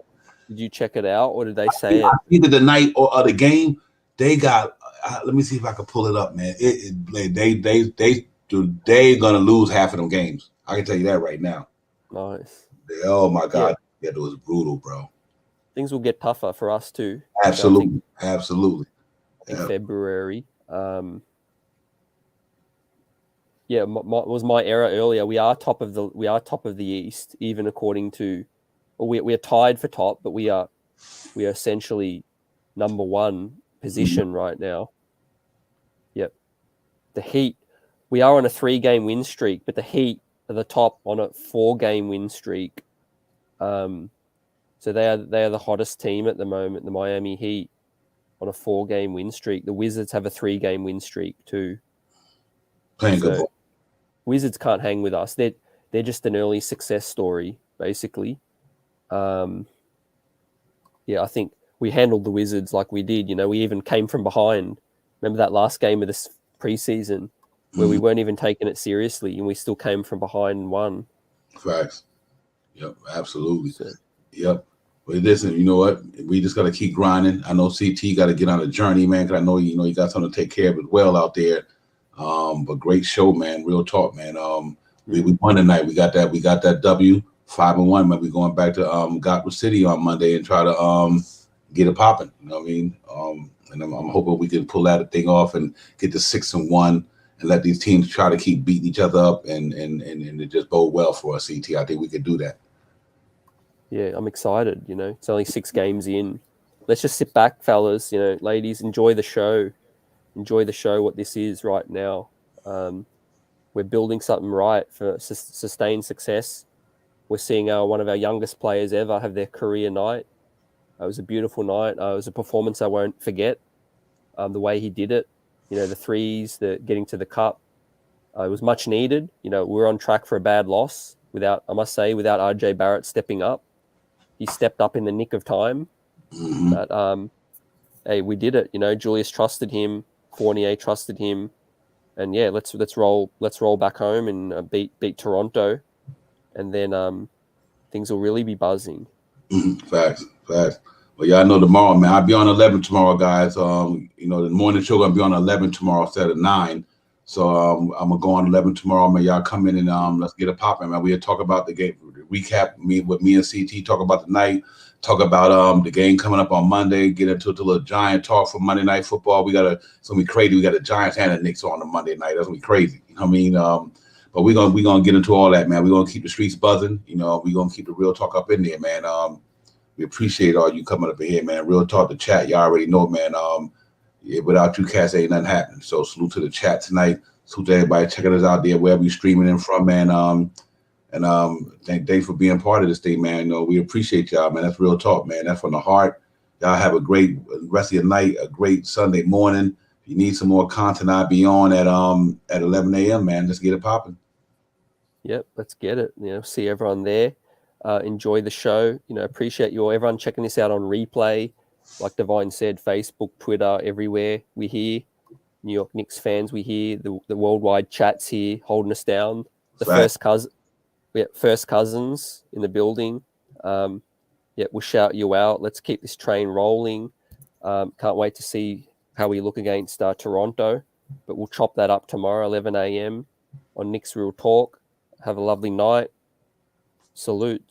Did you check it out, or did they say it? Either the night or the game, they got. Let me see if I can pull it up, man. They gonna lose half of them games. I can tell you that right now. Nice. Oh my God, yeah, it was brutal, bro. Things will get tougher for us too. Absolutely. In February. Was my error earlier. We are top of the East, even according to. We are tied for top, but we are essentially number 1 position right now. Yep. The Heat. We are on a 3-game win streak, but the Heat are the top on a 4-game win streak. So they are the hottest team at the moment, the Miami Heat, on a 4-game win streak. The Wizards have a 3-game win streak too. Playing good ball. Wizards can't hang with us. They're just an early success story, basically. I think we handled the Wizards like we did. You know, we even came from behind. Remember that last game of this preseason where we weren't even taking it seriously, and we still came from behind and won. Facts. Yep, absolutely. Yep. But listen, you know what? We just got to keep grinding. I know CT got to get on a journey, man, because I know, you got something to take care of as well out there. But great show, man. Real talk, man. We won tonight. We got that W, 5-1, man. We going back to Gotham City on Monday and try to get it popping. You know what I mean? And I'm hoping we can pull that thing off and get to 6-1 and let these teams try to keep beating each other up and it just bode well for us, CT. I think we could do that. Yeah, I'm excited. It's only 6 games in. Let's just sit back, fellas. Ladies, enjoy the show. Enjoy the show, what this is right now. We're building something right for sustained success. We're seeing one of our youngest players ever have their career night. It was a beautiful night. It was a performance I won't forget. The way he did it, the threes, the getting to the cup. It was much needed. We're on track for a bad loss without RJ Barrett stepping up. He stepped up in the nick of time. Mm-hmm. But hey, we did it. Julius trusted him, Fournier trusted him, and yeah, let's roll back home and beat Toronto, and then things will really be buzzing. Mm-hmm. Facts. Well, y'all know tomorrow, man. I'll be on 11 tomorrow, guys. The morning show gonna be on 11 tomorrow instead of 9. So I'm gonna go on 11 tomorrow, man. Y'all come in and let's get it popping, man. We'll talk about the game, recap me and CT, talk about the night, talk about the game coming up on Monday, get into a little Giant talk for Monday Night Football. It's gonna be crazy. We got the Giants and the Knicks on Monday night. That's gonna be crazy. You know what I mean? But we're gonna get into all that, man. We're gonna keep the streets buzzing. We're gonna keep the real talk up in there, man. We appreciate all you coming up in here, man. Real talk, the chat. Y'all already know, man. Without you cats, ain't nothing happening. So salute to the chat tonight. Salute to everybody checking us out there, wherever you streaming in from, man. Thanks for being part of this thing, man. We appreciate y'all, man. That's real talk, man. That's from the heart. Y'all have a great rest of your night, a great Sunday morning. If you need some more content, I'll be on at 11 a.m., man. Let's get it popping. Yep, let's get it. See everyone there. Enjoy the show. Appreciate everyone checking this out on replay. Like Divine said, Facebook, Twitter, everywhere. We here. New York Knicks fans, we here. The worldwide chats here holding us down. The first cousins in the building. We'll shout you out. Let's keep this train rolling. Can't wait to see how we look against Toronto. But we'll chop that up tomorrow, 11 a.m. on Knicks Real Talk. Have a lovely night. Salute.